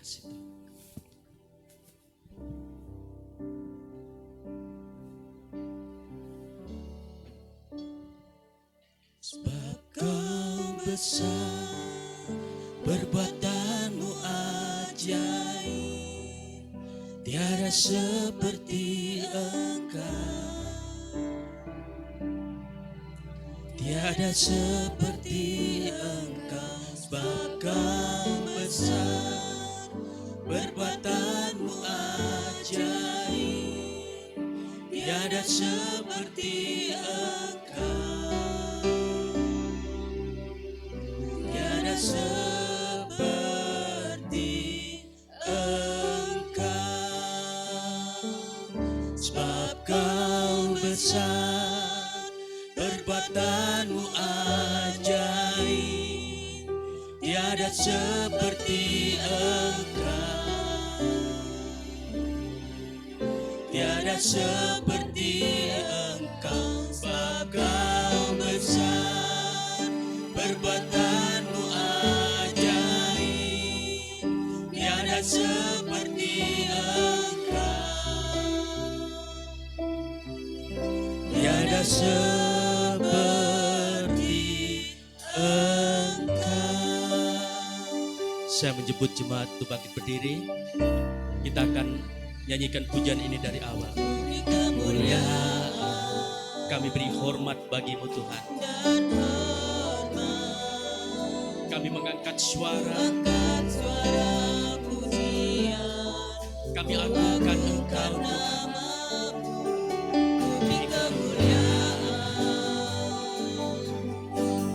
kasih Tuhan. Sebab Kau besar, perbuatanmu ajaib, tiada seperti Engkau, tiada seperti Engkau. Sebab Kau besar, perbuatanmu ajaib, tiada seperti Engkau, tiada seperti Engkau. Sebab Kau besar, perbuatanmu ajaib, tiada seperti Engkau, tiada seperti Engkau. Sebab Kau besar, perbuatanmu ajaib, tiada seperti Engkau, tiada seperti Engkau. Saya menjemput jemaat untuk bangkit berdiri. Kita akan nyanyikan pujian ini dari awal. Kemuliaan, kami beri hormat bagimu Tuhan. Kami mengangkat suara pujian. Kami agungkan Engkau Tuhan. Beri kemuliaan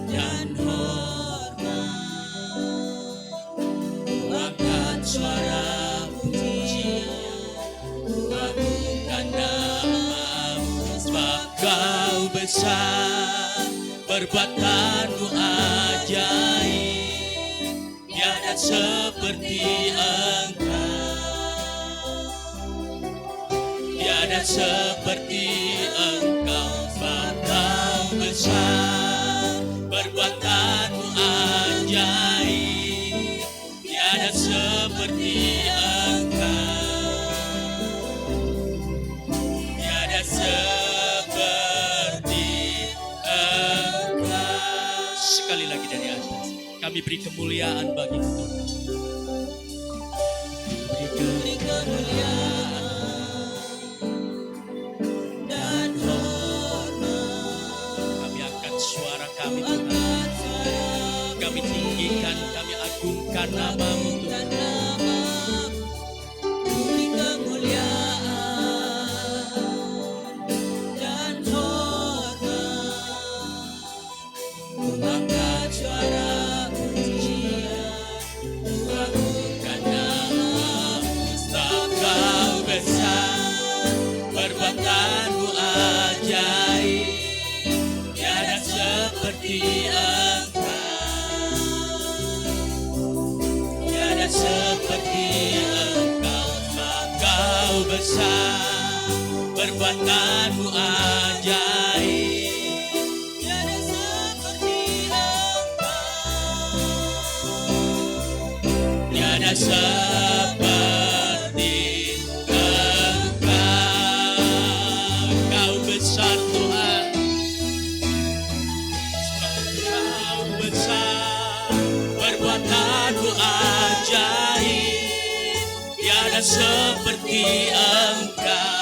dan hormat. Ku angkat suara pujian, ku agungkan nama-Mu. Sebab Kau besar, perbuatanmu ajaib, tiada seperti Engkau, tiada seperti Engkau. Sebab Kau besar, perbuatanmu ajaib, tiada seperti Engkau, tiada seperti Engkau. Sekali lagi dari atas, kami beri kemuliaan bagi Tuhan. Beri kemuliaan dan hormat. Kami angkat suara kami Tuhan. Kami tinggikan, kami agungkan nama-Mu Tuhan. Beri kemuliaan dan hormat. Ku angkat suara pujian, ku agungkan nama-Mu. Sebab Kau besar, perbuatanmu ajaib, tiada seperti Engkau, tiada seperti Engkau. Sebab Kau besar, perbuatanmu ajaib, tiada seperti Engkau, tiada seperti Engkau. Kau besar Tuhan. Sebab Kau besar, perbuatanmu ajaib, tiada seperti Engkau,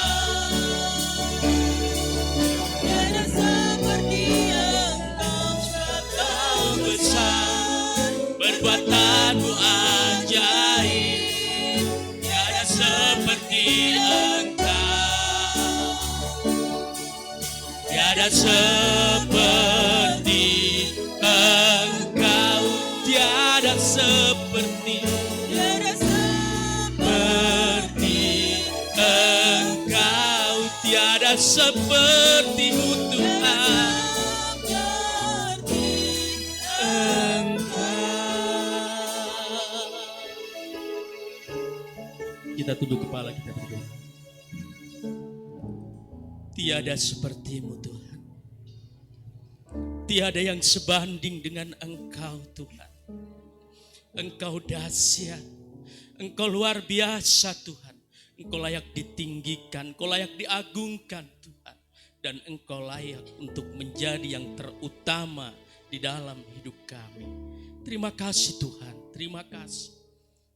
tiada seperti Engkau. Sebab Kau besar, perbuatanmu ajaib, tiada seperti Engkau, tiada seperti Engkau, tiada seperti Engkau, tiada seperti-Mu Tuhan. Kita tunduk kepala, kita berdoa. Tiada seperti-Mu Tuhan. Tiada yang sebanding dengan Engkau Tuhan. Engkau dahsyat, Engkau luar biasa Tuhan. Engkau layak ditinggikan, Engkau layak diagungkan Tuhan. Dan Engkau layak untuk menjadi yang terutama di dalam hidup kami. Terima kasih Tuhan, terima kasih.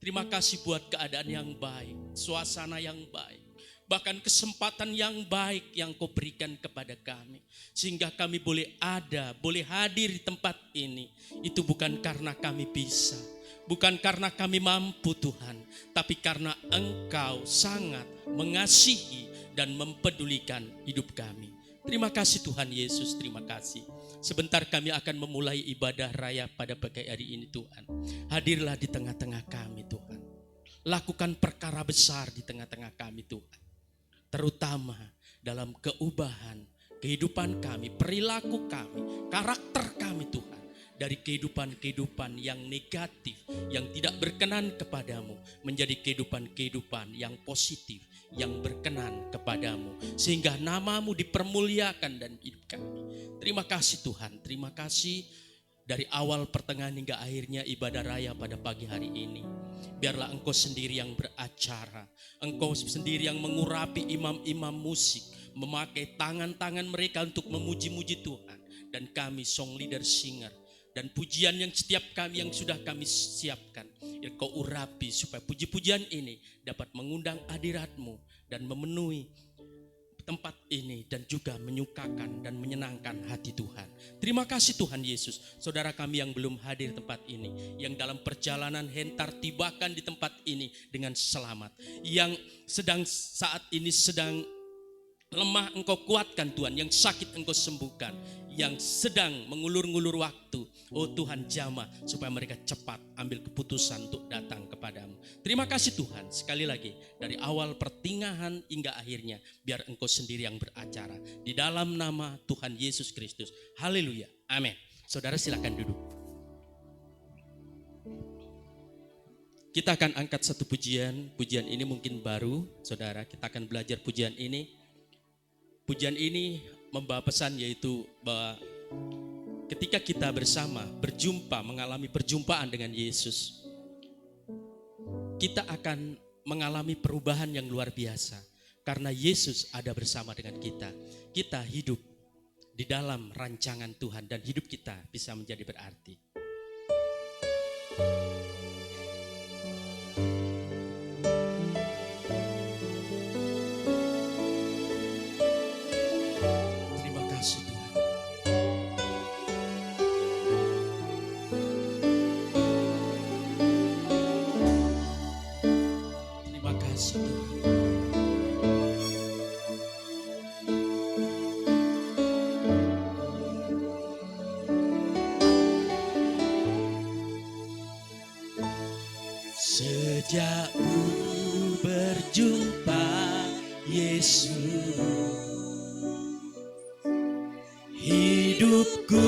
Terima kasih buat keadaan yang baik, suasana yang baik. Bahkan kesempatan yang baik yang Kau berikan kepada kami. Sehingga kami boleh ada, boleh hadir di tempat ini. Itu bukan karena kami bisa, bukan karena kami mampu Tuhan. Tapi karena Engkau sangat mengasihi dan mempedulikan hidup kami. Terima kasih Tuhan Yesus, terima kasih. Sebentar kami akan memulai ibadah raya pada pagi hari ini Tuhan. Hadirlah di tengah-tengah kami Tuhan. Lakukan perkara besar di tengah-tengah kami Tuhan. Terutama dalam keubahan kehidupan kami, perilaku kami, karakter kami Tuhan. Dari kehidupan-kehidupan yang negatif, yang tidak berkenan kepadamu, menjadi kehidupan-kehidupan yang positif, yang berkenan kepadamu. Sehingga namamu dipermuliakan dan hidup kami. Terima kasih Tuhan, terima kasih dari awal, pertengahan hingga akhirnya ibadah raya pada pagi hari ini. Biarlah Engkau sendiri yang beracara, Engkau sendiri yang mengurapi imam-imam musik, memakai tangan-tangan mereka untuk memuji-muji Tuhan. Dan kami song leader singer, dan pujian yang setiap kami yang sudah kami siapkan, Engkau urapi supaya puji-pujian ini dapat mengundang hadirat-Mu dan memenuhi tempat ini dan juga menyukakan dan menyenangkan hati Tuhan. Terima kasih Tuhan Yesus. Saudara kami yang belum hadir tempat ini, yang dalam perjalanan hentar tibakan di tempat ini dengan selamat, yang sedang saat ini sedang lemah Engkau kuatkan Tuhan, yang sakit Engkau sembuhkan, yang sedang mengulur-ngulur waktu, oh Tuhan jamah supaya mereka cepat ambil keputusan untuk datang kepadamu. Terima kasih Tuhan, sekali lagi dari awal pertengahan hingga akhirnya biar Engkau sendiri yang beracara. Di dalam nama Tuhan Yesus Kristus, haleluya, amin. Saudara silakan duduk. Kita akan angkat satu pujian ini mungkin baru, saudara, kita akan belajar pujian ini. Pujian ini membawa pesan, yaitu bahwa ketika kita bersama berjumpa, mengalami perjumpaan dengan Yesus, kita akan mengalami perubahan yang luar biasa. Karena Yesus ada bersama dengan kita. Kita hidup di dalam rancangan Tuhan dan hidup kita bisa menjadi berarti. Sejak ku berjumpa Yesus, hidupku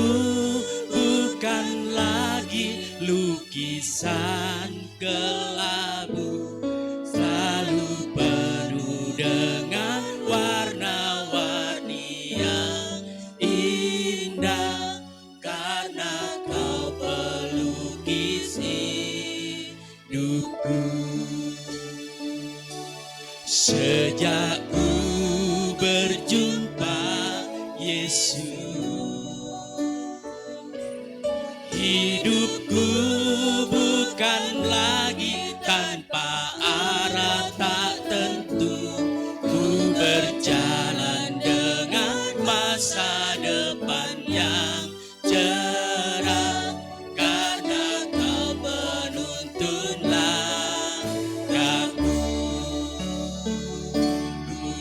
bukan lagi lukisan kelabu, selalu penuh dengan warna-warni yang indah, karena Kau pelukis hidupku. Sejak ku berjumpa Yesus, hidupku bukan lagi tanpa arah tak tentu. Ku berjalan dengan masa depan yang cerah, karena Kau menuntun langkahku. Ku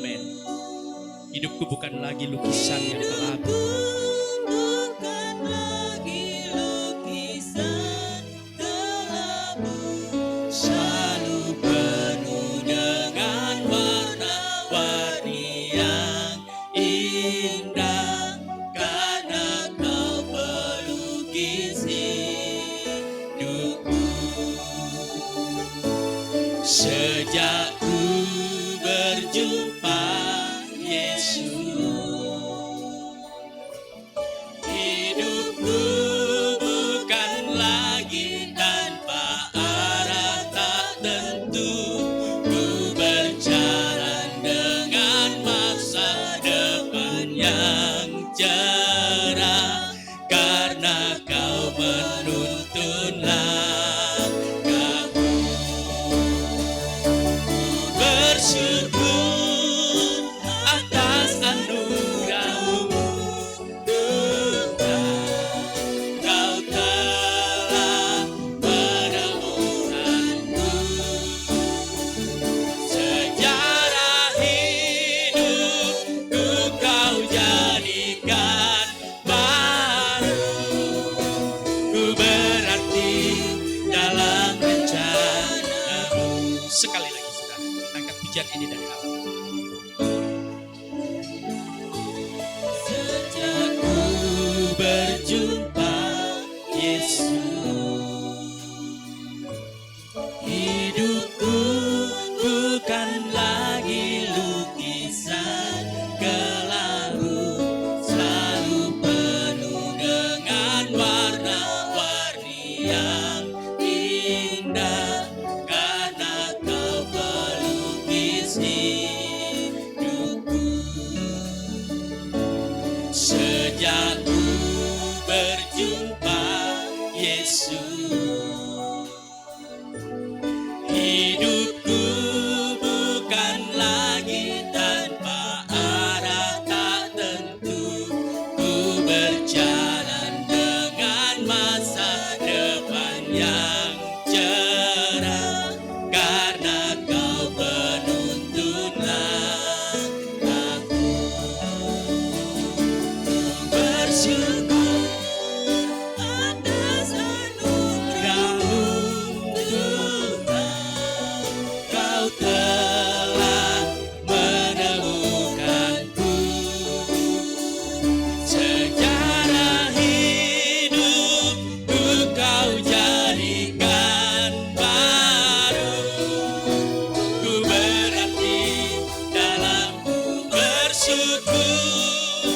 Amin. Hidupku bukan lagi lukisan yang kelabu. Bukan lagi lukisan kelabu, Selalu penuh dengan warna-warni yang indah, karena kau pelukis hidupku. Sejak ku berjumpa Yesus, hidupku bukan lagi tanpa arah tak tentu. Ku berjalan dengan masa depan yang cerah, karena kau menuntun langkahku. Bersyukur atas anugerah-Mu, Tuhan. Kau telah menemukanku. Sejarah hidupku Kau jadikan baru. Ku berarti dalam rencana-Mu. Sekali lagi saudara, angkat pujian ini dari awal. Sejak ku berjumpa Yesus, hidupku bukan lagi lukisan kelabu, selalu penuh dengan warna-warni yang indah, karena kau pelukis hidupku. Sejak ku berjumpa Yesus, hidupku bukan lagi tanpa arah tak tentu. Ku berjalan dengan masa depan yang cerah, karena kau penuntun langkahku. Bersyukur atas anugerah-Mu, Tuhan. Kau telah menemukanku. Sejarah hidupku Kau jadikan baru. Ku berarti dalam bersyukur,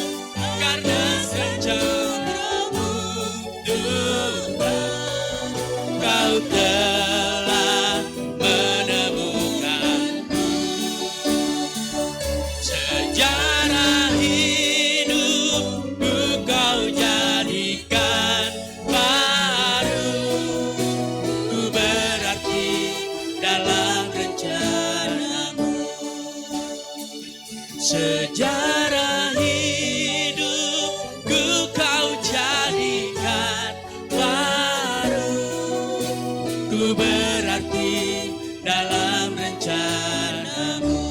karena sejarah-Mu, Tuhan. Kau telah menemukanku. Sejarah hidupku Kau jadikan baru. Ku berarti dalam rencana-Mu. Sejarah hidupku Kau jadikan baru. Ku berarti dalam rencana-Mu.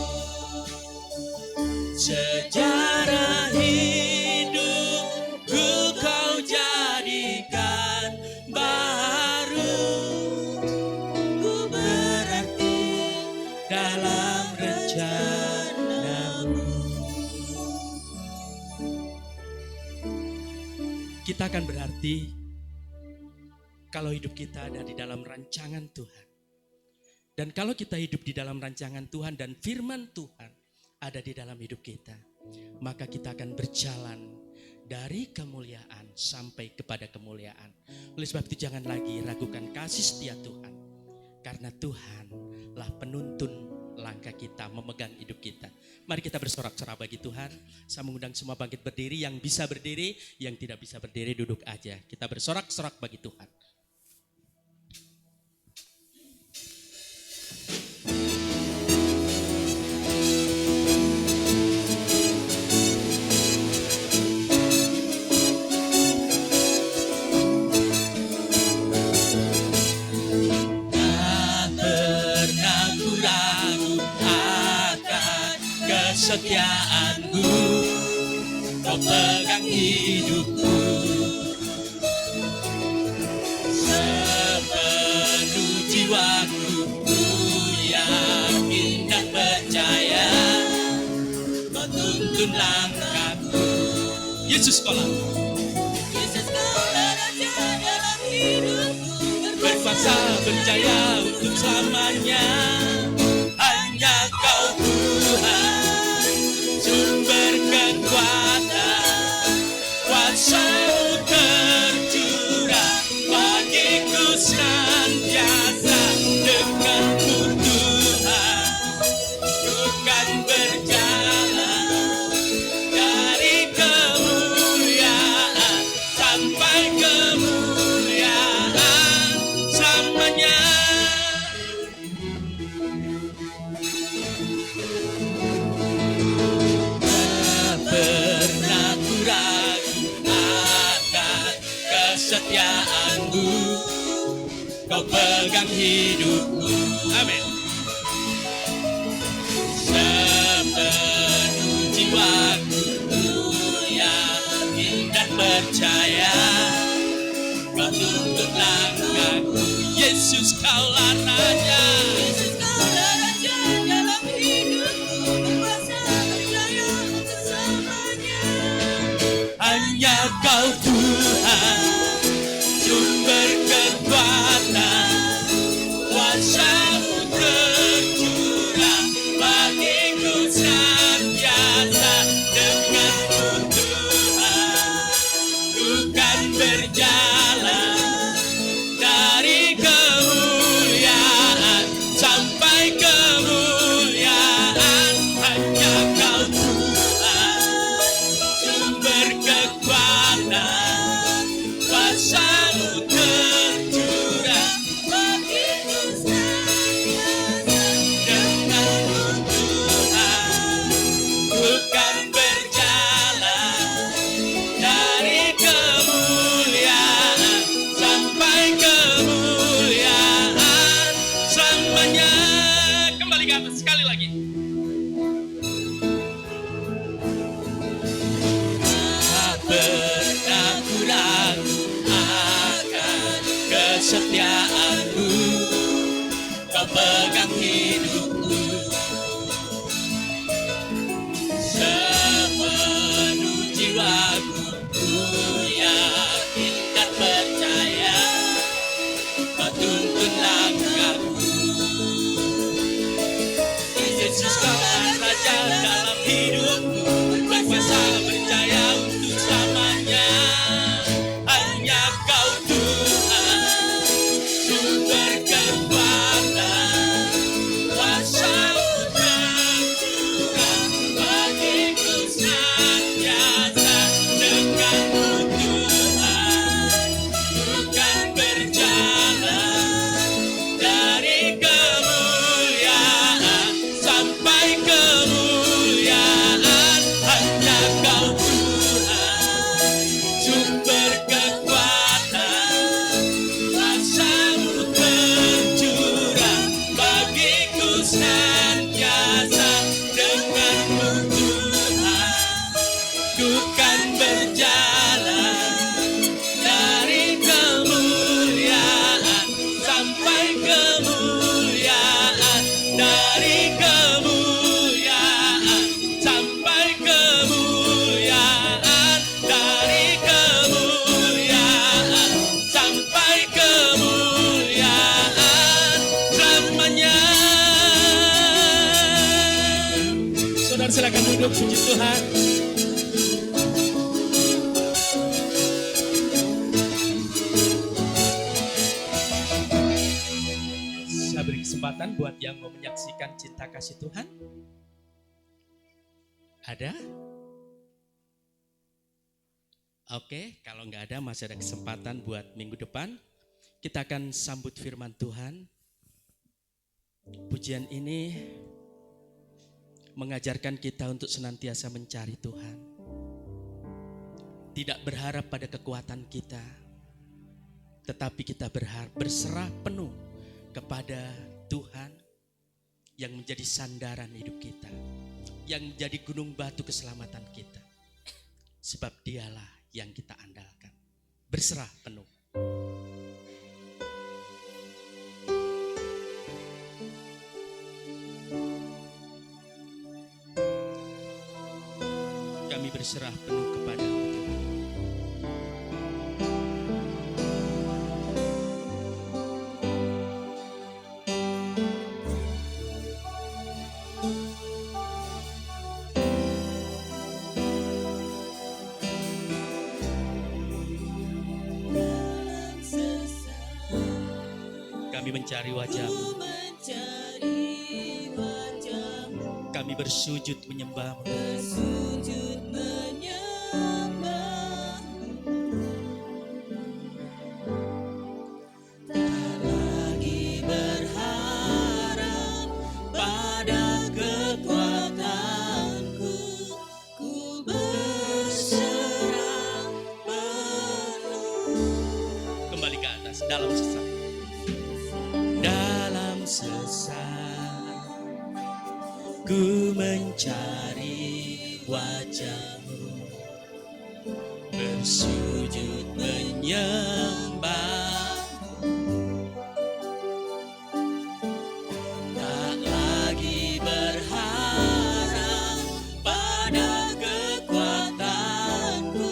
Sejarah hidupku Kau jadikan baru. Ku berarti dalam rencana-Mu. Kita akan berarti kalau hidup kita ada di dalam rancangan Tuhan. Dan kalau kita hidup di dalam rancangan Tuhan dan firman Tuhan ada di dalam hidup kita, maka kita akan berjalan dari kemuliaan sampai kepada kemuliaan. Oleh sebab itu jangan lagi ragukan kasih setia Tuhan, karena Tuhanlah penuntun langkah kita, memegang hidup kita. Mari kita bersorak-sorak bagi Tuhan. Saya mengundang semua bangkit berdiri, yang bisa berdiri, yang tidak bisa berdiri duduk aja. Kita bersorak-sorak bagi Tuhan. kesetiaan-Mu, Kau pegang hidupku. Sepenuh jiwaku ku yakin dan percaya, Kau tuntun langkahku. Yesus Kaulah, Yesus Kaulah Raja dalam hidupku, berkuasa berjaya untuk selamanya. Hanya Kau Tuhan, sumber kekuatan, kuasa-Mu tercurah bagiku senantiasa. Denganmu Tuhan, ku kan berjalan dari kemuliaan sampai kemuliaan selamanya. Tak pernah ku ragu akan kesetiaan-Mu, Kau pegang hidupku. Amin. Sepenuh jiwaku ku yakin dan percaya, Kau tuntun langkahku. Yesus Kaulah Raja. Yesus Kaulah Raja dalam hidupku, berkuasa berjaya untuk selamanya. Hanya Kau Tuhan, sumber kekuatan, kuasa-Mu tercurah bagiku senantiasa. Denganmu Tuhan, ku kan berjalan dari kemuliaan sampai kemuliaan. Hanya Kau Tuhan, sumber kekuatan, kuasa-Mu tercurah Bagiku senantiasa, denganmu Tuhan, ku kan berjalan dari kemuliaan sampai kemuliaan selamanya. Kembali ke atas sekali lagi. Tak pernah ku ragu akan kesetiaan-Mu, Kau pegang hidupku. Sepenuh jiwaku ku yakin dan percaya, Kau tuntun langkahku. Yesus Kaulah Raja dalam hidupku, berkuasa berjaya untuk selamanya. Hanya Kau Tuhan, sumber kekuatan, kuasa-Mu tercurah bagiku senantiasa. Denganmu Tuhan, ku kan berjalan dari kemuliaan sampai kemuliaan. Hanya Kau Tuhan, sumber kekuatan, kuasa-Mu tercurah bagiku senantiasa. Denganmu Tuhan, ku kan berjalan dari kemuliaan sampai kemuliaan, dari kemuliaan sampai kemuliaan, dari kemuliaan sampai kemuliaan selamanya. Saudara silakan duduk, puji Tuhan. Saya beri kesempatan buat yang mau menyaksikan cinta kasih Tuhan. Ada? Oke, kalau nggak ada masih ada kesempatan buat minggu depan. Kita akan sambut firman Tuhan. Pujian ini mengajarkan kita untuk senantiasa mencari Tuhan. Tidak berharap pada kekuatan kita, tetapi kita berserah penuh kepada Tuhan yang menjadi sandaran hidup kita. yang menjadi gunung batu keselamatan kita. Sebab Dialah yang kita andalkan. Berserah penuh. Kami berserah penuh kepada-Mu, Tuhan. dalam sesat Kami mencari wajah-Mu. ku mencari wajah-Mu, Kami bersujud menyembah-Mu. bersujud menyembah-Mu. Tak lagi berharap pada kekuatanku, ku berserah penuh. Kembali ke atas dalam sesat. Dalam sesat ku mencari wajah-Mu, bersujud menyembah. Tak lagi berharap pada kekuatanku,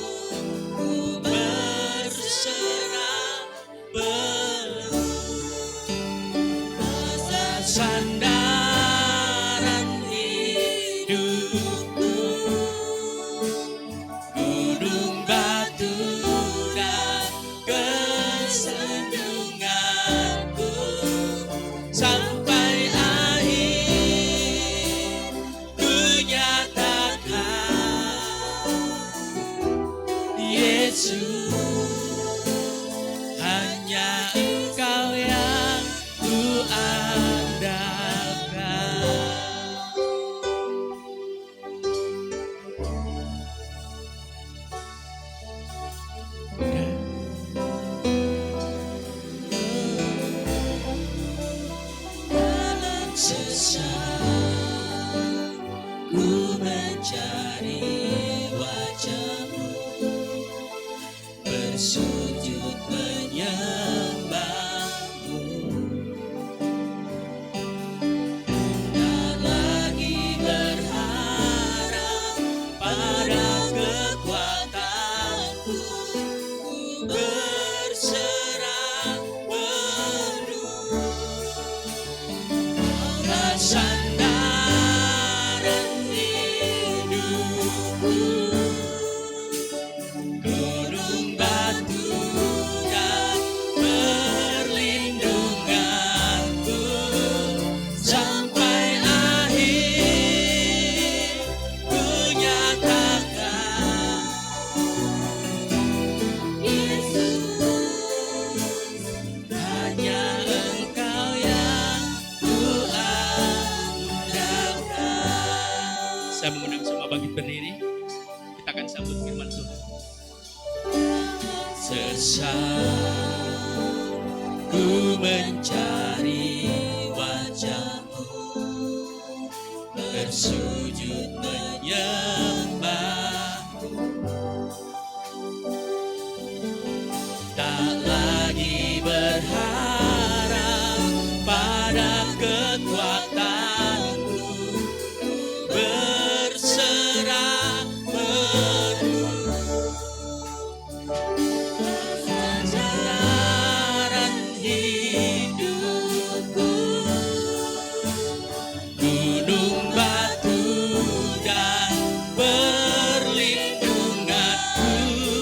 ku berserah penuh. Sandaran hidupku, gunung batu dan kesendunganku, sampai akhir ku nyatakan, Yesus, hanya Engkau yang ku andalkan. Dalam sesat ku mencari wajah-Mu, bersujud menyembah-Mu. Tak lagi berharap pada kekuatanku, ku berserah penuh. Sandaran hidupku, gunung batu dan perlindunganku, sampai akhir ku nyatakan, Yesus, hanya Engkau yang ku andalkan. Saya mengundang semua bangkit berdiri. Kita akan sambut firman Tuhan. Sesat ku mencari wajah-Mu, bersujud menyembah-Mu. Tak lagi berharap pada kekuatanku, berserah penuh. Sandaran hidupku, gunung batu dan perlindunganku,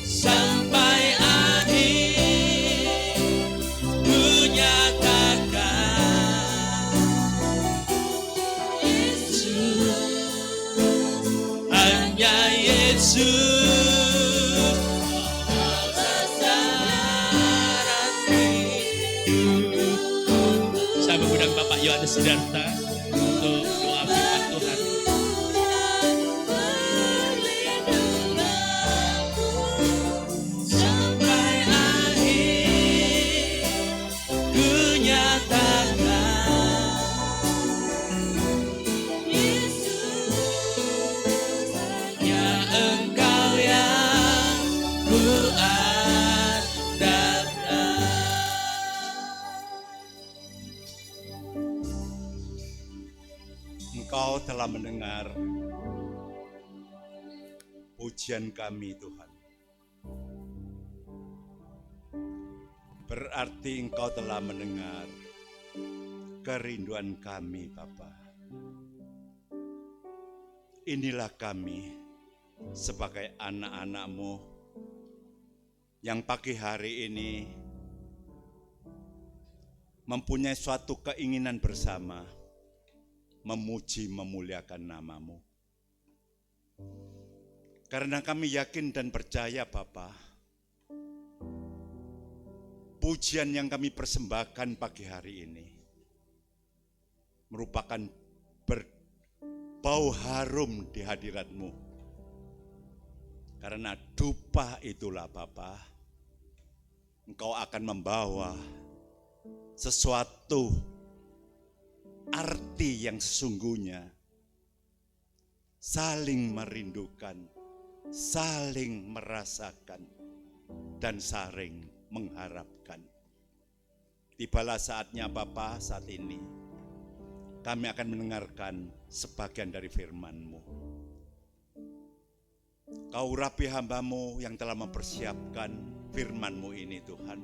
sampai akhir ku nyatakan, Yesus, hanya Yesus. Saya mengundang Bapak Yohanes Sidarta untuk doa firman Tuhan. Sampai akhir ku nyatakan, Yesus, Engkau telah mendengar pujian kami Tuhan. Berarti Engkau telah mendengar kerinduan kami Bapa. Inilah kami sebagai anak-anak-Mu yang pagi hari ini mempunyai suatu keinginan bersama memuji memuliakan nama-Mu. Karena kami yakin dan percaya Bapa, pujian yang kami persembahkan pagi hari ini merupakan berbau harum di hadirat-Mu. Karena dupa itulah Bapa, Engkau akan membawa sesuatu arti yang sesungguhnya, saling merindukan, saling merasakan, dan saling mengharapkan. Tibalah saatnya Bapa saat ini kami akan mendengarkan sebagian dari firman-Mu. Kau urapi hamba-Mu yang telah mempersiapkan firman-Mu ini Tuhan.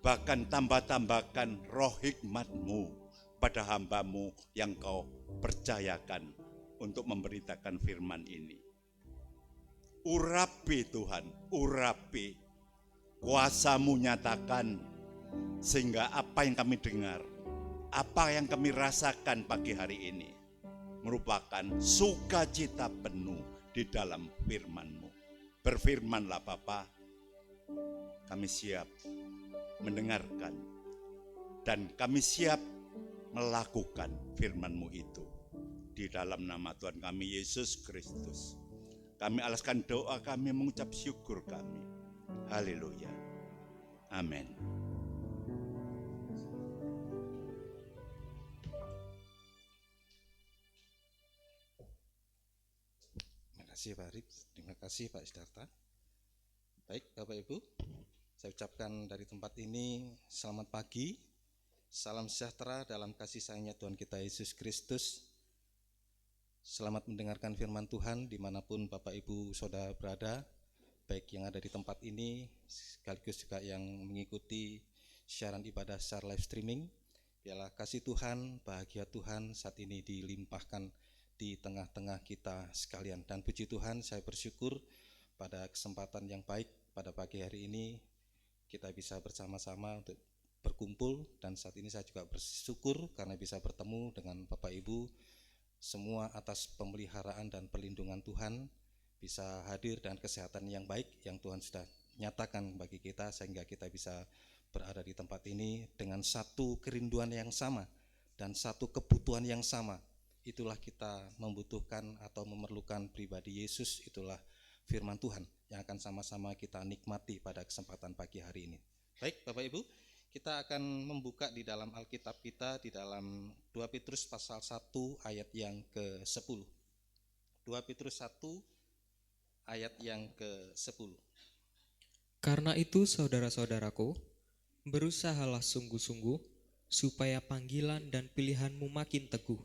Bahkan tambahkan roh hikmat-Mu pada hamba-Mu yang Kau percayakan untuk memberitakan firman ini. Urapi Tuhan, urapi. Kuasa-Mu nyatakan sehingga apa yang kami dengar, apa yang kami rasakan pagi hari ini merupakan sukacita penuh di dalam firman-Mu. Berfirmanlah Bapa, kami siap mendengarkan dan kami siap melakukan firman-Mu itu. Di dalam nama Tuhan kami Yesus Kristus, kami alaskan doa kami, mengucap syukur kami. Haleluya. Amin. Terima kasih Pak Arif, terima kasih Pak Sidarta. Baik Bapak Ibu, saya ucapkan dari tempat ini selamat pagi, salam sejahtera dalam kasih sayangnya Tuhan kita Yesus Kristus. Selamat mendengarkan firman Tuhan dimanapun Bapak Ibu Saudara berada, baik yang ada di tempat ini sekaligus juga yang mengikuti siaran ibadah secara live streaming. Biarlah kasih Tuhan, bahagia Tuhan saat ini dilimpahkan di tengah-tengah kita sekalian. Dan puji Tuhan, saya bersyukur pada kesempatan yang baik pada pagi hari ini kita bisa bersama-sama untuk berkumpul. Dan saat ini saya juga bersyukur karena bisa bertemu dengan Bapak Ibu semua atas pemeliharaan dan perlindungan Tuhan, bisa hadir dan kesehatan yang baik yang Tuhan sudah nyatakan bagi kita sehingga kita bisa berada di tempat ini dengan satu kerinduan yang sama dan satu kebutuhan yang sama. Itulah kita membutuhkan atau memerlukan pribadi Yesus, itulah firman Tuhan yang akan sama-sama kita nikmati pada kesempatan pagi hari ini. Baik Bapak Ibu, kita akan membuka di dalam Alkitab kita di dalam 2 Petrus pasal 1 ayat yang ke-10. 2 Petrus 1 ayat yang ke-10. Karena itu saudara-saudaraku, berusahalah sungguh-sungguh supaya panggilan dan pilihanmu makin teguh.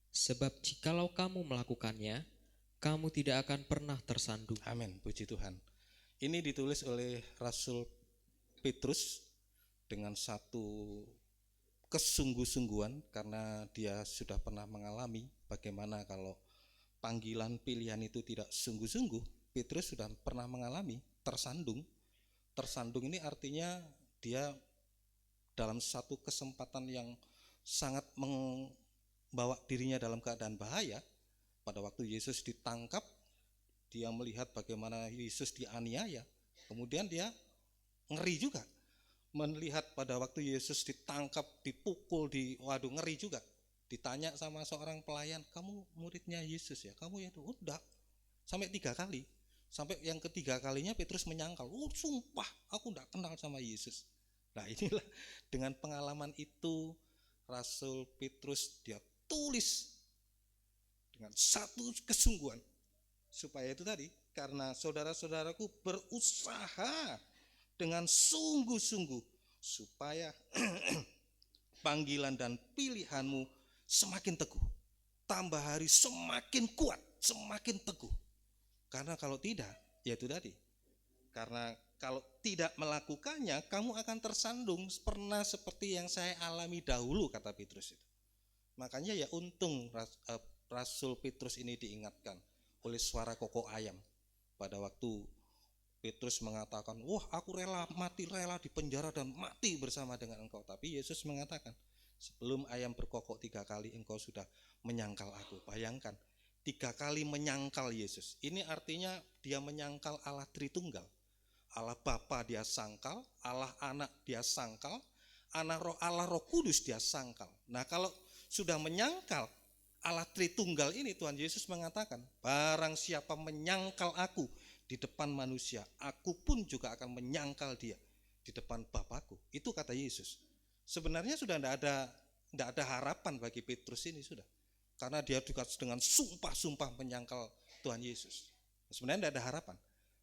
Sebab jikalau kamu melakukannya, kamu tidak akan pernah tersandung. Amin, puji Tuhan. Ini ditulis oleh Rasul Petrus dengan satu kesungguh-sungguhan karena dia sudah pernah mengalami bagaimana kalau panggilan pilihan itu tidak sungguh-sungguh. Petrus sudah pernah mengalami tersandung. Tersandung ini artinya dia dalam satu kesempatan yang sangat membawa dirinya dalam keadaan bahaya. Pada waktu Yesus ditangkap, dia melihat bagaimana Yesus dianiaya. Kemudian dia ngeri juga. Melihat pada waktu Yesus ditangkap, dipukul, waduh ngeri juga. Ditanya sama seorang pelayan, kamu muridnya Yesus ya? Kamu ya? Udah. Sampai 3 kali. Sampai yang ketiga kalinya Petrus menyangkal, sumpah aku enggak kenal sama Yesus. Nah inilah dengan pengalaman itu Rasul Petrus dia tulis dengan satu kesungguhan. Supaya itu tadi, karena saudara-saudaraku berusaha dengan sungguh-sungguh supaya panggilan dan pilihanmu semakin teguh. Tambah hari semakin kuat, semakin teguh. Karena kalau tidak, ya itu tadi. Karena kalau tidak melakukannya, kamu akan tersandung pernah seperti yang saya alami dahulu, kata Petrus itu. Makanya ya untung Rasul Petrus ini diingatkan oleh suara kokok ayam. Pada waktu Petrus mengatakan, wah aku rela mati, rela di penjara dan mati bersama dengan engkau. Tapi Yesus mengatakan, sebelum ayam berkokok 3 kali engkau sudah menyangkal aku. Bayangkan, 3 kali menyangkal Yesus. Ini artinya dia menyangkal Allah Tritunggal. Allah Bapa dia sangkal, Allah Anak dia sangkal, Allah Roh Kudus dia sangkal. Nah kalau sudah menyangkal Allah Tritunggal ini, Tuhan Yesus mengatakan, barang siapa menyangkal aku di depan manusia, aku pun juga akan menyangkal dia di depan Bapakku. Itu kata Yesus. Sebenarnya sudah tidak ada harapan bagi Petrus ini sudah. Karena dia juga dengan sumpah-sumpah menyangkal Tuhan Yesus. Sebenarnya tidak ada harapan.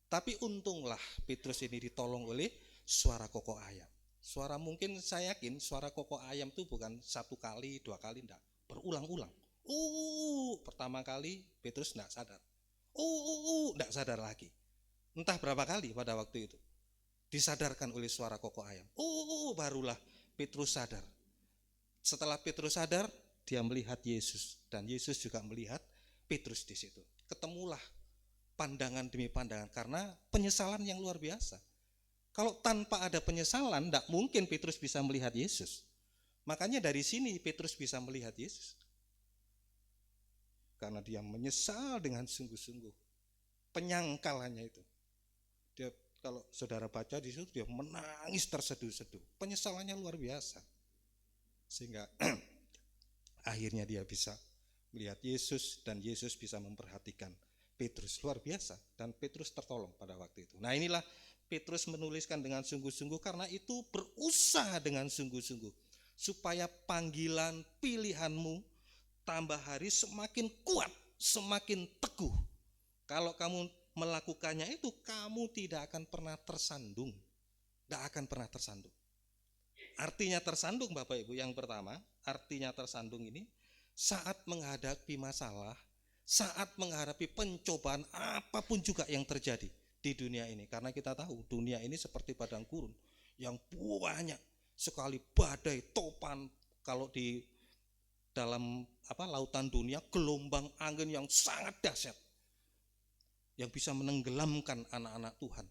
Tapi untunglah Petrus ini ditolong oleh suara kokok ayam. Suara, mungkin saya yakin suara kokok ayam itu bukan 1 kali, 2 kali, enggak. Berulang-ulang. Pertama kali Petrus enggak sadar. Enggak sadar lagi. Entah berapa kali pada waktu itu. Disadarkan oleh suara kokok ayam. Barulah Petrus sadar. Setelah Petrus sadar, dia melihat Yesus. Dan Yesus juga melihat Petrus di situ. Ketemulah pandangan demi pandangan, karena penyesalan yang luar biasa. Kalau tanpa ada penyesalan, tidak mungkin Petrus bisa melihat Yesus. Makanya dari sini Petrus bisa melihat Yesus. Karena dia menyesal dengan sungguh-sungguh. Penyangkalannya itu. Dia, kalau saudara baca di situ, dia menangis terseduh-seduh. Penyesalannya luar biasa. Sehingga akhirnya dia bisa melihat Yesus, dan Yesus bisa memperhatikan Petrus. Luar biasa. Dan Petrus tertolong pada waktu itu. Nah inilah Petrus menuliskan dengan sungguh-sungguh, karena itu berusaha dengan sungguh-sungguh supaya panggilan pilihanmu tambah hari semakin kuat, semakin teguh. Kalau kamu melakukannya itu, kamu tidak akan pernah tersandung. Tidak akan pernah tersandung. Artinya tersandung Bapak Ibu, yang pertama, artinya tersandung ini saat menghadapi masalah, saat menghadapi pencobaan apapun juga yang terjadi di dunia ini. Karena kita tahu dunia ini seperti padang gurun yang banyak sekali badai, topan. Kalau di dalam lautan dunia, gelombang angin yang sangat dahsyat yang bisa menenggelamkan anak-anak Tuhan,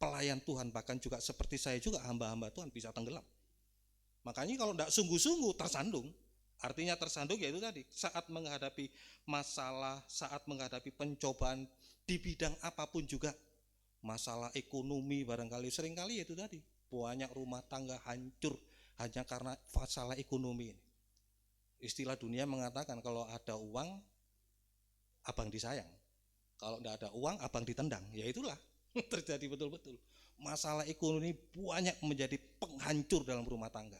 pelayan Tuhan, bahkan juga seperti saya juga, hamba-hamba Tuhan bisa tenggelam. Makanya kalau tidak sungguh-sungguh tersandung. Artinya tersandung yaitu tadi, saat menghadapi masalah, saat menghadapi pencobaan di bidang apapun juga. Masalah ekonomi barangkali, seringkali itu tadi, banyak rumah tangga hancur hanya karena masalah ekonomi ini. Istilah dunia mengatakan kalau ada uang, abang disayang. Kalau tidak ada uang, abang ditendang. Ya itulah terjadi betul-betul. Masalah ekonomi banyak menjadi penghancur dalam rumah tangga.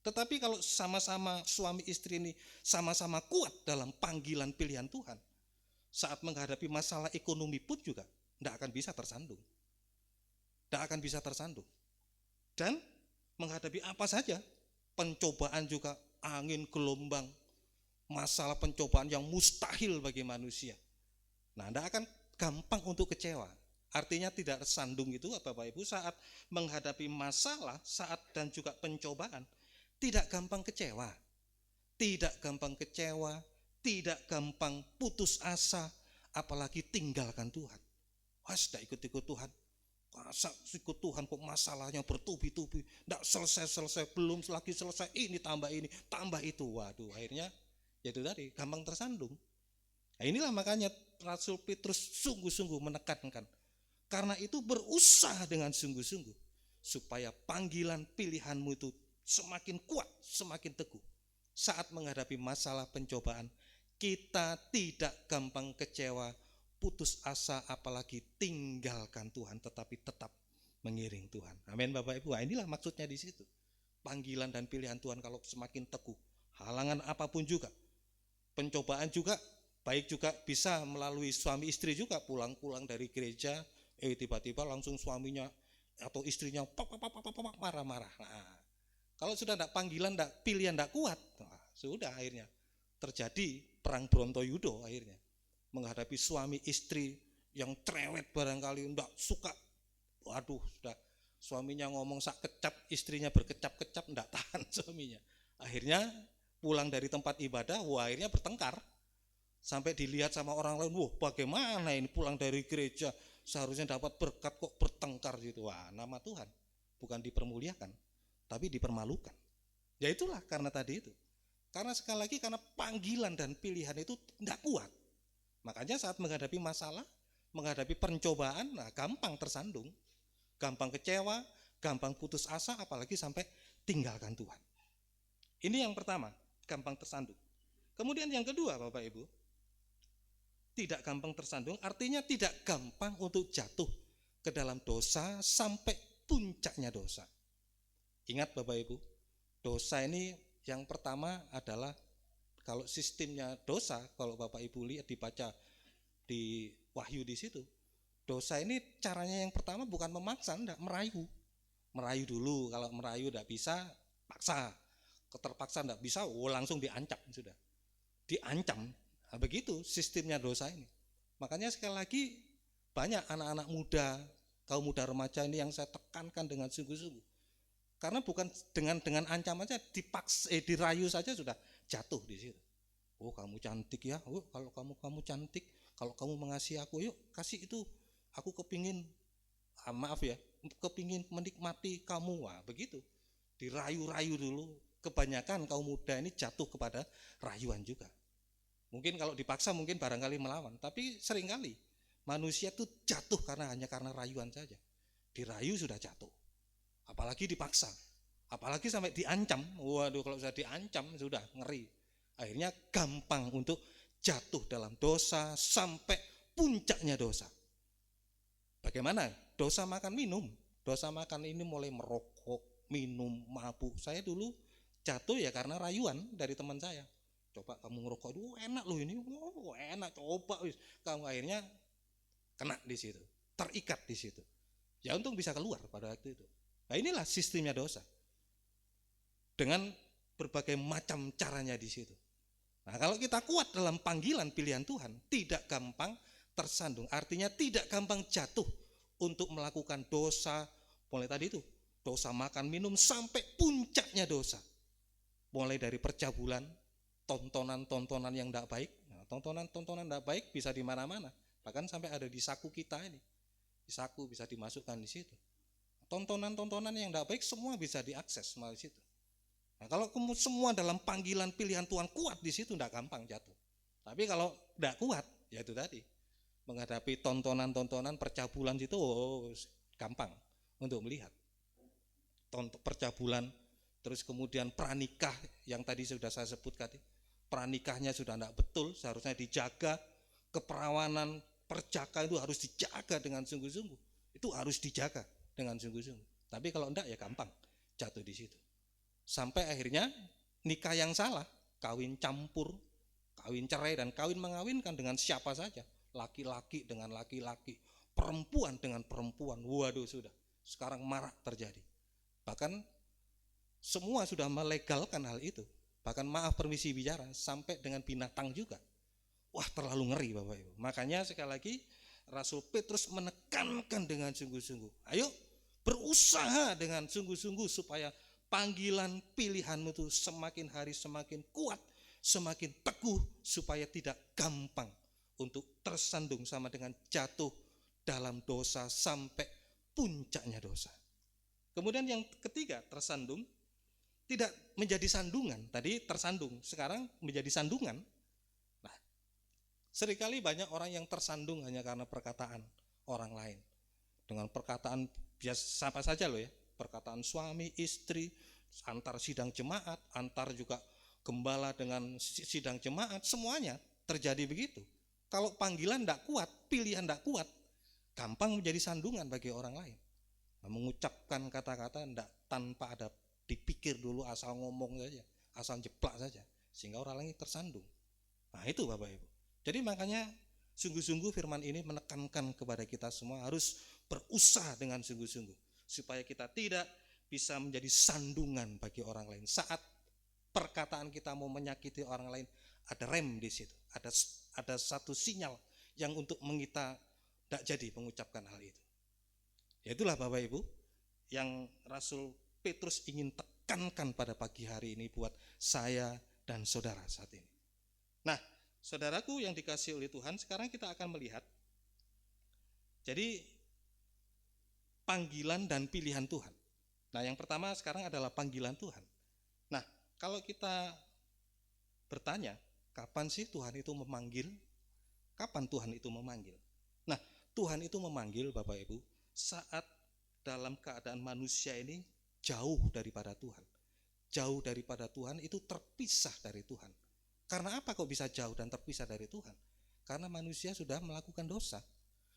Tetapi kalau sama-sama suami istri ini sama-sama kuat dalam panggilan pilihan Tuhan, saat menghadapi masalah ekonomi pun juga tidak akan bisa tersandung. Tidak akan bisa tersandung. Dan menghadapi apa saja, pencobaan juga, angin, gelombang, masalah pencobaan yang mustahil bagi manusia. Nah, tidak akan gampang untuk kecewa. Artinya tidak tersandung itu Bapak Ibu, saat menghadapi masalah, saat dan juga pencobaan, tidak gampang kecewa, tidak gampang kecewa, tidak gampang putus asa, apalagi tinggalkan Tuhan. Tidak ikut-ikut Tuhan, masa ikut Tuhan kok masalahnya bertubi-tubi, tidak selesai-selesai, belum lagi selesai, ini tambah itu. Waduh, akhirnya itu tadi, gampang tersandung. Nah, inilah makanya Rasul Petrus sungguh-sungguh menekankan, karena itu berusaha dengan sungguh-sungguh supaya panggilan pilihanmu itu semakin kuat, semakin teguh. Saat menghadapi masalah pencobaan, kita tidak gampang kecewa, putus asa, apalagi tinggalkan Tuhan, tetapi tetap mengiring Tuhan. Amin Bapak Ibu. Nah, inilah maksudnya di situ. Panggilan dan pilihan Tuhan kalau semakin teguh, halangan apapun juga, pencobaan juga, baik juga bisa melalui suami istri juga, pulang-pulang dari gereja, tiba-tiba langsung suaminya atau istrinya marah-marah. Nah, kalau sudah tidak panggilan, tidak pilihan, tidak kuat, nah, sudah akhirnya terjadi perang Brontoyudo akhirnya. Menghadapi suami istri yang cerewet barangkali, enggak suka. Waduh, sudah suaminya ngomong sak kecap, istrinya berkecap-kecap, enggak tahan suaminya. Akhirnya pulang dari tempat ibadah, wah akhirnya bertengkar. Sampai dilihat sama orang lain, wah bagaimana ini pulang dari gereja, seharusnya dapat berkat kok bertengkar gitu. Wah, nama Tuhan bukan dipermuliakan, tapi dipermalukan. Ya itulah karena tadi itu. Karena sekali lagi karena panggilan dan pilihan itu tidak kuat. Makanya saat menghadapi masalah, menghadapi pencobaan, nah gampang tersandung, gampang kecewa, gampang putus asa, apalagi sampai tinggalkan Tuhan. Ini yang pertama, gampang tersandung. Kemudian yang kedua, Bapak Ibu, tidak gampang tersandung artinya tidak gampang untuk jatuh ke dalam dosa sampai puncaknya dosa. Ingat Bapak Ibu, dosa ini yang pertama adalah, kalau sistemnya dosa, kalau Bapak Ibu lihat dibaca di Wahyu di situ, dosa ini caranya yang pertama bukan memaksa, enggak, merayu. Merayu dulu, kalau merayu enggak bisa, paksa. Terpaksa enggak bisa, langsung diancam sudah. Diancam. Nah, begitu sistemnya dosa ini. Makanya sekali lagi banyak anak-anak muda, kaum muda remaja ini yang saya tekankan dengan sungguh-sungguh. Karena bukan dengan ancaman saja, dirayu saja sudah jatuh di situ. Oh kamu cantik ya, oh kalau kamu cantik, kalau kamu mengasihi aku, yuk kasih itu, aku kepingin, maaf ya, kepingin menikmati kamu, wah begitu. Dirayu-rayu dulu, kebanyakan kaum muda ini jatuh kepada rayuan juga. Mungkin kalau dipaksa mungkin barangkali melawan, tapi seringkali manusia itu jatuh hanya karena rayuan saja. Dirayu sudah jatuh. Apalagi dipaksa, apalagi sampai diancam. Waduh, kalau sudah diancam sudah ngeri. Akhirnya gampang untuk jatuh dalam dosa sampai puncaknya dosa. Bagaimana? Dosa makan minum. Dosa makan ini mulai merokok, minum, mabuk. Saya dulu jatuh ya karena rayuan dari teman saya. Coba kamu ngerokok, enak loh ini, enak, coba. Kamu akhirnya kena di situ, terikat di situ. Ya untung bisa keluar pada waktu itu. Nah inilah sistemnya dosa. Dengan berbagai macam caranya di situ. Nah kalau kita kuat dalam panggilan pilihan Tuhan, tidak gampang tersandung. Artinya tidak gampang jatuh untuk melakukan dosa. Mulai tadi itu, dosa makan minum sampai puncaknya dosa. Mulai dari percabulan, tontonan-tontonan yang tidak baik. Nah, tontonan-tontonan tidak baik bisa di mana-mana. Bahkan sampai ada di saku kita ini. Di saku bisa dimasukkan di situ. Tontonan-tontonan yang tidak baik semua bisa diakses melalui situ. Nah, kalau semua dalam panggilan pilihan Tuhan kuat di situ tidak gampang jatuh. Tapi kalau tidak kuat, ya itu tadi, menghadapi tontonan-tontonan percabulan itu gampang untuk melihat. Percabulan, terus kemudian pranikah yang tadi sudah saya sebut tadi, pranikahnya sudah tidak betul, seharusnya dijaga. Keperawanan perjaka itu harus dijaga dengan sungguh-sungguh. Itu harus dijaga dengan sungguh-sungguh. Tapi kalau enggak ya gampang jatuh di situ. Sampai akhirnya nikah yang salah, kawin campur, kawin cerai dan kawin mengawinkan dengan siapa saja, laki-laki dengan laki-laki, perempuan dengan perempuan. Waduh sudah, sekarang marak terjadi. Bahkan semua sudah melegalkan hal itu. Bahkan maaf permisi bicara, sampai dengan binatang juga. Wah terlalu ngeri Bapak Ibu. Makanya sekali lagi Rasul Petrus menekankan dengan sungguh-sungguh. Ayo berusaha dengan sungguh-sungguh supaya panggilan pilihanmu itu semakin hari semakin kuat, semakin teguh, supaya tidak gampang untuk tersandung sama dengan jatuh dalam dosa sampai puncaknya dosa. Kemudian yang ketiga, tersandung tidak menjadi sandungan. Tadi tersandung, sekarang menjadi sandungan. Nah, seringkali banyak orang yang tersandung hanya karena perkataan orang lain. Dengan perkataan biasa apa saja loh ya, perkataan suami, istri, antar sidang jemaat, antar juga gembala dengan sidang jemaat, semuanya terjadi begitu. Kalau panggilan tidak kuat, pilihan tidak kuat, gampang menjadi sandungan bagi orang lain. Nah, mengucapkan kata-kata tidak tanpa ada dipikir dulu, asal ngomong saja, asal jeplak saja, sehingga orang lain tersandung. Nah itu Bapak Ibu. Jadi makanya sungguh-sungguh firman ini menekankan kepada kita semua harus berusaha dengan sungguh-sungguh supaya kita tidak bisa menjadi sandungan bagi orang lain saat perkataan kita mau menyakiti orang lain, ada rem di situ, ada satu sinyal yang untuk kita tidak jadi mengucapkan hal itu. Ya itulah Bapak Ibu yang Rasul Petrus ingin tekankan pada pagi hari ini buat saya dan saudara saat ini. Nah, saudaraku yang dikasihi oleh Tuhan, sekarang kita akan melihat jadi panggilan dan pilihan Tuhan. Nah, yang pertama sekarang adalah panggilan Tuhan. Nah, kalau kita bertanya, kapan sih Tuhan itu memanggil? Kapan Tuhan itu memanggil? Nah, Tuhan itu memanggil Bapak Ibu saat dalam keadaan manusia ini jauh daripada Tuhan. Jauh daripada Tuhan itu terpisah dari Tuhan. Karena apa kok bisa jauh dan terpisah dari Tuhan? Karena manusia sudah melakukan dosa.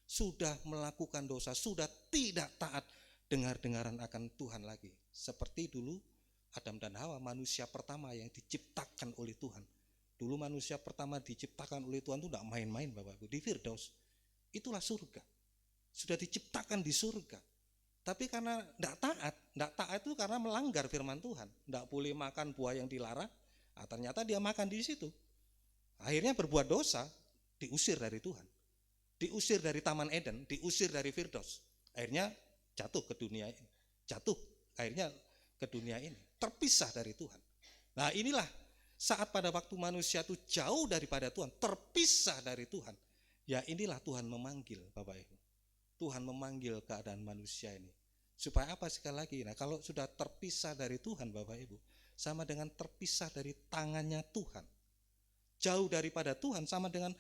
Sudah melakukan dosa, sudah tidak taat dengar-dengaran akan Tuhan lagi. Seperti dulu Adam dan Hawa, manusia pertama yang diciptakan oleh Tuhan. Dulu manusia pertama diciptakan oleh Tuhan itu tidak main-main Bapak Ibu. Di Firdaus, itulah surga. Sudah diciptakan di surga. Tapi karena tidak taat itu karena melanggar firman Tuhan. Tidak boleh makan buah yang dilarang. Nah, ternyata dia makan di situ. Akhirnya berbuat dosa, diusir dari Tuhan. Diusir dari Taman Eden, diusir dari Firdaus. Akhirnya jatuh ke dunia ini. Akhirnya ke dunia ini. Terpisah dari Tuhan. Nah inilah saat pada waktu manusia itu jauh daripada Tuhan, terpisah dari Tuhan. Ya inilah Tuhan memanggil Bapak Ibu. Tuhan memanggil keadaan manusia ini. Supaya apa sekali lagi? Nah kalau sudah terpisah dari Tuhan Bapak Ibu, sama dengan terpisah dari tangannya Tuhan. Jauh daripada Tuhan sama dengan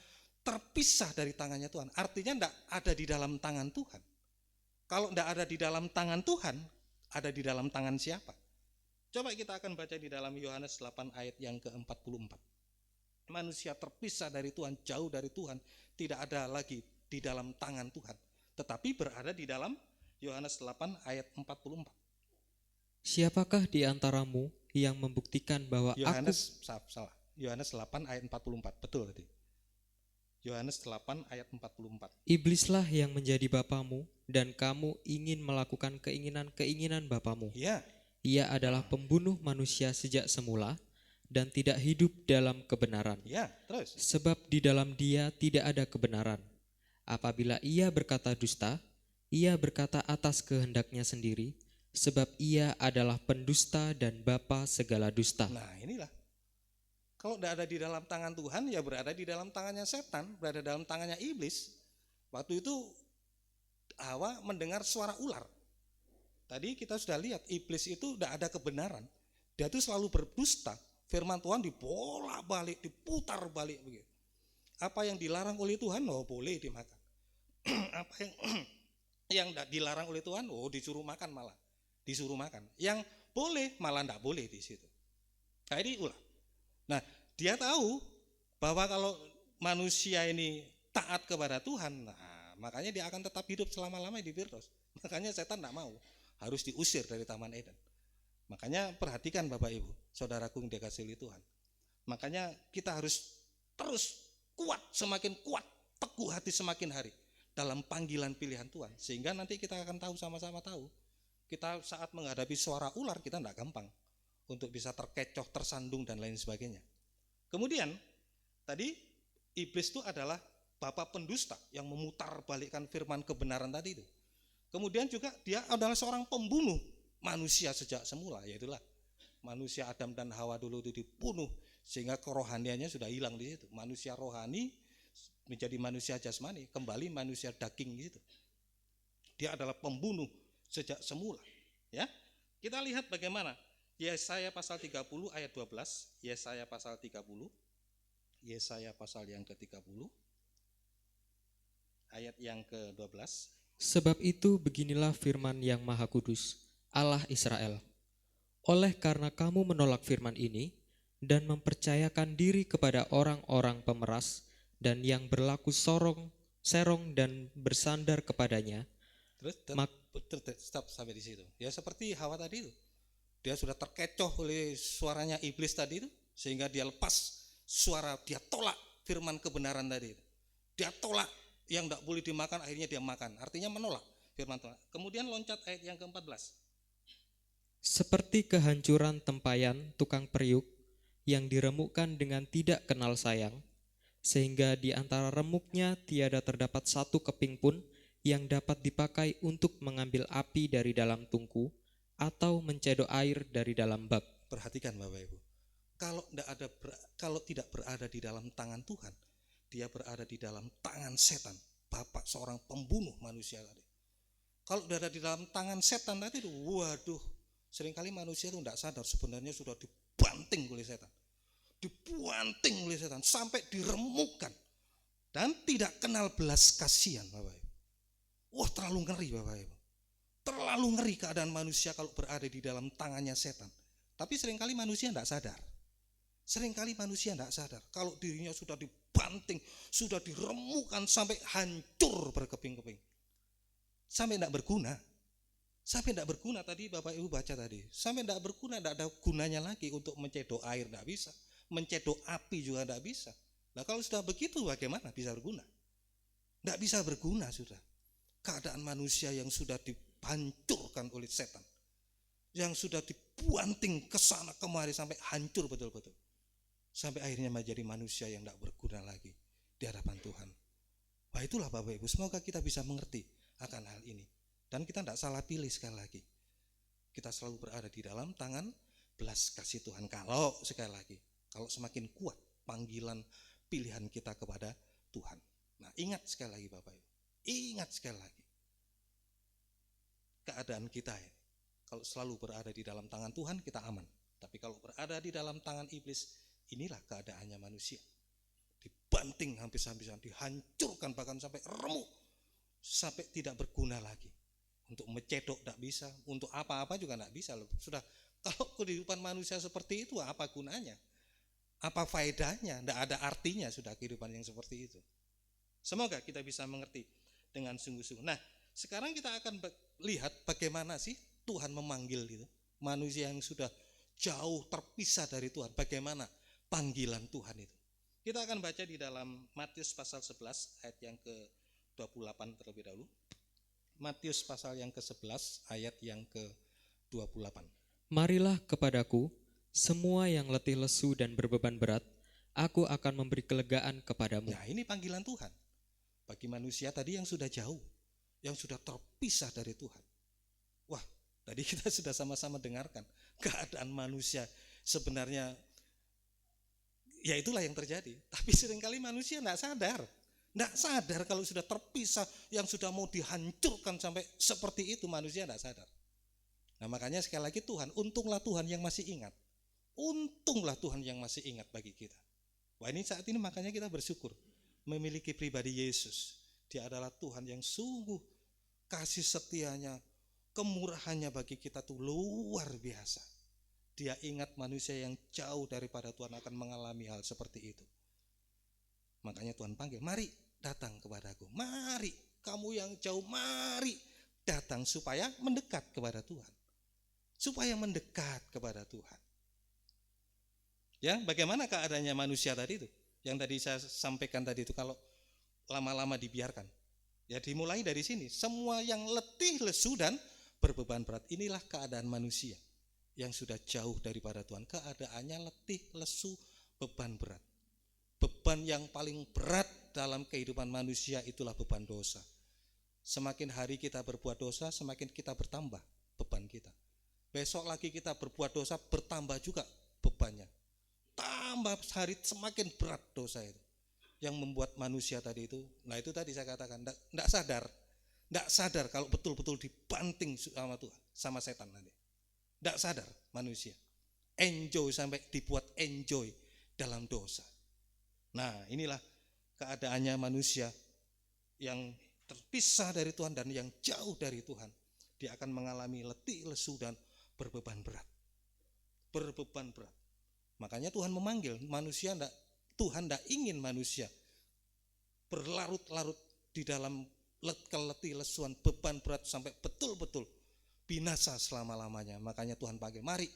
terpisah dari tangannya Tuhan. Artinya tidak ada di dalam tangan Tuhan. Kalau tidak ada di dalam tangan Tuhan, ada di dalam tangan siapa? Coba kita akan baca di dalam Yohanes 8 ayat yang ke-44. Manusia terpisah dari Tuhan, jauh dari Tuhan, tidak ada lagi di dalam tangan Tuhan, tetapi berada di dalam Yohanes 8 ayat 44. Siapakah di antaramu yang membuktikan bahwa Yohanes 8 ayat 44, betul tadi. Yohanes 8 ayat 44. Iblislah yang menjadi bapamu dan kamu ingin melakukan keinginan-keinginan bapamu. Ya, Ia adalah pembunuh manusia sejak semula dan tidak hidup dalam kebenaran. ya, terus. Sebab di dalam dia tidak ada kebenaran. Apabila ia berkata dusta, ia berkata atas kehendaknya sendiri, sebab ia adalah pendusta dan bapa segala dusta. Nah inilah. Kalau tidak ada di dalam tangan Tuhan, ya berada di dalam tangannya setan, berada dalam tangannya iblis. Waktu itu Hawa mendengar suara ular. Tadi kita sudah lihat, iblis itu tidak ada kebenaran. Dia itu selalu berdusta. Firman Tuhan dibolak-balik, diputar balik begitu. Apa yang dilarang oleh Tuhan, oh boleh dimakan. Apa yang tidak dilarang oleh Tuhan, oh disuruh makan malah. Disuruh makan. Yang boleh malah tidak boleh di situ. Nah ini ulah. Nah, dia tahu bahwa kalau manusia ini taat kepada Tuhan, nah, makanya dia akan tetap hidup selama-lamanya di Firdaus. Makanya setan tidak mau, harus diusir dari Taman Eden. Makanya perhatikan Bapak Ibu, saudaraku yang dikasihi oleh Tuhan. Makanya kita harus terus kuat, semakin kuat, teguh hati semakin hari dalam panggilan pilihan Tuhan. Sehingga nanti kita akan tahu, sama-sama tahu. Kita saat menghadapi suara ular, kita tidak gampang untuk bisa terkecoh, tersandung, dan lain sebagainya. Kemudian, tadi iblis itu adalah bapa pendusta yang memutar balikkan firman kebenaran tadi itu. Kemudian juga dia adalah seorang pembunuh manusia sejak semula, yaitulah manusia Adam dan Hawa dulu itu dibunuh sehingga kerohaniannya sudah hilang di situ. Manusia rohani menjadi manusia jasmani, kembali manusia daging gitu. Dia adalah pembunuh sejak semula, ya. Kita lihat bagaimana Yesaya pasal 30 ayat 12, Yesaya pasal 30, Yesaya pasal yang ke-30, ayat yang ke-12. Sebab itu beginilah firman yang Maha Kudus, Allah Israel. Oleh karena kamu menolak firman ini dan mempercayakan diri kepada orang-orang pemeras dan yang berlaku serong dan bersandar kepadanya. Stop sampai di situ. Ya seperti Hawa tadi itu. Dia sudah terkecoh oleh suaranya iblis tadi itu, sehingga dia lepas suara, dia tolak firman kebenaran tadi itu. Dia tolak yang tidak boleh dimakan, akhirnya dia makan. Artinya menolak firman Tuhan. Kemudian loncat ayat yang ke-14. Seperti kehancuran tempayan tukang periuk yang diremukkan dengan tidak kenal sayang, sehingga di antara remuknya tiada terdapat satu keping pun yang dapat dipakai untuk mengambil api dari dalam tungku atau mencedok air dari dalam bak. Perhatikan Bapak Ibu, kalau tidak berada di dalam tangan Tuhan, dia berada di dalam tangan setan, bapak seorang pembunuh manusia tadi. Kalau berada di dalam tangan setan tadi itu, waduh, seringkali manusia itu tidak sadar sebenarnya sudah dibanting oleh setan. Dibanting oleh setan sampai diremukkan dan tidak kenal belas kasihan Bapak Ibu. Wah, terlalu ngeri Bapak Ibu. Terlalu ngeri keadaan manusia kalau berada di dalam tangannya setan. Tapi seringkali manusia tidak sadar. Seringkali manusia tidak sadar kalau dirinya sudah dibanting, sudah diremukkan sampai hancur berkeping-keping. Sampai tidak berguna. Sampai tidak berguna tadi Bapak Ibu baca tadi. Sampai tidak berguna, tidak ada gunanya lagi untuk mencedok air, tidak bisa. Mencedok api juga tidak bisa. Nah kalau sudah begitu bagaimana bisa berguna? Tidak bisa berguna sudah. Keadaan manusia yang sudah dihancurkan oleh setan, yang sudah dibanting ke sana kemari sampai hancur betul-betul, sampai akhirnya menjadi manusia yang tidak berguna lagi di hadapan Tuhan. Wah, itulah Bapak Ibu, semoga kita bisa mengerti akan hal ini dan kita tidak salah pilih. Sekali lagi, kita selalu berada di dalam tangan belas kasih Tuhan. Kalau sekali lagi, kalau semakin kuat panggilan pilihan kita kepada Tuhan. Nah, ingat sekali lagi Bapak Ibu, ingat sekali lagi, keadaan kita ini, kalau selalu berada di dalam tangan Tuhan kita aman. Tapi kalau berada di dalam tangan iblis, inilah keadaannya manusia. Dibanting habis-habisan, dihancurkan bahkan sampai remuk, sampai tidak berguna lagi. Untuk mencedok tidak bisa, untuk apa-apa juga tidak bisa. Sudah, kalau kehidupan manusia seperti itu apa gunanya? Apa faedahnya? Tidak ada artinya sudah kehidupan yang seperti itu. Semoga kita bisa mengerti dengan sungguh-sungguh. Nah, sekarang kita akan lihat bagaimana sih Tuhan memanggil itu manusia yang sudah jauh terpisah dari Tuhan. Bagaimana panggilan Tuhan itu? Kita akan baca di dalam Matius pasal 11 ayat yang ke-28 terlebih dahulu. Matius pasal yang ke-11 ayat yang ke-28. Marilah kepadaku, semua yang letih lesu dan berbeban berat, aku akan memberi kelegaan kepadamu. Nah, ini panggilan Tuhan bagi manusia tadi yang sudah jauh, yang sudah terpisah dari Tuhan. Wah, tadi kita sudah sama-sama dengarkan keadaan manusia sebenarnya, ya itulah yang terjadi. Tapi seringkali manusia tidak sadar kalau sudah terpisah, yang sudah mau dihancurkan sampai seperti itu, manusia tidak sadar. Nah, makanya sekali lagi Tuhan, untunglah Tuhan yang masih ingat. Untunglah Tuhan yang masih ingat bagi kita. Wah, ini saat ini makanya kita bersyukur memiliki pribadi Yesus. Dia adalah Tuhan yang sungguh kasih setianya, kemurahannya bagi kita tuh luar biasa. Dia ingat manusia yang jauh daripada Tuhan akan mengalami hal seperti itu. Makanya Tuhan panggil, mari datang kepadaku. Mari kamu yang jauh, mari datang supaya mendekat kepada Tuhan. Supaya mendekat kepada Tuhan. Ya, bagaimana keadaannya manusia tadi itu? Yang tadi saya sampaikan tadi itu, kalau lama-lama dibiarkan. Ya, dimulai dari sini. Semua yang letih, lesu dan berbeban berat. Inilah keadaan manusia yang sudah jauh daripada Tuhan. Keadaannya letih, lesu, beban berat. Beban yang paling berat dalam kehidupan manusia itulah beban dosa. Semakin hari kita berbuat dosa, semakin kita bertambah beban kita. Besok lagi kita berbuat dosa, bertambah juga bebannya. Tambah hari semakin berat dosa itu. Yang membuat manusia tadi itu, nah itu tadi saya katakan, tidak sadar kalau betul-betul dibanting sama Tuhan, sama setan nanti. Tidak sadar manusia. Enjoy sampai dibuat enjoy dalam dosa. Nah, inilah keadaannya manusia yang terpisah dari Tuhan dan yang jauh dari Tuhan. Dia akan mengalami letih, lesu dan berbeban berat. Berbeban berat. Makanya Tuhan memanggil manusia, Tuhan tidak ingin manusia berlarut-larut di dalam keletih lesuan, beban berat sampai betul-betul binasa selama-lamanya. Makanya Tuhan panggil, mari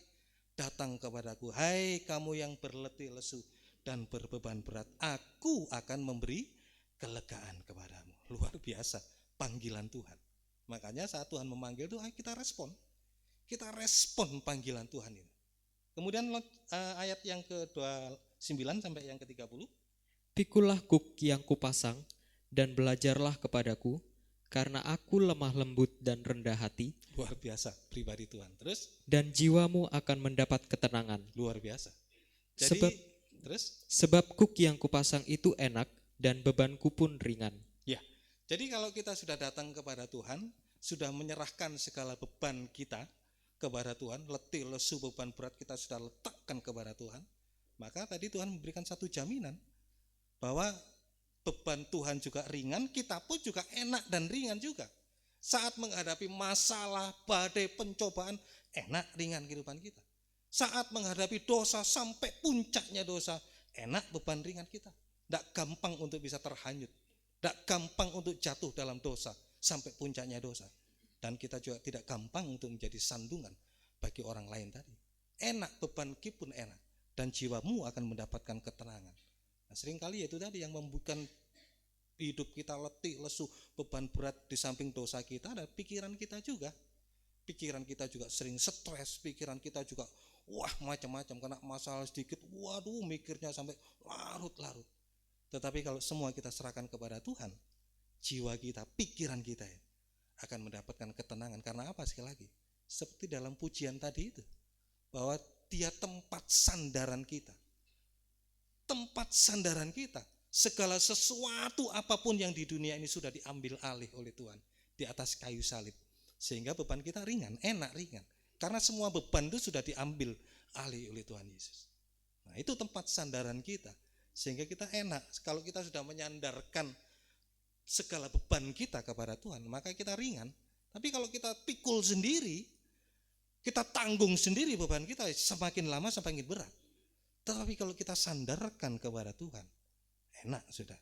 datang kepadaku, hai kamu yang berletih lesu dan berbeban berat, aku akan memberi kelegaan kepadamu. Luar biasa panggilan Tuhan. Makanya saat Tuhan memanggil itu, kita respon. Kita respon panggilan Tuhan ini. Kemudian ayat yang ke-29 sampai yang ke-30. Pikulah kuk yang kupasang dan belajarlah kepadaku, karena aku lemah lembut dan rendah hati, Luar biasa pribadi Tuhan. Terus dan jiwamu akan mendapat ketenangan. luar biasa. Jadi Sebab, terus sebab kuk yang kupasang itu enak dan bebanku pun ringan. ya. Jadi kalau kita sudah datang kepada Tuhan, sudah menyerahkan segala beban kita kepada Tuhan, letih, lesu, beban berat kita sudah letakkan kepada Tuhan, maka tadi Tuhan memberikan satu jaminan bahwa beban Tuhan juga ringan, kita pun juga enak dan ringan juga. Saat menghadapi masalah, badai, pencobaan, enak ringan kehidupan kita. Saat menghadapi dosa sampai puncaknya dosa, enak beban ringan kita. Tidak gampang untuk bisa terhanyut, tidak gampang untuk jatuh dalam dosa sampai puncaknya dosa. Dan kita juga tidak gampang untuk menjadi sandungan bagi orang lain tadi. Enak, beban pun enak, dan jiwamu akan mendapatkan ketenangan. Nah, seringkali itu tadi yang membuat hidup kita letih, lesu, beban berat di samping dosa kita ada pikiran kita juga. Pikiran kita juga sering stres, pikiran kita juga macam-macam, kena masalah sedikit, waduh mikirnya sampai larut-larut. Tetapi kalau semua kita serahkan kepada Tuhan, jiwa kita, pikiran kita akan mendapatkan ketenangan. Karena apa? Sekali lagi, seperti dalam pujian tadi itu, bahwa Dia tempat sandaran kita. Tempat sandaran kita. Segala sesuatu apapun yang di dunia ini sudah diambil alih oleh Tuhan di atas kayu salib. Sehingga beban kita ringan, enak ringan. Karena semua beban itu sudah diambil alih oleh Tuhan Yesus. Nah, itu tempat sandaran kita. Sehingga kita enak. Kalau kita sudah menyandarkan segala beban kita kepada Tuhan, maka kita ringan. Tapi kalau kita pikul sendiri, kita tanggung sendiri beban kita, semakin lama semakin berat. Tetapi kalau kita sandarkan kepada Tuhan, enak sudah.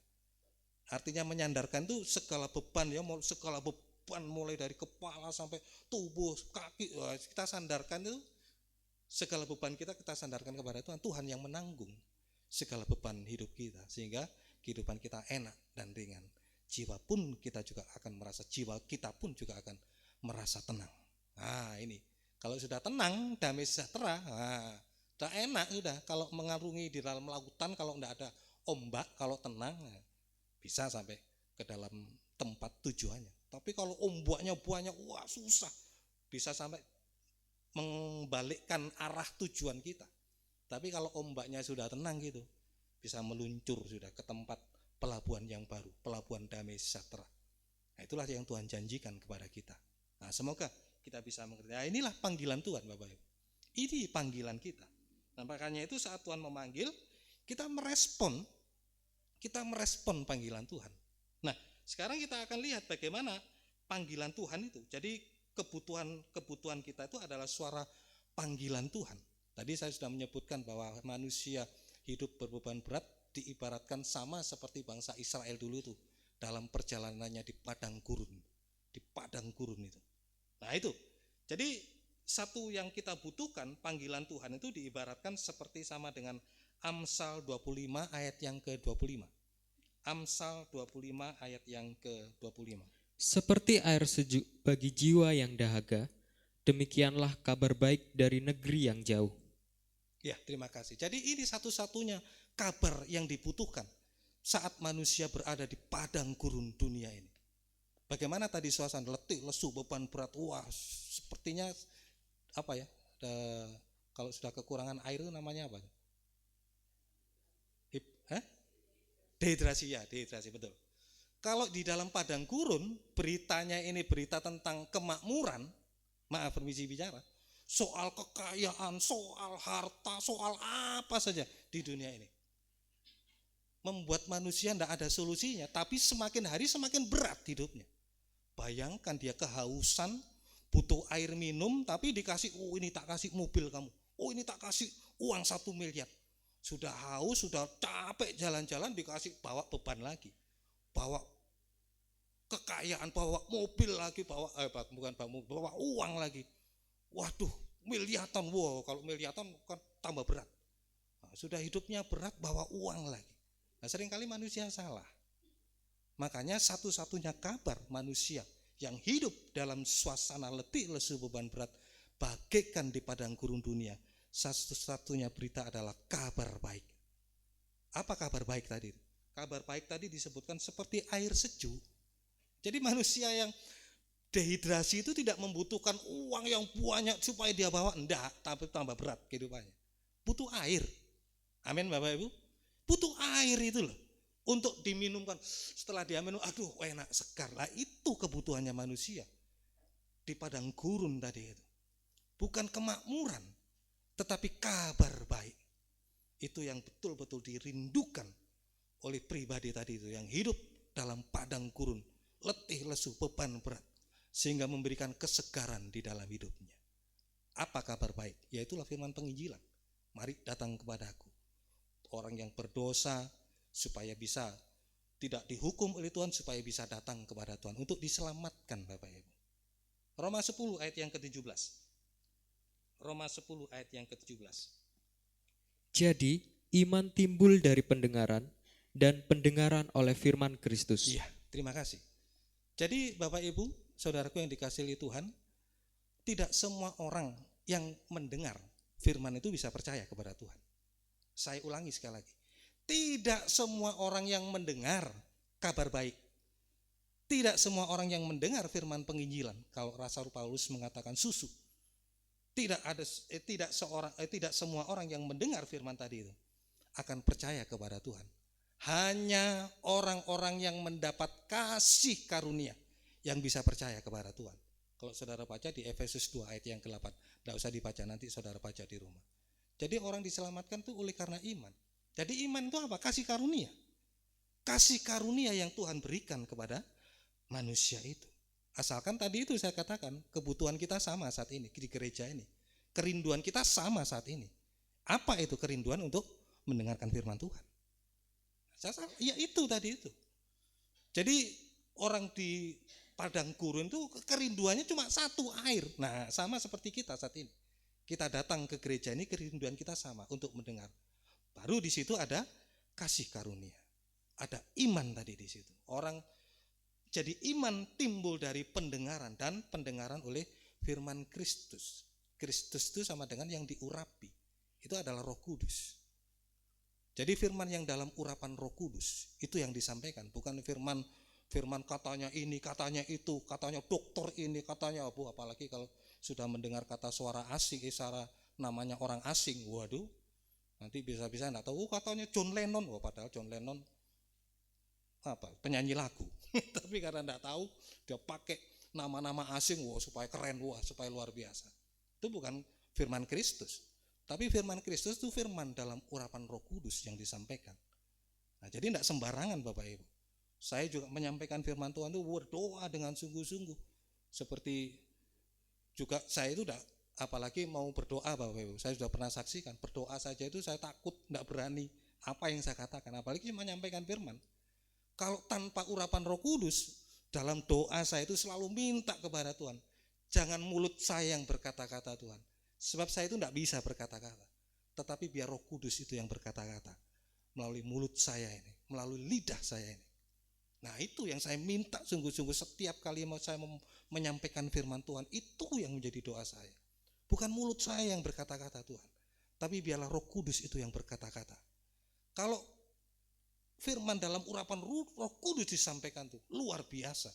Artinya menyandarkan itu segala beban ya, segala beban mulai dari kepala sampai tubuh, kaki, kita sandarkan itu segala beban kita sandarkan kepada Tuhan. Tuhan yang menanggung segala beban hidup kita sehingga kehidupan kita enak dan ringan. Jiwa kita pun juga akan merasa tenang. Nah, ini kalau sudah tenang, damai sejahtera, sudah enak sudah. Kalau mengarungi di dalam lautan, kalau tidak ada ombak, kalau tenang bisa sampai ke dalam tempat tujuannya. Tapi kalau ombaknya banyak, susah. Bisa sampai membalikkan arah tujuan kita. Tapi kalau ombaknya sudah tenang gitu, bisa meluncur sudah ke tempat pelabuhan yang baru, pelabuhan damai sejahtera. Nah, itulah yang Tuhan janjikan kepada kita. Nah, semoga kita bisa mengerti. Nah, inilah panggilan Tuhan, Bapak Ibu. Ini panggilan kita. Nah, makanya itu saat Tuhan memanggil, kita merespon panggilan Tuhan. Nah, sekarang kita akan lihat bagaimana panggilan Tuhan itu. Jadi kebutuhan kita itu adalah suara panggilan Tuhan. Tadi saya sudah menyebutkan bahwa manusia hidup berbeban berat diibaratkan sama seperti bangsa Israel dulu itu dalam perjalanannya di padang gurun. Di padang gurun itu. Nah, itu. Jadi satu yang kita butuhkan, panggilan Tuhan itu diibaratkan seperti sama dengan Amsal 25 ayat yang ke-25. Amsal 25 ayat yang ke-25. Seperti air sejuk bagi jiwa yang dahaga, demikianlah kabar baik dari negeri yang jauh. Ya, terima kasih. Jadi ini satu-satunya kabar yang dibutuhkan saat manusia berada di padang gurun dunia ini. Bagaimana tadi suasana letih, lesu, beban berat, sepertinya apa ya? Kalau sudah kekurangan air itu namanya apa? Dehidrasi, ya, dehidrasi, betul. Kalau di dalam padang gurun, beritanya ini berita tentang kemakmuran, maaf permisi bicara, soal kekayaan, soal harta, soal apa saja di dunia ini. Membuat manusia tidak ada solusinya, tapi semakin hari semakin berat hidupnya. Bayangkan dia kehausan, butuh air minum, tapi dikasih, ini tak kasih mobil kamu, ini tak kasih uang 1 miliar. Sudah haus, sudah capek jalan-jalan, dikasih bawa beban lagi, bawa kekayaan, bawa mobil lagi, bawa uang lagi. Waduh, miliaran, kalau miliaran kan tambah berat. Nah, sudah hidupnya berat, bawa uang lagi. Nah, seringkali manusia salah. Makanya satu-satunya kabar manusia yang hidup dalam suasana letih, lesu, beban berat, bagaikan di padang gurun dunia. satu-satunya berita adalah kabar baik. Apa kabar baik tadi? Kabar baik tadi disebutkan seperti air sejuk. Jadi manusia yang dehidrasi itu tidak membutuhkan uang yang banyak supaya dia bawa, enggak, tapi tambah berat kehidupannya. Butuh air. Amin Bapak Ibu. Butuh air itu loh untuk diminumkan. Setelah dia minum, aduh enak segar. Lah itu kebutuhannya manusia di padang gurun tadi itu. Bukan kemakmuran, tetapi kabar baik. Itu yang betul-betul dirindukan oleh pribadi tadi itu yang hidup dalam padang gurun, letih lesu, beban berat, sehingga memberikan kesegaran di dalam hidupnya. Apa kabar baik? Yaitulah firman penginjilan. Mari datang kepadaku, orang yang berdosa, supaya bisa tidak dihukum oleh Tuhan, supaya bisa datang kepada Tuhan untuk diselamatkan Bapak Ibu. Roma 10 ayat yang ke-17. Roma 10 ayat yang ke-17. Jadi iman timbul dari pendengaran, dan pendengaran oleh firman Kristus. Iya, terima kasih. Jadi Bapak Ibu, saudaraku yang dikasihi Tuhan, tidak semua orang yang mendengar firman itu bisa percaya kepada Tuhan. Saya ulangi sekali lagi. Tidak semua orang yang mendengar kabar baik, tidak semua orang yang mendengar firman penginjilan, kalau Rasul Paulus mengatakan susu, tidak semua orang yang mendengar firman tadi itu akan percaya kepada Tuhan. Hanya orang-orang yang mendapat kasih karunia yang bisa percaya kepada Tuhan. Kalau saudara baca di Efesus 2 ayat yang ke-8, tidak usah dibaca, nanti saudara baca di rumah. Jadi orang diselamatkan itu oleh karena iman. Jadi iman itu apa? Kasih karunia. Kasih karunia yang Tuhan berikan kepada manusia itu. Asalkan tadi itu saya katakan, kebutuhan kita sama saat ini di gereja ini. Kerinduan kita sama saat ini. Apa itu kerinduan untuk mendengarkan firman Tuhan? Ya itu tadi itu. Jadi orang di padang gurun itu kerinduannya cuma satu, air. Nah sama seperti kita saat ini. Kita datang ke gereja ini, kerinduan kita sama untuk mendengar. Baru di situ ada kasih karunia. Ada iman tadi di situ. Orang jadi iman timbul dari pendengaran, dan pendengaran oleh firman Kristus. Kristus itu sama dengan yang diurapi. Itu adalah Roh Kudus. Jadi firman yang dalam urapan Roh Kudus itu yang disampaikan, bukan firman katanya ini, katanya itu, katanya dokter ini, katanya apalagi kalau sudah mendengar kata suara asing, suara namanya orang asing, waduh, nanti bisa-bisa enggak tahu katanya John Lennon, padahal John Lennon penyanyi lagu. Tapi karena enggak tahu, dia pakai nama-nama asing, supaya keren, supaya luar biasa. Itu bukan firman Kristus. Tapi firman Kristus itu firman dalam urapan Roh Kudus yang disampaikan. Nah, jadi tidak sembarangan Bapak Ibu. Saya juga menyampaikan firman Tuhan itu berdoa dengan sungguh-sungguh. Seperti juga saya itu tidak, apalagi mau berdoa Bapak Ibu. Saya sudah pernah saksikan, berdoa saja itu saya takut, tidak berani apa yang saya katakan. Apalagi menyampaikan firman. Kalau tanpa urapan Roh Kudus, dalam doa saya itu selalu minta kepada Tuhan, jangan mulut saya yang berkata-kata Tuhan. Sebab saya itu tidak bisa berkata-kata, tetapi biar Roh Kudus itu yang berkata-kata melalui mulut saya ini, melalui lidah saya ini. Nah itu yang saya minta sungguh-sungguh setiap kali saya menyampaikan firman Tuhan. Itu yang menjadi doa saya. Bukan mulut saya yang berkata-kata Tuhan, tapi biarlah Roh Kudus itu yang berkata-kata. Kalau firman dalam urapan Roh Kudus disampaikan itu luar biasa.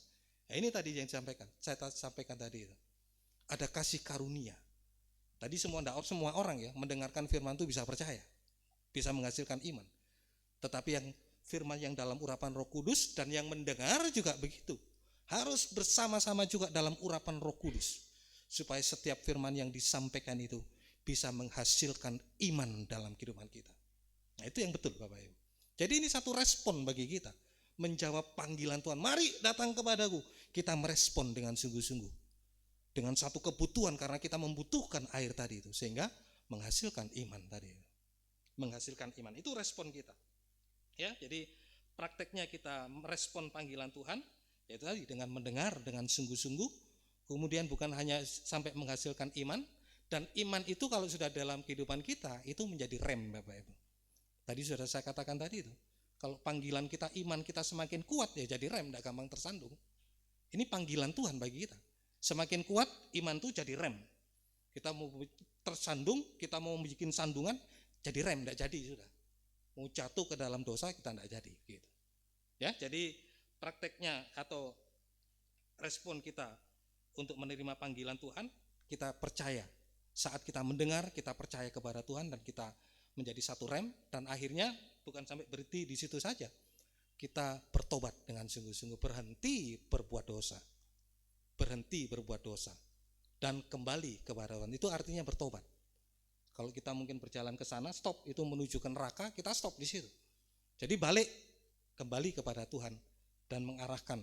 Nah, ini tadi yang disampaikan, saya sampaikan tadi itu. Ada kasih karunia. Tadi semua orang ya mendengarkan firman itu bisa percaya, bisa menghasilkan iman. Tetapi yang firman yang dalam urapan Roh Kudus dan yang mendengar juga begitu. Harus bersama-sama juga dalam urapan Roh Kudus. Supaya setiap firman yang disampaikan itu bisa menghasilkan iman dalam kehidupan kita. Nah itu yang betul Bapak Ibu. Jadi ini satu respon bagi kita. Menjawab panggilan Tuhan. Mari datang kepadaku. Kita merespon dengan sungguh-sungguh. Dengan satu kebutuhan karena kita membutuhkan air tadi itu. Sehingga menghasilkan iman tadi. Menghasilkan iman. Itu respon kita. Ya, jadi prakteknya kita merespon panggilan Tuhan. Yaitu tadi dengan mendengar dengan sungguh-sungguh. Kemudian bukan hanya sampai menghasilkan iman. Dan iman itu kalau sudah dalam kehidupan kita. Itu menjadi rem Bapak Ibu. Tadi sudah saya katakan tadi itu. Kalau panggilan kita, iman kita semakin kuat ya jadi rem, tidak gampang tersandung. Ini panggilan Tuhan bagi kita. Semakin kuat iman itu jadi rem. Kita mau tersandung, kita mau bikin sandungan, jadi rem, tidak jadi sudah. Mau jatuh ke dalam dosa, kita tidak jadi. Gitu. Ya, jadi prakteknya atau respon kita untuk menerima panggilan Tuhan, kita percaya. Saat kita mendengar, kita percaya kepada Tuhan dan kita menjadi satu rem, dan akhirnya bukan sampai berhenti di situ saja. Kita bertobat dengan sungguh-sungguh, berhenti berbuat dosa. Berhenti berbuat dosa dan kembali kepada Tuhan. Itu artinya bertobat. Kalau kita mungkin berjalan ke sana, stop, itu menuju ke neraka, kita stop di situ. Jadi balik, kembali kepada Tuhan dan mengarahkan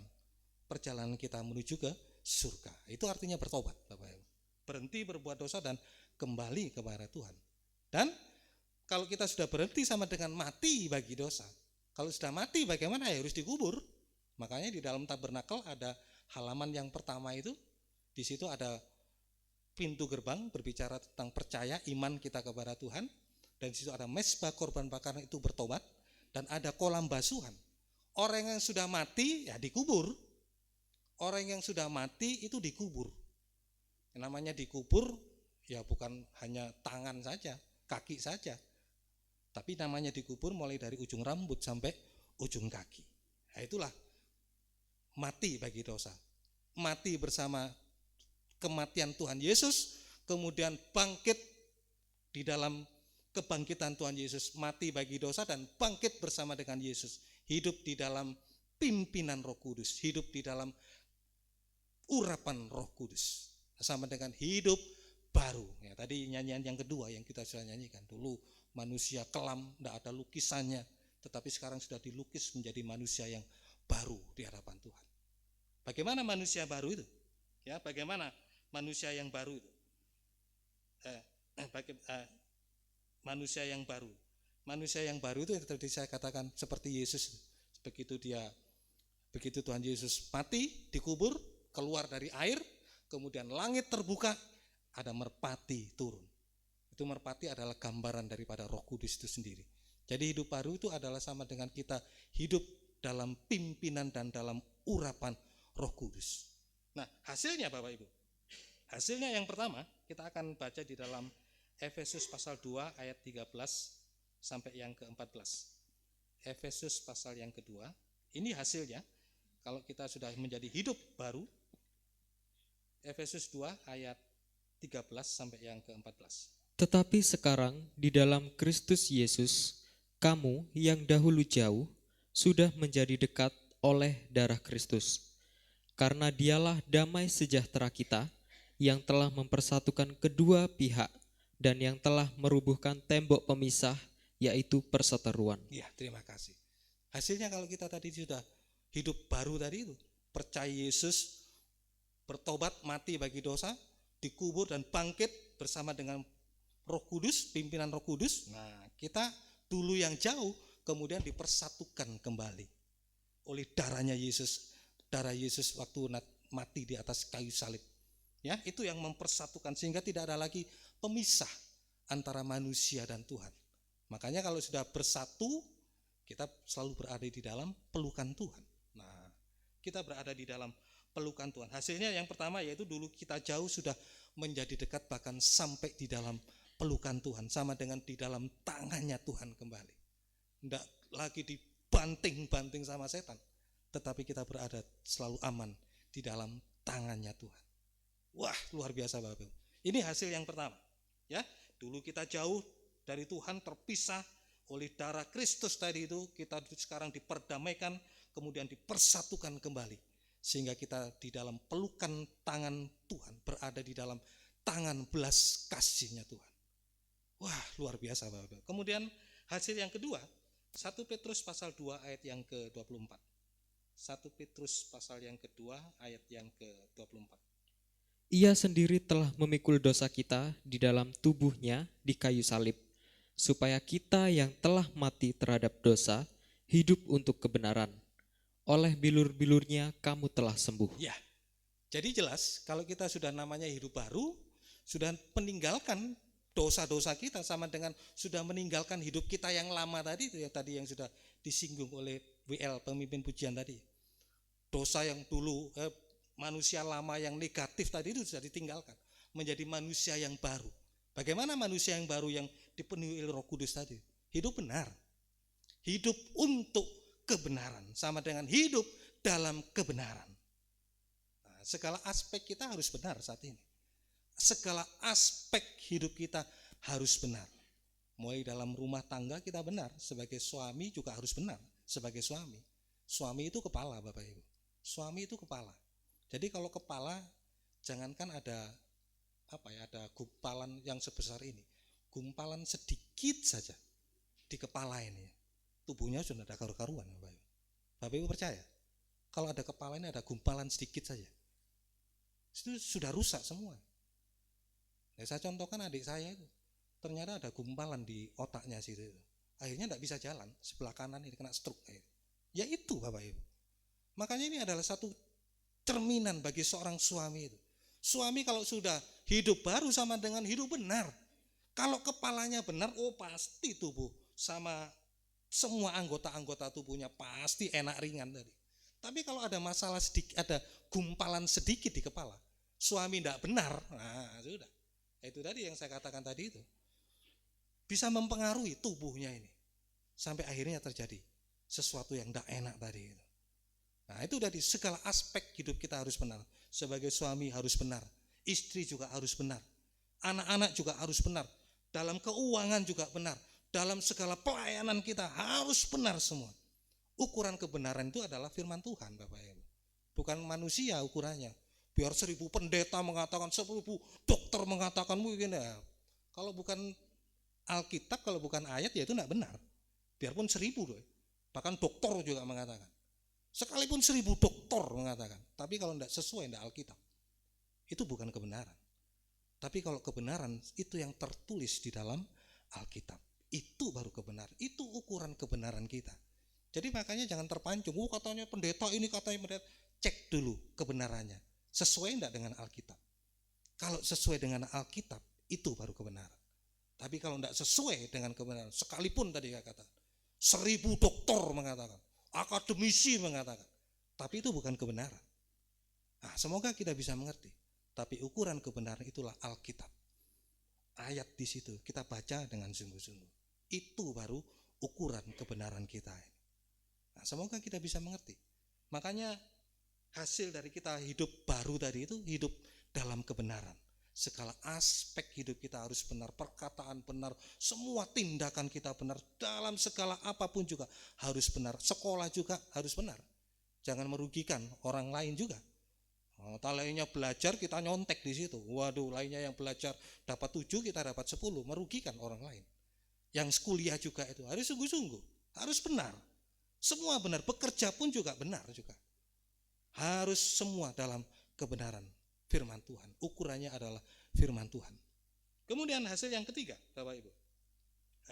perjalanan kita menuju ke surga. Itu artinya bertobat, Bapak Ibu. Berhenti berbuat dosa dan kembali kepada Tuhan. Dan kalau kita sudah berhenti sama dengan mati bagi dosa. Kalau sudah mati bagaimana? Ya harus dikubur. Makanya di dalam tabernakel ada halaman yang pertama itu, di situ ada pintu gerbang berbicara tentang percaya iman kita kepada Tuhan, dan di situ ada mezbah korban bakaran itu bertobat, dan ada kolam basuhan. Orang yang sudah mati ya dikubur. Orang yang sudah mati itu dikubur. Yang namanya dikubur ya bukan hanya tangan saja, kaki saja, tapi namanya dikubur mulai dari ujung rambut sampai ujung kaki. Nah, itulah mati bagi dosa. Mati bersama kematian Tuhan Yesus, kemudian bangkit di dalam kebangkitan Tuhan Yesus, mati bagi dosa dan bangkit bersama dengan Yesus. Hidup di dalam pimpinan Roh Kudus, hidup di dalam urapan Roh Kudus. Sama dengan hidup baru. Ya, tadi nyanyian yang kedua yang kita sudah nyanyikan. Dulu manusia kelam, tidak ada lukisannya, tetapi sekarang sudah dilukis menjadi manusia yang baru di hadapan Tuhan. Bagaimana manusia baru itu? Ya, bagaimana manusia yang baru itu? Manusia yang baru. Manusia yang baru itu tadi saya katakan seperti Yesus. Begitu Tuhan Yesus mati, dikubur, keluar dari air, kemudian langit terbuka, ada merpati turun. Itu merpati adalah gambaran daripada Roh Kudus itu sendiri. Jadi hidup baru itu adalah sama dengan kita hidup dalam pimpinan dan dalam urapan Roh Kudus. Nah, hasilnya Bapak Ibu. Hasilnya yang pertama, kita akan baca di dalam Efesus pasal 2 ayat 13 sampai yang ke-14. Efesus pasal yang kedua, ini hasilnya kalau kita sudah menjadi hidup baru. Efesus 2 ayat 13 sampai yang ke-14. Tetapi sekarang di dalam Kristus Yesus, kamu yang dahulu jauh sudah menjadi dekat oleh darah Kristus. Karena dialah damai sejahtera kita yang telah mempersatukan kedua pihak dan yang telah merubuhkan tembok pemisah, yaitu perseteruan. Ya, terima kasih. Hasilnya kalau kita tadi sudah hidup baru tadi itu, percaya Yesus, bertobat, mati bagi dosa, dikubur dan bangkit bersama dengan Roh Kudus, pimpinan Roh Kudus. Nah, kita dulu yang jauh kemudian dipersatukan kembali oleh darahnya Yesus. Darah Yesus waktu mati di atas kayu salib. Ya, itu yang mempersatukan sehingga tidak ada lagi pemisah antara manusia dan Tuhan. Makanya kalau sudah bersatu, kita selalu berada di dalam pelukan Tuhan. Nah, kita berada di dalam pelukan Tuhan. Hasilnya yang pertama yaitu dulu kita jauh sudah menjadi dekat, bahkan sampai di dalam pelukan Tuhan, sama dengan di dalam tangannya Tuhan kembali. Tidak lagi dibanting-banting sama setan, tetapi kita berada selalu aman di dalam tangannya Tuhan. Wah, luar biasa Bapak. Ini hasil yang pertama. Ya, dulu kita jauh dari Tuhan, terpisah oleh darah Kristus tadi itu, kita sekarang diperdamaikan, kemudian dipersatukan kembali. Sehingga kita di dalam pelukan tangan Tuhan, berada di dalam tangan belas kasihnya Tuhan. Wah, luar biasa Bapak. Kemudian hasil yang kedua, 1 Petrus pasal 2 ayat yang ke-24. 1 Petrus pasal yang kedua ayat yang ke-24. Ia sendiri telah memikul dosa kita di dalam tubuhnya di kayu salib, supaya kita yang telah mati terhadap dosa, hidup untuk kebenaran. Oleh bilur-bilurnya kamu telah sembuh. Ya, jadi jelas kalau kita sudah namanya hidup baru, sudah meninggalkan dosa-dosa kita, sama dengan sudah meninggalkan hidup kita yang lama tadi itu ya, tadi yang sudah disinggung oleh WL pemimpin pujian tadi. Dosa yang dulu manusia lama yang negatif tadi itu sudah ditinggalkan, menjadi manusia yang baru. Bagaimana manusia yang baru yang dipenuhi oleh Roh Kudus tadi? Hidup benar. Hidup untuk kebenaran sama dengan hidup dalam kebenaran. Nah, segala aspek kita harus benar saat ini. Segala aspek hidup kita harus benar. Mulai dalam rumah tangga kita benar, sebagai suami juga harus benar sebagai suami. Suami itu kepala, Bapak Ibu. Suami itu kepala. Jadi kalau kepala, jangankan ada ada gumpalan yang sebesar ini. Gumpalan sedikit saja di kepala ini, tubuhnya sudah ada karu-karuan, Bapak Ibu. Bapak Ibu percaya? Kalau ada kepala ini ada gumpalan sedikit saja, itu sudah rusak semua. Nah, saya contohkan adik saya itu, ternyata ada gumpalan di otaknya situ. Akhirnya tidak bisa jalan, sebelah kanan ini kena stroke. Ya itu Bapak Ibu. Makanya ini adalah satu cerminan bagi seorang suami itu. Suami kalau sudah hidup baru sama dengan hidup benar. Kalau kepalanya benar, pasti tubuh sama semua anggota-anggota tubuhnya pasti enak ringan tadi. Tapi kalau ada masalah sedikit, ada gumpalan sedikit di kepala, suami tidak benar, nah sudah. Itu tadi yang saya katakan tadi itu. Bisa mempengaruhi tubuhnya ini. Sampai akhirnya terjadi sesuatu yang tidak enak tadi itu. Nah itu dari segala aspek hidup kita harus benar. Sebagai suami harus benar, istri juga harus benar, anak-anak juga harus benar, dalam keuangan juga benar, dalam segala pelayanan kita harus benar semua. Ukuran kebenaran itu adalah firman Tuhan, Bapak Ibu. Bukan manusia ukurannya. Biar 1000 pendeta mengatakan, 1000 dokter mengatakan mungkin ya. Kalau bukan Alkitab, kalau bukan ayat ya itu tidak benar. Biarpun 1000 loh. Bahkan dokter juga mengatakan. Sekalipun 1000 dokter mengatakan, tapi kalau tidak sesuai tidak Alkitab, itu bukan kebenaran. Tapi kalau kebenaran itu yang tertulis di dalam Alkitab, itu baru kebenaran. Itu ukuran kebenaran kita. Jadi makanya jangan terpancung. Katanya pendeta ini, katanya pendeta. Cek dulu kebenarannya. Sesuai tidak dengan Alkitab. Kalau sesuai dengan Alkitab, itu baru kebenaran. Tapi kalau tidak sesuai dengan kebenaran, sekalipun tadi saya katakan, 1000 dokter mengatakan, akademisi mengatakan, tapi itu bukan kebenaran. Nah, semoga kita bisa mengerti. Tapi ukuran kebenaran itulah Alkitab. Ayat di situ kita baca dengan sungguh-sungguh. Itu baru ukuran kebenaran kita. Nah, semoga kita bisa mengerti. Makanya hasil dari kita hidup baru tadi itu hidup dalam kebenaran. Segala aspek hidup kita harus benar, perkataan benar, semua tindakan kita benar, dalam segala apapun juga harus benar. Sekolah juga harus benar. Jangan merugikan orang lain juga. Lainnya belajar kita nyontek di situ. Waduh, lainnya yang belajar dapat 7 kita dapat 10, merugikan orang lain. Yang kuliah juga itu harus sungguh-sungguh, harus benar. Semua benar, bekerja pun juga benar juga. Harus semua dalam kebenaran firman Tuhan. Ukurannya adalah firman Tuhan. Kemudian hasil yang ketiga, Bapak Ibu.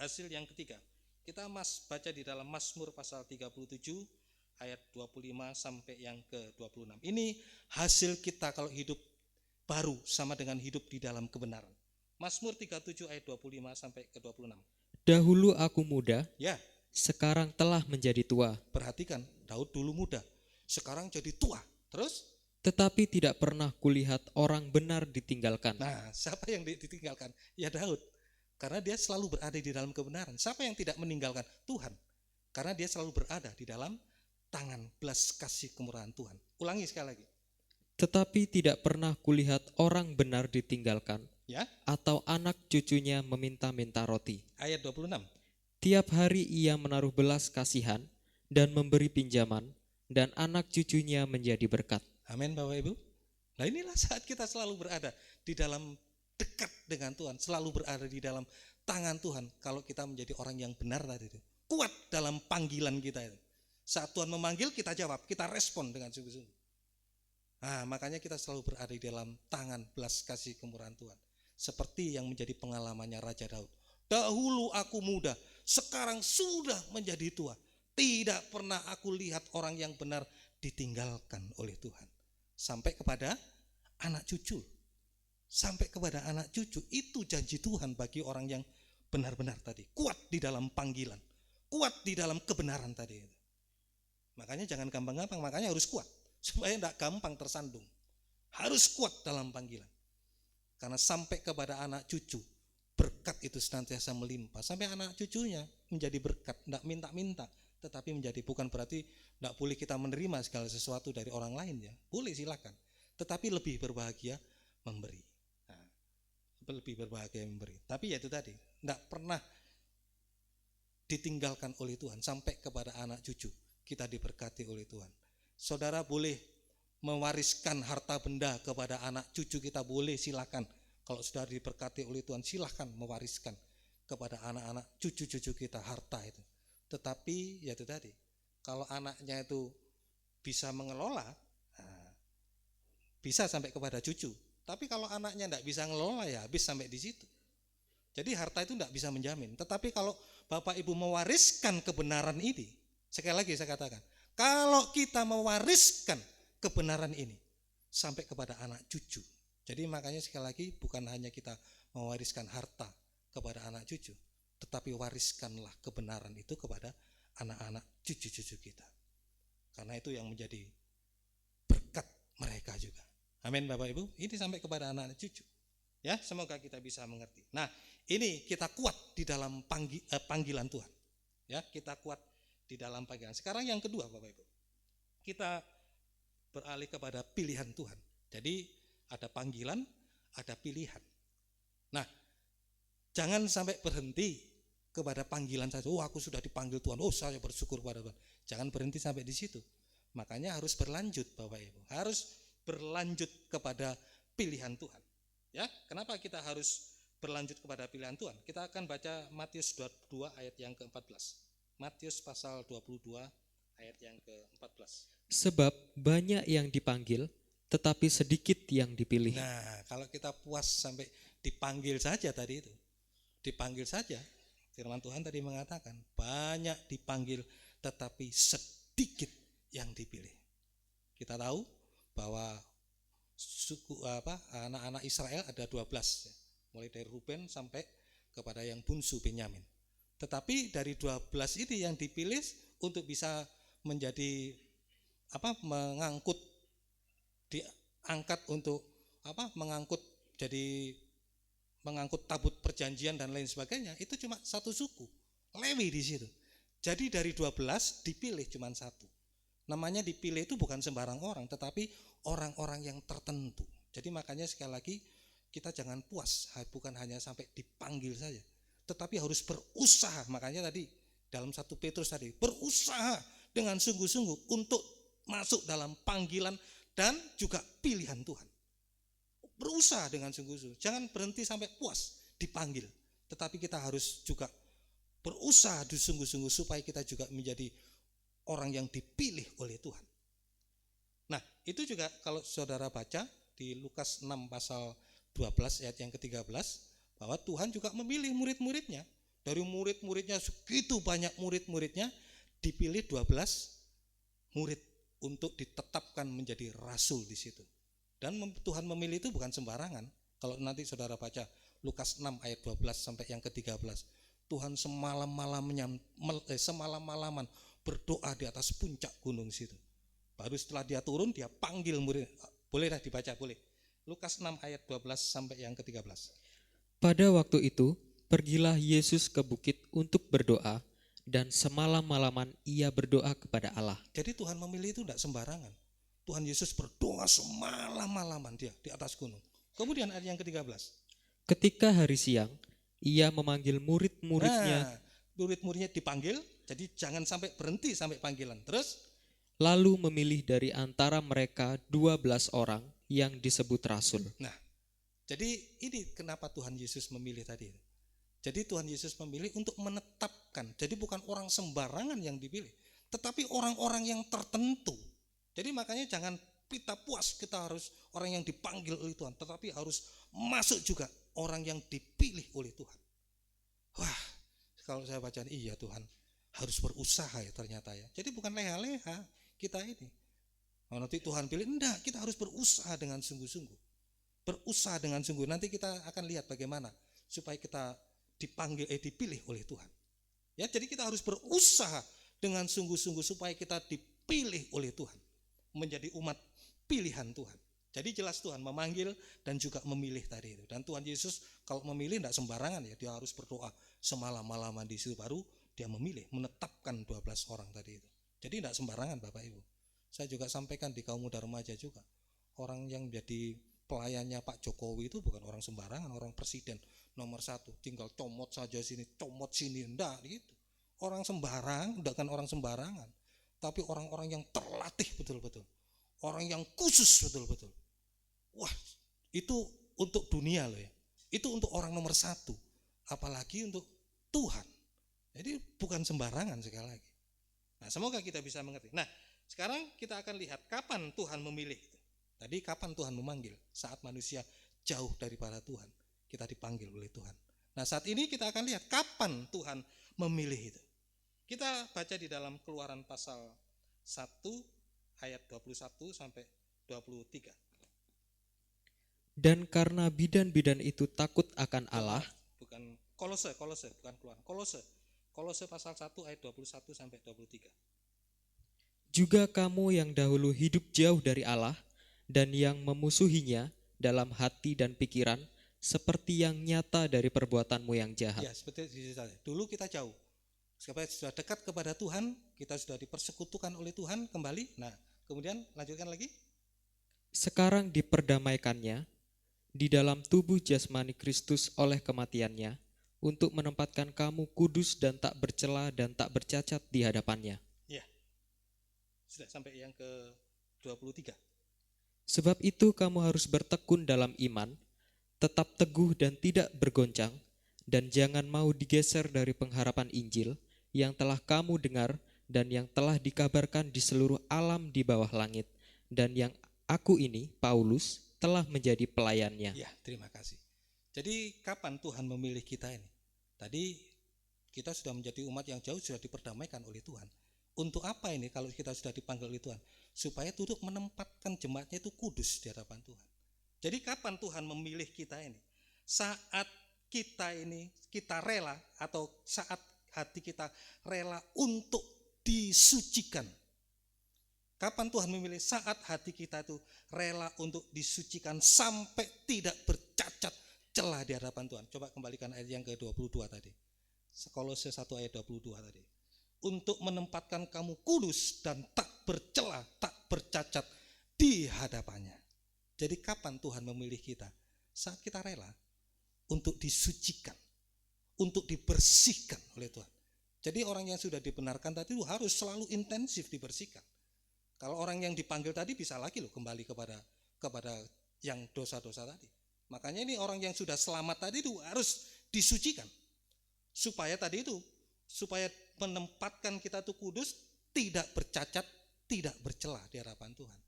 Hasil yang ketiga, kita baca di dalam Mazmur pasal 37 ayat 25 sampai yang ke-26. Ini hasil kita kalau hidup baru sama dengan hidup di dalam kebenaran. Mazmur 37 ayat 25 sampai ke-26. Dahulu aku muda, Ya, sekarang telah menjadi tua, perhatikan, Daud dulu muda, sekarang jadi tua. Terus? tetapi tidak pernah kulihat orang benar ditinggalkan. Nah, siapa yang ditinggalkan? Ya Daud. Karena dia selalu berada di dalam kebenaran. Siapa yang tidak meninggalkan? Tuhan. Karena dia selalu berada di dalam tangan belas kasih kemurahan Tuhan. Ulangi sekali lagi. Tetapi tidak pernah kulihat orang benar ditinggalkan, Ya, atau anak cucunya meminta-minta roti. ayat 26. Tiap hari ia menaruh belas kasihan dan memberi pinjaman, dan anak cucunya menjadi berkat. Amin Bapak Ibu. Nah inilah saat kita selalu berada di dalam dekat dengan Tuhan. Selalu berada di dalam tangan Tuhan. Kalau kita menjadi orang yang benar tadi itu. Kuat dalam panggilan kita itu. Saat Tuhan memanggil kita jawab, kita respon dengan sungguh-sungguh. Nah makanya kita selalu berada di dalam tangan belas kasih kemurahan Tuhan. Seperti yang menjadi pengalamannya Raja Daud. Dahulu aku muda, sekarang sudah menjadi tua. Tidak pernah aku lihat orang yang benar ditinggalkan oleh Tuhan. Sampai kepada anak cucu. Sampai kepada anak cucu. Itu janji Tuhan bagi orang yang benar-benar tadi. Kuat di dalam panggilan. Kuat di dalam kebenaran tadi. Makanya jangan gampang-gampang, makanya harus kuat. Supaya tidak gampang tersandung. Harus kuat dalam panggilan. Karena sampai kepada anak cucu, berkat itu senantiasa melimpah sampai anak cucunya menjadi berkat, tidak minta-minta, tetapi menjadi, bukan berarti tidak boleh kita menerima segala sesuatu dari orang lain ya, boleh silakan, tetapi lebih berbahagia memberi. Nah, lebih berbahagia memberi. Tapi ya itu tadi, tidak pernah ditinggalkan oleh Tuhan sampai kepada anak cucu kita diberkati oleh Tuhan. Saudara boleh mewariskan harta benda kepada anak cucu kita, boleh, silakan. Kalau sudah diberkati oleh Tuhan, silakan mewariskan kepada anak-anak cucu-cucu kita harta itu. Tetapi ya itu tadi, kalau anaknya itu bisa mengelola, nah, bisa sampai kepada cucu. Tapi kalau anaknya tidak bisa mengelola, ya habis sampai di situ. Jadi harta itu tidak bisa menjamin. Tetapi kalau Bapak Ibu mewariskan kebenaran ini, sekali lagi saya katakan, kalau kita mewariskan kebenaran ini sampai kepada anak cucu. Jadi makanya sekali lagi, bukan hanya kita mewariskan harta kepada anak cucu, tetapi wariskanlah kebenaran itu kepada anak-anak cucu-cucu kita. Karena itu yang menjadi berkat mereka juga. Amin Bapak Ibu. Ini sampai kepada anak-anak cucu. Ya, semoga kita bisa mengerti. Nah, ini kita kuat di dalam panggilan Tuhan. Ya, kita kuat di dalam panggilan. Sekarang yang kedua Bapak Ibu. Kita beralih kepada pilihan Tuhan. Jadi ada panggilan, ada pilihan. Nah, jangan sampai berhenti kepada panggilan saja. Oh, aku sudah dipanggil Tuhan. Oh, saya bersyukur pada Tuhan. Jangan berhenti sampai di situ. Makanya harus berlanjut Bapak Ibu. Harus berlanjut kepada pilihan Tuhan. Ya, kenapa kita harus berlanjut kepada pilihan Tuhan? Kita akan baca Matius 22 ayat yang ke-14. Matius pasal 22 ayat yang ke-14. Sebab banyak yang dipanggil, tetapi sedikit yang dipilih. Nah, kalau kita puas sampai dipanggil saja tadi itu, dipanggil saja, firman Tuhan tadi mengatakan banyak dipanggil tetapi sedikit yang dipilih. Kita tahu bahwa anak-anak Israel ada 12 ya, mulai dari Ruben sampai kepada yang bungsu Benyamin. Tetapi dari 12 ini yang dipilih untuk bisa menjadi mengangkut, diangkat untuk mengangkut tabut perjanjian dan lain sebagainya, itu cuma satu suku, Lewi di situ. Jadi dari 12 dipilih cuma satu. Namanya dipilih itu bukan sembarang orang, tetapi orang-orang yang tertentu. Jadi makanya sekali lagi, kita jangan puas, bukan hanya sampai dipanggil saja, tetapi harus berusaha. Makanya tadi dalam 1 Petrus tadi, berusaha dengan sungguh-sungguh untuk masuk dalam panggilan dan juga pilihan Tuhan. Berusaha dengan sungguh-sungguh. Jangan berhenti sampai puas dipanggil. Tetapi kita harus juga berusaha sungguh-sungguh supaya kita juga menjadi orang yang dipilih oleh Tuhan. Nah, itu juga kalau saudara baca di Lukas 6 pasal 12 ayat yang ke-13, bahwa Tuhan juga memilih murid-muridnya. Dari murid-muridnya, segitu banyak murid-muridnya, dipilih 12 murid untuk ditetapkan menjadi rasul di situ. Dan Tuhan memilih itu bukan sembarangan. Kalau nanti saudara baca Lukas 6 ayat 12 sampai yang ke-13, Tuhan semalam-malaman berdoa di atas puncak gunung situ. Baru setelah dia turun, dia panggil murid. Bolehlah dibaca, boleh. Lukas 6 ayat 12 sampai yang ke-13. Pada waktu itu, pergilah Yesus ke bukit untuk berdoa, dan semalam-malaman ia berdoa kepada Allah. Jadi Tuhan memilih itu tidak sembarangan. Tuhan Yesus berdoa semalam-malaman dia di atas gunung. Kemudian ayat yang ke-13. Ketika hari siang, ia memanggil murid-muridnya, murid-muridnya dipanggil, jadi jangan sampai berhenti sampai panggilan. Terus lalu memilih dari antara mereka 12 orang yang disebut rasul. Nah, jadi ini kenapa Tuhan Yesus memilih tadi. Jadi Tuhan Yesus memilih untuk menetapkan. Jadi bukan orang sembarangan yang dipilih, tetapi orang-orang yang tertentu. Jadi makanya jangan kita puas kita harus orang yang dipanggil oleh Tuhan, tetapi harus masuk juga orang yang dipilih oleh Tuhan. Wah, kalau saya baca iya Tuhan harus berusaha ya ternyata ya. Jadi bukan leha-leha kita ini. Kalau nanti Tuhan pilih, enggak, kita harus berusaha dengan sungguh-sungguh. Berusaha dengan sungguh. Nanti kita akan lihat bagaimana supaya kita dipilih oleh Tuhan. Ya, jadi kita harus berusaha dengan sungguh-sungguh supaya kita dipilih oleh Tuhan, menjadi umat pilihan Tuhan. Jadi jelas Tuhan memanggil dan juga memilih tadi itu. Dan Tuhan Yesus kalau memilih tidak sembarangan ya, dia harus berdoa semalam-malaman di situ baru dia memilih, menetapkan 12 orang tadi itu. Jadi tidak sembarangan Bapak Ibu. Saya juga sampaikan di kaum muda remaja juga. Orang yang jadi pelayannya Pak Jokowi itu bukan orang sembarangan, orang presiden nomor 1. Tinggal comot saja sini, comot sini, enggak gitu. Orang sembarang, bukan orang sembarangan. Tapi orang-orang yang terlatih betul-betul. Orang yang khusus betul-betul. Wah, itu untuk dunia loh ya. Itu untuk orang nomor 1. Apalagi untuk Tuhan. Jadi bukan sembarangan sekali lagi. Nah, semoga kita bisa mengerti. Nah, sekarang kita akan lihat kapan Tuhan memilih. Tadi kapan Tuhan memanggil? Saat manusia jauh daripada Tuhan, kita dipanggil oleh Tuhan. Nah, saat ini kita akan lihat kapan Tuhan memilih itu. Kita baca di dalam Keluaran pasal 1 ayat 21 sampai 23. Dan karena bidan-bidan itu takut akan Allah, Bukan Kolose, bukan Keluaran. Kolose pasal 1 ayat 21 sampai 23. juga kamu yang dahulu hidup jauh dari Allah dan yang memusuhinya dalam hati dan pikiran, seperti yang nyata dari perbuatanmu yang jahat. Ya, seperti itu saja. Dulu kita jauh. Sekarang sudah dekat kepada Tuhan, kita sudah dipersekutukan oleh Tuhan kembali. Nah, kemudian lanjutkan lagi. Sekarang diperdamaikannya di dalam tubuh jasmani Kristus oleh kematiannya, untuk menempatkan kamu kudus dan tak bercela dan tak bercacat di hadapannya. Ya. Sudah sampai yang ke-23. Sebab itu kamu harus bertekun dalam iman, tetap teguh dan tidak bergoncang, dan jangan mau digeser dari pengharapan Injil yang telah kamu dengar dan yang telah dikabarkan di seluruh alam di bawah langit, dan yang aku ini, Paulus, telah menjadi pelayannya. Ya, terima kasih. Jadi kapan Tuhan memilih kita ini? Tadi kita sudah menjadi umat yang jauh, sudah diperdamaikan oleh Tuhan. Untuk apa ini kalau kita sudah dipanggil oleh Tuhan? Supaya duduk menempatkan jemaatnya itu kudus di hadapan Tuhan. Jadi kapan Tuhan memilih kita ini? Saat kita rela, atau saat hati kita rela untuk disucikan. Kapan Tuhan memilih? Saat hati kita itu rela untuk disucikan sampai tidak bercacat celah di hadapan Tuhan. Coba kembalikan ayat yang ke-22 tadi. Kolose 1 ayat 22 tadi. Untuk menempatkan kamu kudus dan tak bercelah, tak bercacat di hadapannya. Jadi kapan Tuhan memilih kita? Saat kita rela untuk disucikan, untuk dibersihkan oleh Tuhan. Jadi orang yang sudah dibenarkan tadi itu harus selalu intensif dibersihkan. Kalau orang yang dipanggil tadi bisa lagi loh kembali kepada yang dosa-dosa tadi. Makanya ini orang yang sudah selamat tadi itu harus disucikan. Supaya menempatkan kita itu kudus, tidak bercacat, tidak bercelah di hadapan Tuhan.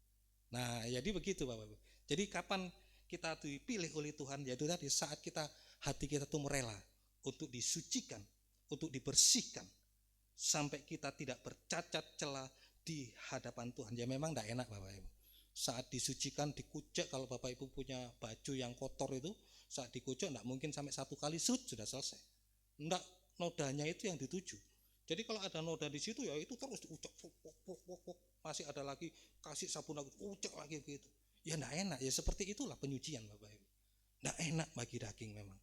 Nah, jadi begitu Bapak Ibu. Jadi kapan kita dipilih oleh Tuhan, yaitu tadi saat hati kita itu merela untuk disucikan, untuk dibersihkan, sampai kita tidak bercacat celah di hadapan Tuhan. Ya memang tidak enak Bapak Ibu. Saat disucikan, dikucek, kalau Bapak Ibu punya baju yang kotor itu, saat dikucek tidak mungkin sampai 1 kali sudah selesai. Tidak, nodanya itu yang dituju. Jadi kalau ada noda di situ ya itu terus diucek, masih ada lagi, kasih sabun lagi, ucek lagi begitu. Ya tidak enak, ya seperti itulah penyucian Bapak Ibu. Tidak enak bagi daging memang.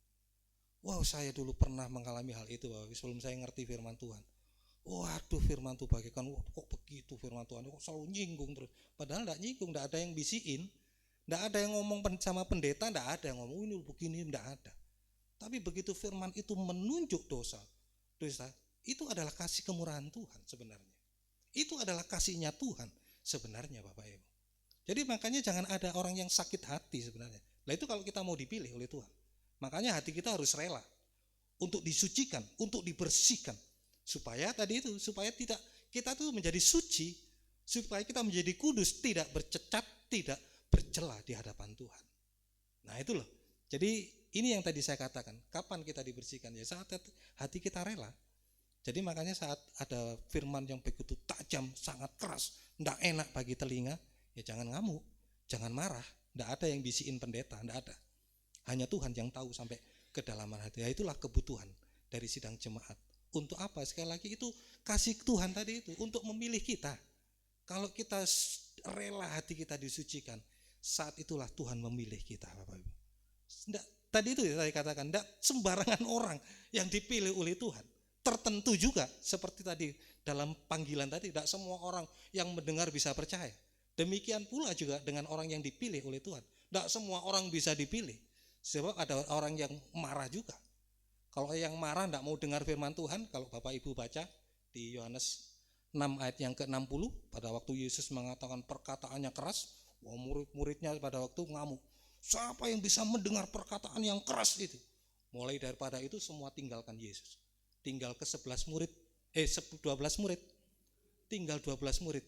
Wow, saya dulu pernah mengalami hal itu Bapak Ibu, sebelum saya ngerti firman Tuhan. Waduh, firman Tuhan bagikan, kok begitu firman Tuhan, kok selalu nyinggung terus. Padahal tidak nyinggung, tidak ada yang bisiin, tidak ada yang ngomong sama pendeta, tidak ada yang ngomong ini begini, tidak ada. Tapi begitu firman itu menunjuk dosa, itu adalah kasih kemurahan Tuhan sebenarnya. Itu adalah kasihnya Tuhan sebenarnya Bapak Ibu. Jadi makanya jangan ada orang yang sakit hati sebenarnya. Nah itu kalau kita mau dipilih oleh Tuhan. Makanya hati kita harus rela untuk disucikan, untuk dibersihkan. Supaya kita tuh menjadi suci, supaya kita menjadi kudus, tidak bercacat, tidak bercelah di hadapan Tuhan. Nah itu loh. Jadi ini yang tadi saya katakan, kapan kita dibersihkan? Ya saat hati kita rela. Jadi makanya saat ada firman yang begitu tajam, sangat keras, tidak enak bagi telinga, ya jangan ngamuk, jangan marah. Tidak ada yang bisiin pendeta, tidak ada. Hanya Tuhan yang tahu sampai kedalaman hati. Ya itulah kebutuhan dari sidang jemaat. Untuk apa? Sekali lagi itu kasih Tuhan tadi itu untuk memilih kita. Kalau kita rela hati kita disucikan, saat itulah Tuhan memilih kita, Bapak Ibu. Tadi itu saya katakan, tidak sembarangan orang yang dipilih oleh Tuhan. Tertentu juga, seperti tadi dalam panggilan tadi, tidak semua orang yang mendengar bisa percaya. Demikian pula juga dengan orang yang dipilih oleh Tuhan. Tidak semua orang bisa dipilih. Sebab ada orang yang marah juga. Kalau yang marah tidak mau dengar firman Tuhan, kalau Bapak Ibu baca di Yohanes 6 ayat yang ke-60, pada waktu Yesus mengatakan perkataannya keras, murid-muridnya pada waktu ngamuk. Siapa yang bisa mendengar perkataan yang keras itu? Mulai daripada itu semua tinggalkan Yesus. Tinggal ke 12 murid. Tinggal 12 murid.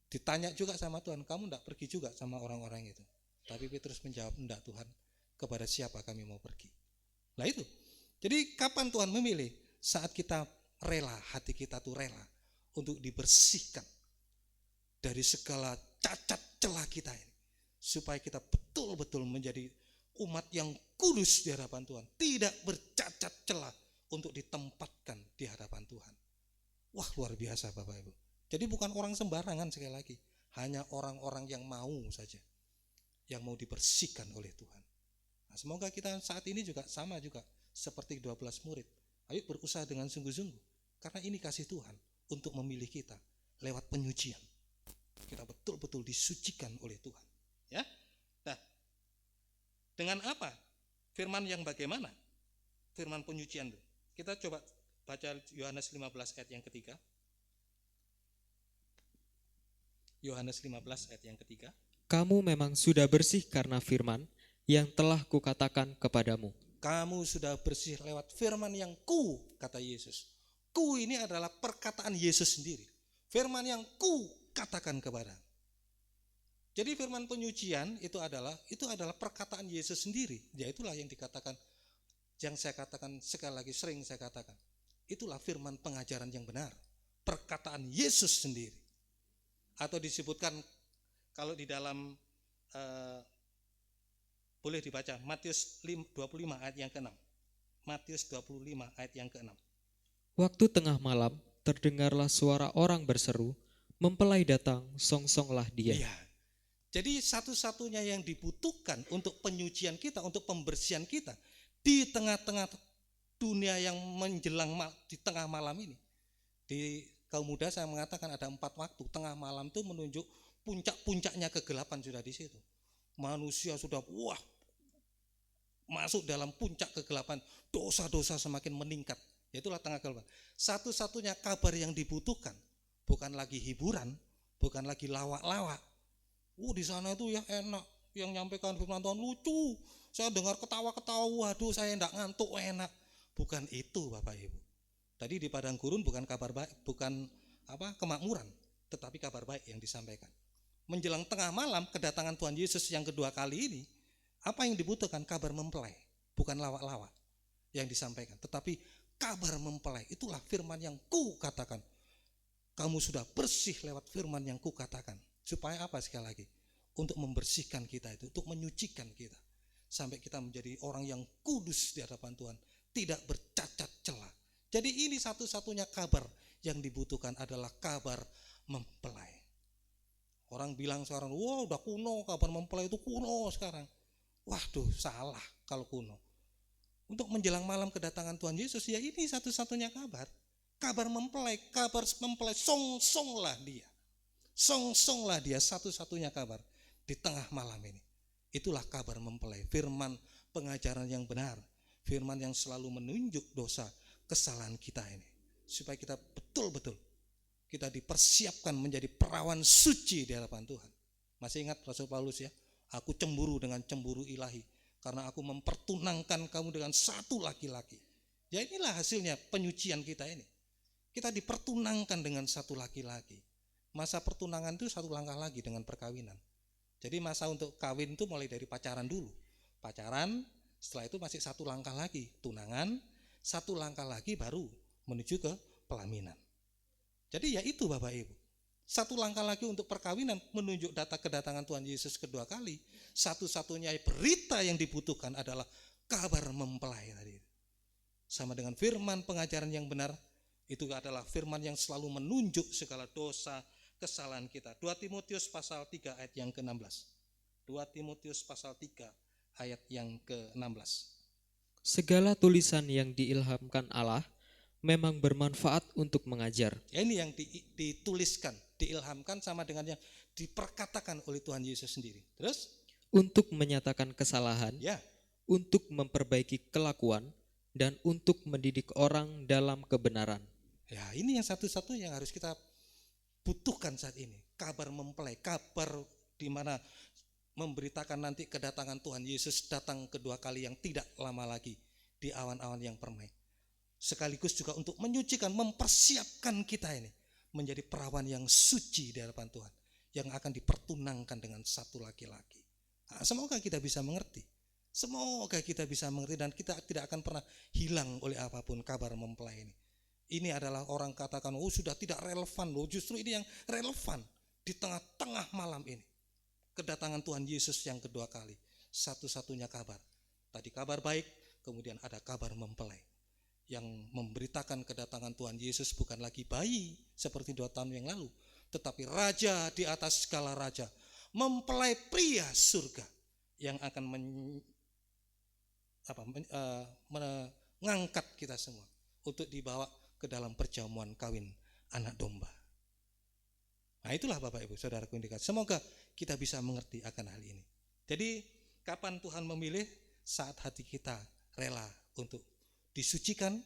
Ditanya juga sama Tuhan, kamu tidak pergi juga sama orang-orang itu? Tapi Petrus menjawab, enggak Tuhan, kepada siapa kami mau pergi? Nah itu. Jadi kapan Tuhan memilih? Saat kita rela, hati kita tuh rela untuk dibersihkan dari segala cacat celah kita ini. Supaya kita betul-betul menjadi umat yang kudus di hadapan Tuhan. Tidak bercacat celah untuk ditempatkan di hadapan Tuhan. Wah, luar biasa Bapak Ibu. Jadi bukan orang sembarangan sekali lagi. Hanya orang-orang yang mau saja. Yang mau dibersihkan oleh Tuhan. Nah, semoga kita saat ini juga sama juga. Seperti 12 murid. Ayo berusaha dengan sungguh-sungguh. Karena ini kasih Tuhan untuk memilih kita lewat penyucian. Kita betul-betul disucikan oleh Tuhan. Ya, nah, dengan apa? Firman yang bagaimana? Firman penyucian itu. Kita coba baca Yohanes 15 ayat yang ketiga. Yohanes 15 ayat yang ketiga. Kamu memang sudah bersih karena firman yang telah kukatakan kepadamu. Kamu sudah bersih lewat firman yang kata Yesus. Ini adalah perkataan Yesus sendiri. Firman yang katakan kepadamu. Jadi firman penyucian itu adalah perkataan Yesus sendiri. Ya itulah yang dikatakan, yang saya katakan sekali lagi, sering saya katakan. Itulah firman pengajaran yang benar. Perkataan Yesus sendiri. Atau disebutkan kalau di dalam boleh dibaca Matius 25 ayat yang ke-6. Matius 25 ayat yang ke-6. Waktu tengah malam terdengarlah suara orang berseru, mempelai datang, songsonglah dia. Iya. Jadi satu-satunya yang dibutuhkan untuk penyucian kita, untuk pembersihan kita di tengah-tengah dunia yang menjelang di tengah malam ini. Di kaum muda saya mengatakan ada 4 waktu. Tengah malam itu menunjuk puncak-puncaknya kegelapan sudah di situ. Manusia sudah masuk dalam puncak kegelapan, dosa-dosa semakin meningkat. Itulah tengah kegelapan. Satu-satunya kabar yang dibutuhkan bukan lagi hiburan, bukan lagi lawak-lawak. Di sana itu ya enak, yang nyampaikan firman Tuhan lucu. Saya dengar ketawa-ketawa, waduh saya enggak ngantuk, enak. Bukan itu Bapak Ibu. Tadi di padang gurun bukan kabar baik, bukan kemakmuran, tetapi kabar baik yang disampaikan. Menjelang tengah malam kedatangan Tuhan Yesus yang kedua kali ini, apa yang dibutuhkan? Kabar mempelai, bukan lawak-lawak yang disampaikan, tetapi kabar mempelai. Itulah firman yang katakan. Kamu sudah bersih lewat firman yang katakan. Supaya apa sekali lagi? Untuk membersihkan kita itu, untuk menyucikan kita. Sampai kita menjadi orang yang kudus di hadapan Tuhan. Tidak bercacat celah. Jadi ini satu-satunya kabar yang dibutuhkan adalah kabar mempelai. Orang bilang sekarang, wah udah kuno, kabar mempelai itu kuno sekarang. Waduh, salah kalau kuno. Untuk menjelang malam kedatangan Tuhan Yesus, ya ini satu-satunya kabar. Kabar mempelai, songsonglah dia. Songsonglah dia, satu-satunya kabar di tengah malam ini. Itulah kabar mempelai, firman pengajaran yang benar, firman yang selalu menunjuk dosa, kesalahan kita ini. Supaya kita betul-betul, kita dipersiapkan menjadi perawan suci di hadapan Tuhan. Masih ingat Rasul Paulus ya? Aku cemburu dengan cemburu ilahi, karena aku mempertunangkan kamu dengan satu laki-laki. Ya inilah hasilnya penyucian kita ini. Kita dipertunangkan dengan satu laki-laki. Masa pertunangan itu satu langkah lagi dengan perkawinan. Jadi masa untuk kawin itu mulai dari pacaran dulu. Pacaran, setelah itu masih satu langkah lagi. Tunangan, satu langkah lagi baru menuju ke pelaminan. Jadi ya itu Bapak Ibu. Satu langkah lagi untuk perkawinan menunjuk data kedatangan Tuhan Yesus kedua kali. Satu-satunya berita yang dibutuhkan adalah kabar mempelai tadi. Sama dengan firman pengajaran yang benar, itu adalah firman yang selalu menunjuk segala dosa, kesalahan kita. 2 Timotius pasal 3 ayat yang ke-16. 2 2 Timotius pasal 3 ayat yang ke-16. Segala tulisan yang diilhamkan Allah memang bermanfaat untuk mengajar, Ya, ini yang dituliskan, diilhamkan sama dengan yang diperkatakan oleh Tuhan Yesus sendiri. Terus, untuk menyatakan kesalahan, ya, untuk memperbaiki kelakuan, dan untuk mendidik orang dalam kebenaran. ya ini yang satu-satu yang harus kita butuhkan saat ini. Kabar mempelai, kabar di mana memberitakan nanti kedatangan Tuhan Yesus datang kedua kali yang tidak lama lagi di awan-awan yang permai. Sekaligus juga untuk menyucikan, mempersiapkan kita ini menjadi perawan yang suci di hadapan Tuhan, yang akan dipertunangkan dengan satu laki-laki. Nah, semoga kita bisa mengerti. Semoga kita bisa mengerti dan kita tidak akan pernah hilang oleh apapun kabar mempelai ini. Ini adalah orang katakan, oh sudah tidak relevan loh, justru ini yang relevan di tengah-tengah malam ini. Kedatangan Tuhan Yesus yang kedua kali, satu-satunya kabar. Tadi kabar baik, kemudian ada kabar mempelai. Yang memberitakan kedatangan Tuhan Yesus bukan lagi bayi seperti 2 tahun yang lalu, tetapi raja di atas segala raja, mempelai pria surga yang akan mengangkat kita semua untuk dibawa ke dalam perjamuan kawin anak domba. Nah, itulah Bapak Ibu Saudaraku yang dikasihi. Semoga kita bisa mengerti akan hal ini. Jadi kapan Tuhan memilih? Saat hati kita rela untuk disucikan.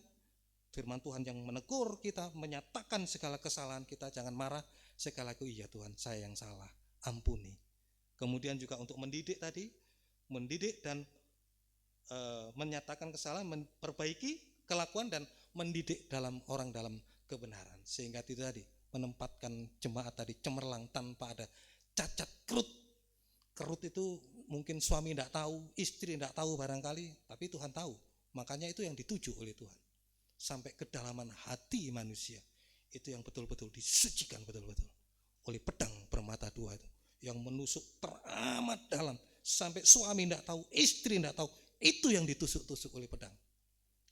Firman Tuhan yang menegur kita, menyatakan segala kesalahan kita, jangan marah. Sekali lagi, iya Tuhan, saya yang salah, ampuni. Kemudian juga untuk mendidik tadi, mendidik dan menyatakan kesalahan, memperbaiki kelakuan dan mendidik orang dalam kebenaran. Sehingga itu tadi menempatkan jemaat tadi cemerlang tanpa ada cacat kerut. Kerut itu mungkin suami tidak tahu, istri tidak tahu barangkali, tapi Tuhan tahu. Makanya itu yang dituju oleh Tuhan. Sampai kedalaman hati manusia. Itu yang betul-betul disucikan betul-betul oleh pedang bermata dua itu. Yang menusuk teramat dalam. Sampai suami tidak tahu, istri tidak tahu. Itu yang ditusuk-tusuk oleh pedang.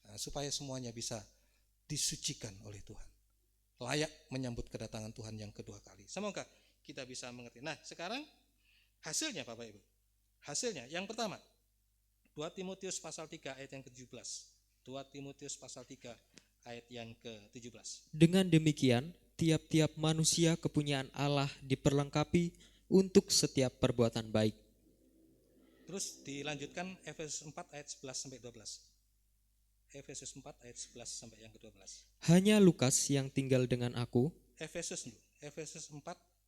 Nah, supaya semuanya bisa disucikan oleh Tuhan. Layak menyambut kedatangan Tuhan yang kedua kali. Semoga kita bisa mengerti. Nah, sekarang hasilnya Bapak Ibu. Hasilnya yang pertama, 2 Timotius pasal 3 ayat yang ke-17. 2 Timotius pasal 3 ayat yang ke-17. Dengan demikian, tiap-tiap manusia kepunyaan Allah diperlengkapi untuk setiap perbuatan baik. Terus dilanjutkan Efesus 4 ayat 11 sampai 12. Efesus 4 ayat 11 sampai yang ke-12. Hanya Lukas yang tinggal dengan aku. Efesus 4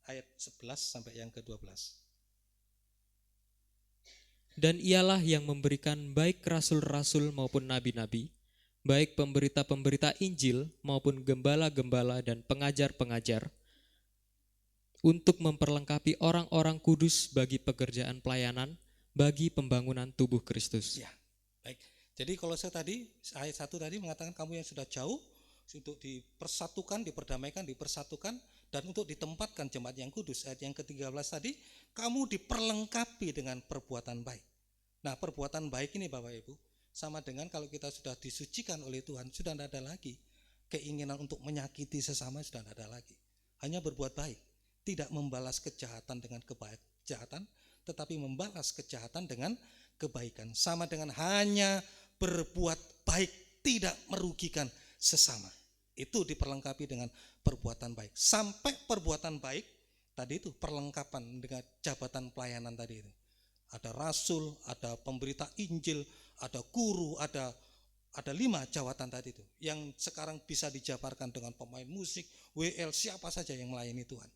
ayat 11 sampai yang ke-12. Dan ialah yang memberikan baik rasul-rasul maupun nabi-nabi, baik pemberita-pemberita Injil maupun gembala-gembala dan pengajar-pengajar, untuk memperlengkapi orang-orang kudus bagi pekerjaan pelayanan, bagi pembangunan tubuh Kristus. Ya, baik. Jadi kalau saya tadi, ayat 1 tadi mengatakan kamu yang sudah jauh, untuk dipersatukan, diperdamaikan, dipersatukan, dan untuk ditempatkan jemaat yang kudus. Ayat yang ke-13 tadi, kamu diperlengkapi dengan perbuatan baik. Nah, perbuatan baik ini Bapak Ibu, sama dengan kalau kita sudah disucikan oleh Tuhan, sudah tidak ada lagi keinginan untuk menyakiti sesama, sudah tidak ada lagi. Hanya berbuat baik, tidak membalas kejahatan dengan kejahatan, tetapi membalas kejahatan dengan kebaikan. Sama dengan hanya berbuat baik, tidak merugikan sesama. Itu diperlengkapi dengan perbuatan baik. Sampai perbuatan baik, tadi itu perlengkapan dengan jabatan pelayanan tadi itu. Ada rasul, ada pemberita Injil, ada guru, ada 5 jabatan tadi itu. Yang sekarang bisa dijabarkan dengan pemain musik, WL, siapa saja yang melayani Tuhan.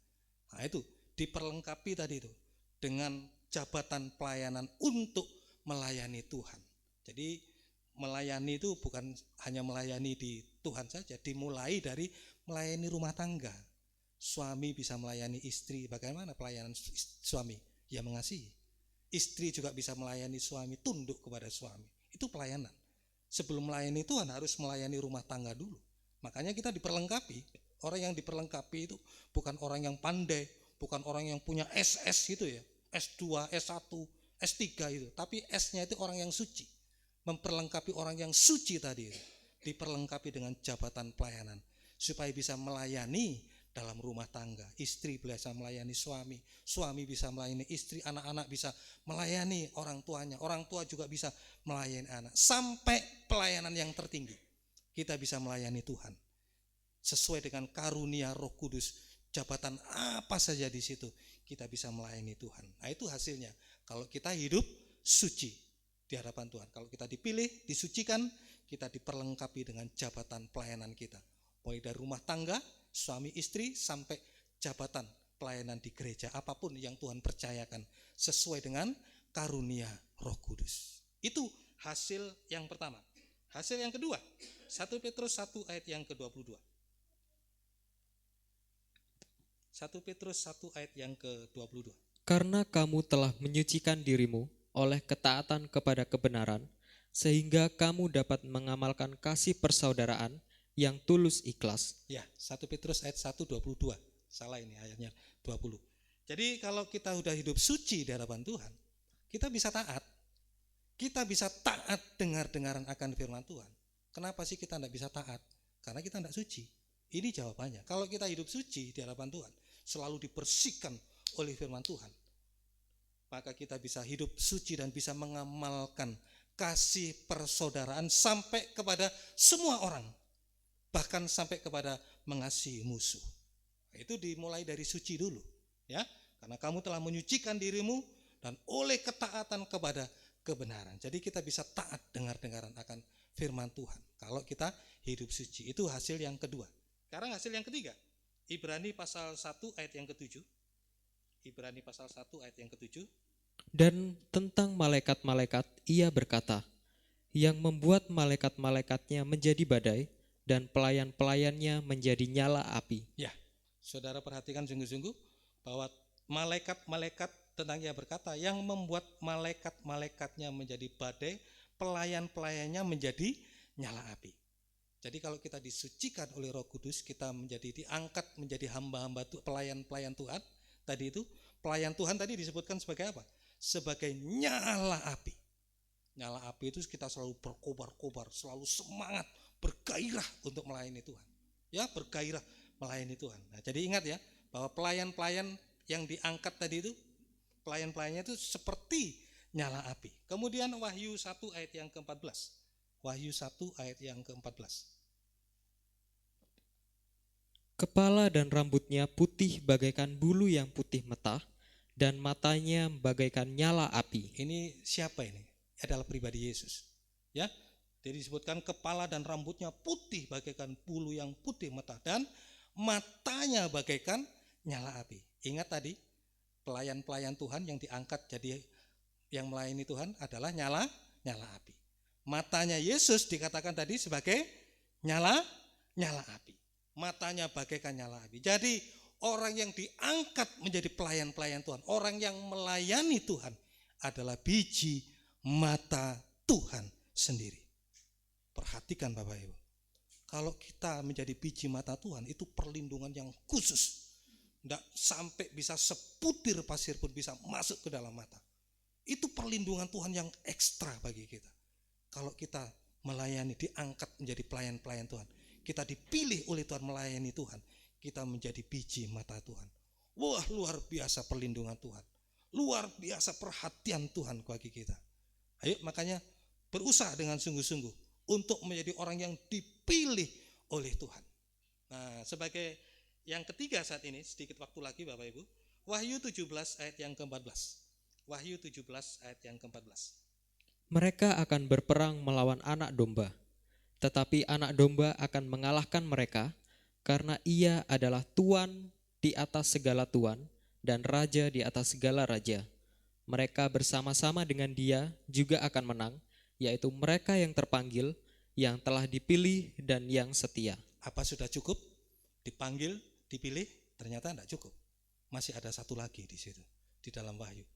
Nah itu, diperlengkapi tadi itu dengan jabatan pelayanan untuk melayani Tuhan. Jadi melayani itu bukan hanya melayani di Tuhan saja, dimulai dari melayani rumah tangga. Suami bisa melayani istri, bagaimana pelayanan suami? Ya mengasihi. Istri juga bisa melayani suami, tunduk kepada suami. Itu pelayanan. Sebelum melayani Tuhan harus melayani rumah tangga dulu. Makanya kita diperlengkapi. Orang yang diperlengkapi itu bukan orang yang pandai, bukan orang yang punya SS gitu ya, S2, S1, S3 itu. Tapi S-nya itu orang yang suci. Memperlengkapi orang yang suci tadi itu. Diperlengkapi dengan jabatan pelayanan supaya bisa melayani dalam rumah tangga. Istri bisa melayani suami, suami bisa melayani istri, anak-anak bisa melayani orang tuanya, orang tua juga bisa melayani anak. Sampai pelayanan yang tertinggi, kita bisa melayani Tuhan sesuai dengan karunia Roh Kudus. Jabatan apa saja di situ kita bisa melayani Tuhan. Nah, itu hasilnya kalau kita hidup suci di hadapan Tuhan. Kalau kita dipilih, disucikan, kita diperlengkapi dengan jabatan pelayanan kita. Mulai dari rumah tangga, suami istri, sampai jabatan pelayanan di gereja. Apapun yang Tuhan percayakan sesuai dengan karunia Roh Kudus. Itu hasil yang pertama. Hasil yang kedua, 1 Petrus 1 ayat yang ke-22. 1 Petrus 1 ayat yang ke-22. Karena kamu telah menyucikan dirimu oleh ketaatan kepada kebenaran, sehingga kamu dapat mengamalkan kasih persaudaraan yang tulus ikhlas. Ya, 1 Petrus ayat 1:22. Salah ini ayatnya 20. Jadi kalau kita udah hidup suci di hadapan Tuhan, kita bisa taat. Kita bisa taat dengar-dengaran akan firman Tuhan. Kenapa sih kita tidak bisa taat? Karena kita tidak suci. Ini jawabannya. Kalau kita hidup suci di hadapan Tuhan, selalu dibersihkan oleh firman Tuhan, maka kita bisa hidup suci dan bisa mengamalkan kasih persaudaraan sampai kepada semua orang, bahkan sampai kepada mengasihi musuh. Itu dimulai dari suci dulu, ya. Karena kamu telah menyucikan dirimu dan oleh ketaatan kepada kebenaran. Jadi kita bisa taat dengar-dengaran akan firman Tuhan kalau kita hidup suci. Itu hasil yang kedua. Sekarang hasil yang ketiga, Ibrani pasal 1 ayat yang ke-7. Ibrani pasal 1 ayat yang ke-7. Dan tentang malaikat-malaikat ia berkata, yang membuat malaikat-malaikatnya menjadi badai dan pelayan-pelayannya menjadi nyala api. Ya, saudara perhatikan sungguh-sungguh bahwa malaikat-malaikat tentang ia berkata, yang membuat malaikat-malaikatnya menjadi badai, pelayan-pelayannya menjadi nyala api. Jadi kalau kita disucikan oleh Roh Kudus, kita menjadi diangkat menjadi hamba-hamba pelayan-pelayan Tuhan. Tadi itu pelayan Tuhan tadi disebutkan sebagai apa? Sebagai nyala api. Nyala api itu kita selalu berkobar-kobar, selalu semangat, bergairah untuk melayani Tuhan. Ya, bergairah melayani Tuhan. Nah, jadi ingat ya, bahwa pelayan-pelayan yang diangkat tadi itu, pelayan-pelayannya itu seperti nyala api. Kemudian Wahyu 1 ayat yang ke-14. Wahyu 1 ayat yang ke-14. Kepala dan rambutnya putih bagaikan bulu yang putih metah, dan matanya bagaikan nyala api. Ini siapa ini? Adalah pribadi Yesus. Ya, jadi disebutkan kepala dan rambutnya putih bagaikan bulu yang putih metah, dan matanya bagaikan nyala api. Ingat tadi, pelayan-pelayan Tuhan yang diangkat jadi yang melayani Tuhan adalah nyala api. Matanya Yesus dikatakan tadi sebagai nyala api. Matanya bagaikan nyala api. Jadi orang yang diangkat menjadi pelayan-pelayan Tuhan, orang yang melayani Tuhan adalah biji mata Tuhan sendiri. Perhatikan Bapak Ibu, kalau kita menjadi biji mata Tuhan, itu perlindungan yang khusus. Tidak sampai bisa seputir pasir pun bisa masuk ke dalam mata. Itu perlindungan Tuhan yang ekstra bagi kita. Kalau kita melayani, diangkat menjadi pelayan-pelayan Tuhan, kita dipilih oleh Tuhan melayani Tuhan, kita menjadi biji mata Tuhan. Wah, luar biasa perlindungan Tuhan, luar biasa perhatian Tuhan bagi kita. Ayo, makanya berusaha dengan sungguh-sungguh untuk menjadi orang yang dipilih oleh Tuhan. Nah, sebagai yang ketiga saat ini, sedikit waktu lagi Bapak Ibu, Wahyu 17 ayat yang ke-14. Wahyu 17 ayat yang ke-14. Mereka akan berperang melawan anak domba, tetapi anak domba akan mengalahkan mereka, karena ia adalah Tuan di atas segala tuan dan Raja di atas segala raja. Mereka bersama-sama dengan dia juga akan menang, yaitu mereka yang terpanggil, yang telah dipilih dan yang setia. Apa sudah cukup? Dipanggil, dipilih? Ternyata tidak cukup. Masih ada satu lagi di situ, di dalam Wahyu.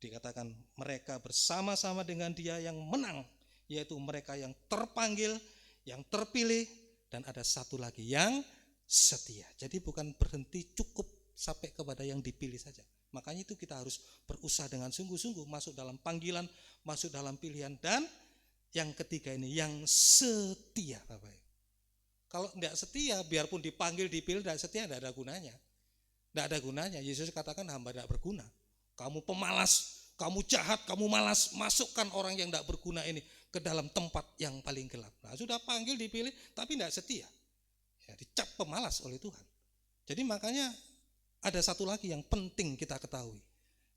Dikatakan mereka bersama-sama dengan dia yang menang, yaitu mereka yang terpanggil, yang terpilih, dan ada satu lagi yang setia. Jadi bukan berhenti cukup sampai kepada yang dipilih saja. Makanya itu kita harus berusaha dengan sungguh-sungguh masuk dalam panggilan, masuk dalam pilihan, dan yang ketiga ini yang setia, Bapak. Kalau tidak setia, biarpun dipanggil, dipilih, tidak setia, tidak ada gunanya. Tidak ada gunanya. Yesus katakan hamba tidak berguna. Kamu pemalas, kamu jahat, kamu malas, masukkan orang yang tidak berguna ini ke dalam tempat yang paling gelap. Nah, sudah panggil, dipilih, tapi tidak setia. Ya, dicap pemalas oleh Tuhan. Jadi makanya ada satu lagi yang penting kita ketahui,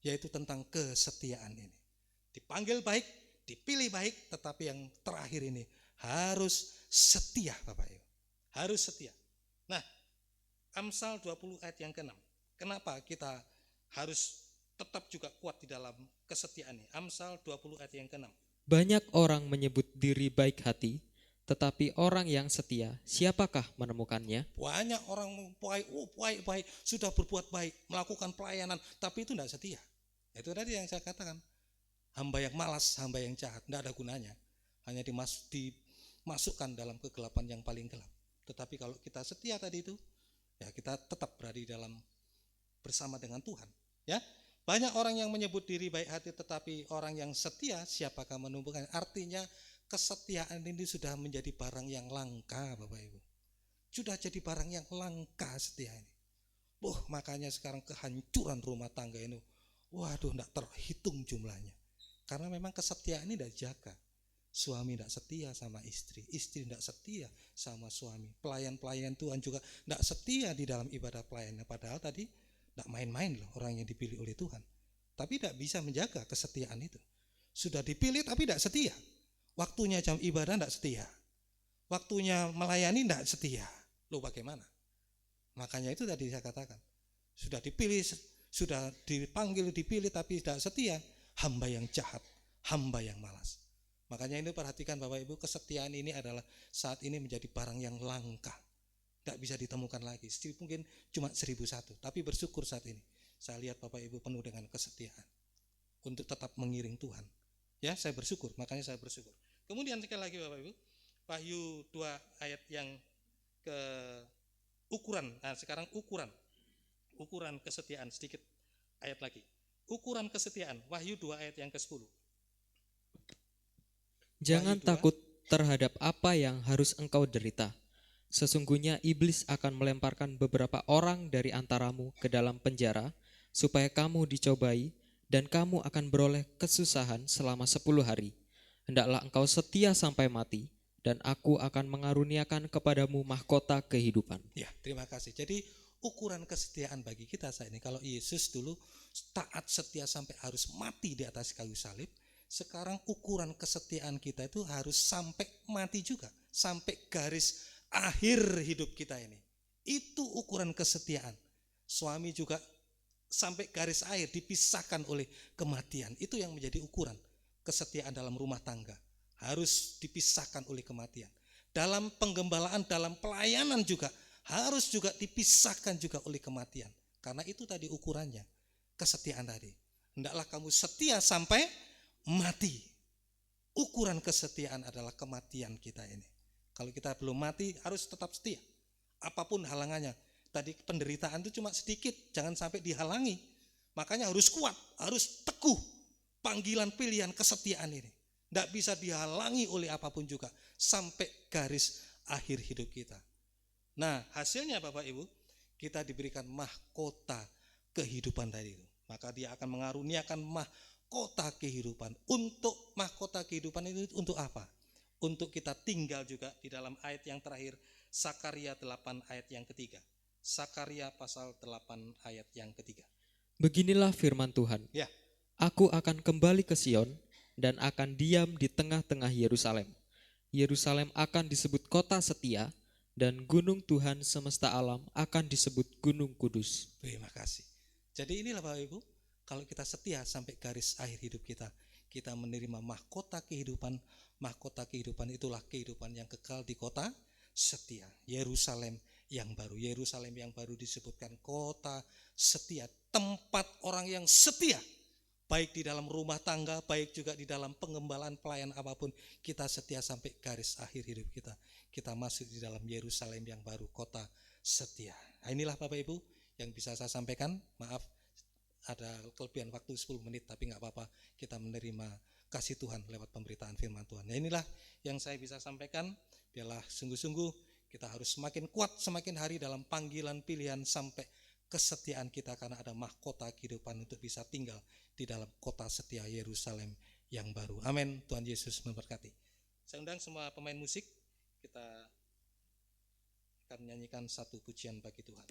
yaitu tentang kesetiaan ini. Dipanggil baik, dipilih baik, tetapi yang terakhir ini harus setia, Bapak Ibu. Harus setia. Nah, Amsal 20 ayat yang ke-6. Kenapa kita harus tetap juga kuat di dalam kesetiaan ini? Amsal 20 ayat yang ke-6. Banyak orang menyebut diri baik hati, tetapi orang yang setia, siapakah menemukannya? Banyak orang baik, sudah berbuat baik, melakukan pelayanan, tapi itu tidak setia. Itu tadi yang saya katakan. Hamba yang malas, hamba yang jahat, tidak ada gunanya. Hanya dimasukkan dalam kegelapan yang paling gelap. Tetapi kalau kita setia tadi itu, ya kita tetap berada di dalam bersama dengan Tuhan. Ya, banyak orang yang menyebut diri baik hati, tetapi orang yang setia siapakah menemukannya? Artinya kesetiaan ini sudah menjadi barang yang langka, Bapak Ibu. Sudah jadi barang yang langka setia ini. Makanya sekarang kehancuran rumah tangga ini, waduh, tidak terhitung jumlahnya. Karena memang kesetiaan ini tidak jaga. Suami tidak setia sama istri tidak setia sama suami. Pelayan-pelayan Tuhan juga tidak setia di dalam ibadah pelayannya. Padahal tadi tidak main-main loh orang yang dipilih oleh Tuhan. Tapi tidak bisa menjaga kesetiaan itu. Sudah dipilih tapi tidak setia. Waktunya jam ibadah tidak setia. Waktunya melayani tidak setia. Loh bagaimana? Makanya itu tadi saya katakan. Sudah dipilih, sudah dipanggil, dipilih tapi tidak setia. Hamba yang jahat, hamba yang malas. Makanya ini perhatikan Bapak Ibu, kesetiaan ini adalah saat ini menjadi barang yang langka. Tidak bisa ditemukan lagi. Mungkin cuma 1001. Tapi bersyukur saat ini. Saya lihat Bapak Ibu penuh dengan kesetiaan. Untuk tetap mengiring Tuhan. Ya, saya bersyukur. Makanya saya bersyukur. Kemudian sekali lagi Bapak Ibu. Wahyu 2 ayat yang ke ukuran. Nah sekarang ukuran. Ukuran kesetiaan sedikit ayat lagi. Ukuran kesetiaan. Wahyu 2 ayat yang ke-10. Jangan Wahyu 2. takut terhadap apa yang harus engkau derita. Sesungguhnya iblis akan melemparkan beberapa orang dari antaramu ke dalam penjara, supaya kamu dicobai, dan kamu akan beroleh kesusahan selama 10 hari. Hendaklah engkau setia sampai mati, dan aku akan mengaruniakan kepadamu mahkota kehidupan. Ya, terima kasih. Jadi ukuran kesetiaan bagi kita saat ini, kalau Yesus dulu taat setia sampai harus mati di atas kayu salib, sekarang ukuran kesetiaan kita itu harus sampai mati juga, sampai garis akhir hidup kita ini. Itu ukuran kesetiaan. Suami juga sampai garis akhir dipisahkan oleh kematian. Itu yang menjadi ukuran kesetiaan dalam rumah tangga. Harus dipisahkan oleh kematian. Dalam penggembalaan, dalam pelayanan juga harus juga dipisahkan juga oleh kematian. Karena itu tadi ukurannya, kesetiaan tadi. Hendaklah kamu setia sampai mati. Ukuran kesetiaan adalah kematian kita ini. Kalau kita belum mati harus tetap setia. Apapun halangannya. Tadi penderitaan itu cuma sedikit, jangan sampai dihalangi. Makanya harus kuat, harus teguh. Panggilan pilihan kesetiaan ini. Tidak bisa dihalangi oleh apapun juga. Sampai garis akhir hidup kita. Nah hasilnya Bapak Ibu, kita diberikan mahkota kehidupan tadi itu. Maka dia akan mengaruniakan mahkota kehidupan. Untuk mahkota kehidupan itu untuk apa? Untuk kita tinggal juga di dalam ayat yang terakhir, Sakaria 8 ayat yang ketiga. Sakaria pasal 8 ayat yang ketiga. Beginilah firman Tuhan. Ya. Aku akan kembali ke Sion dan akan diam di tengah-tengah Yerusalem. Yerusalem akan disebut kota setia dan gunung Tuhan semesta alam akan disebut gunung kudus. Terima kasih. Jadi inilah Bapak Ibu, kalau kita setia sampai garis akhir hidup kita, kita menerima mahkota kehidupan. Mahkota kehidupan itulah kehidupan yang kekal di kota setia. Yerusalem yang baru. Yerusalem yang baru disebutkan kota setia. Tempat orang yang setia. Baik di dalam rumah tangga, baik juga di dalam pengembalaan pelayan apapun. Kita setia sampai garis akhir hidup kita. Kita masuk di dalam Yerusalem yang baru, kota setia. Nah, inilah Bapak Ibu yang bisa saya sampaikan. Maaf ada kelebihan waktu 10 menit, tapi gak apa-apa, kita menerima kasih Tuhan lewat pemberitaan firman Tuhan. Nah inilah yang saya bisa sampaikan. Biarlah sungguh-sungguh Kita harus semakin kuat semakin hari dalam panggilan pilihan sampai kesetiaan kita, karena ada mahkota kehidupan untuk bisa tinggal di dalam kota setia Yerusalem yang baru. Amin. Tuhan Yesus memberkati. Saya undang semua pemain musik, kita akan menyanyikan satu pujian bagi Tuhan.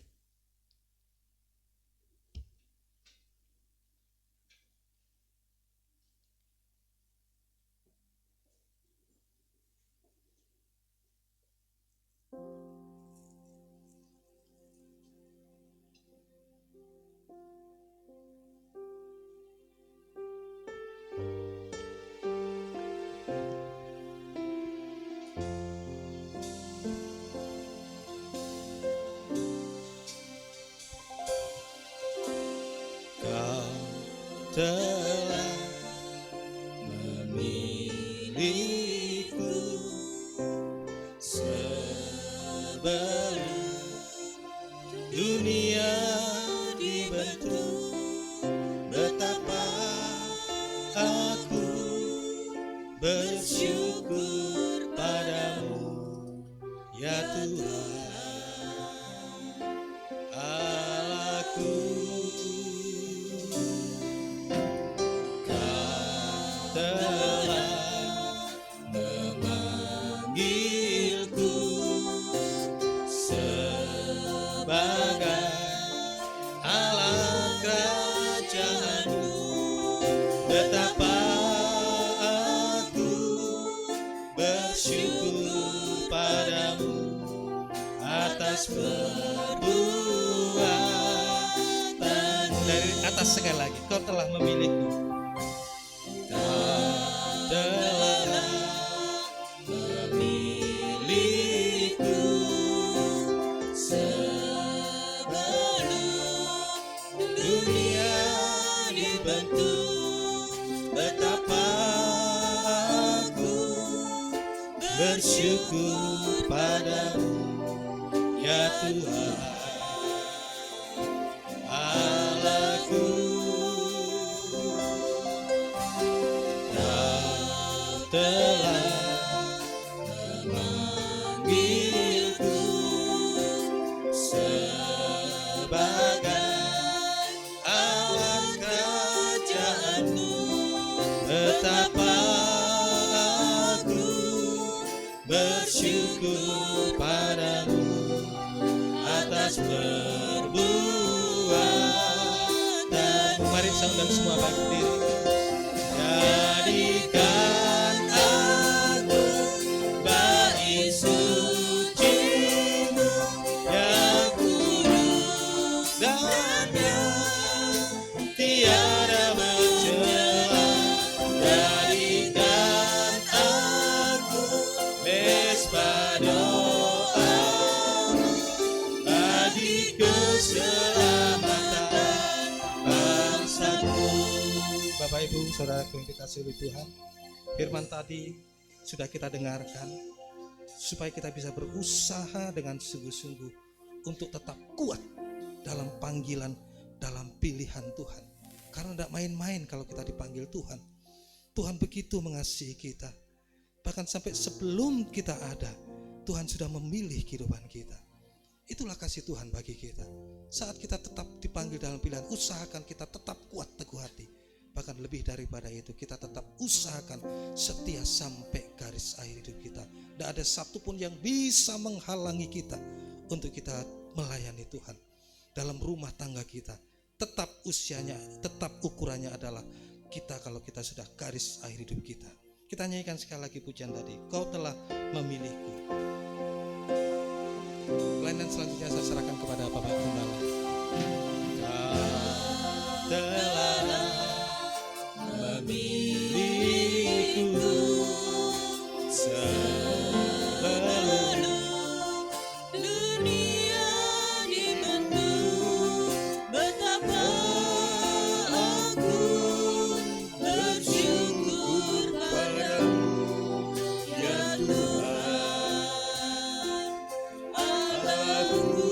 Telah memilihku sebelum dunia dibentuk, betapa aku bersyukur padamu ya Tuhan Allahku. Betapa aku bersyukur padamu atas perbuatan. Dari atas sekali lagi, kau telah memilihku. Kau telah memilihku sebelum dunia dibentuk, betapa aku bersyukur padamu ya Tuhan Allahku. Kau telah memanggilku sebagai alat kerajaanmu, betapa aku bersyukur padamu atas perbuatan. Mari undang semua berdiri. Jadikan aku bait suci-Mu yang kudus dan yang tiada mencela. Jadikan aku mesbah doa-Mu bagi keselamatan bangsa-Ku. Bapak Ibu Saudara yang dikasihi oleh Tuhan, firman tadi sudah kita dengarkan supaya kita bisa berusaha dengan sungguh-sungguh untuk tetap kuat dalam panggilan, dalam pilihan Tuhan. Karena tidak main-main kalau kita dipanggil Tuhan. Tuhan begitu mengasihi kita. Bahkan sampai sebelum kita ada, Tuhan sudah memilih kehidupan kita. Itulah kasih Tuhan bagi kita. Saat kita tetap dipanggil dalam pilihan, usahakan kita tetap kuat teguh hati. Bahkan lebih daripada itu, kita tetap usahakan setia sampai garis akhir hidup kita. Tidak ada satupun yang bisa menghalangi kita untuk kita melayani Tuhan. Dalam rumah tangga kita, tetap usianya, tetap ukurannya adalah kita kalau kita sudah garis akhir hidup kita. Kita nyanyikan sekali lagi pujian tadi, Kau telah memilihku. Pelayanan selanjutnya saya serahkan kepada Bapak Gembala. Kau telah memilihku sebelum dunia dibentuk, betapa aku bersyukur padamu ya Tuhan Allahku.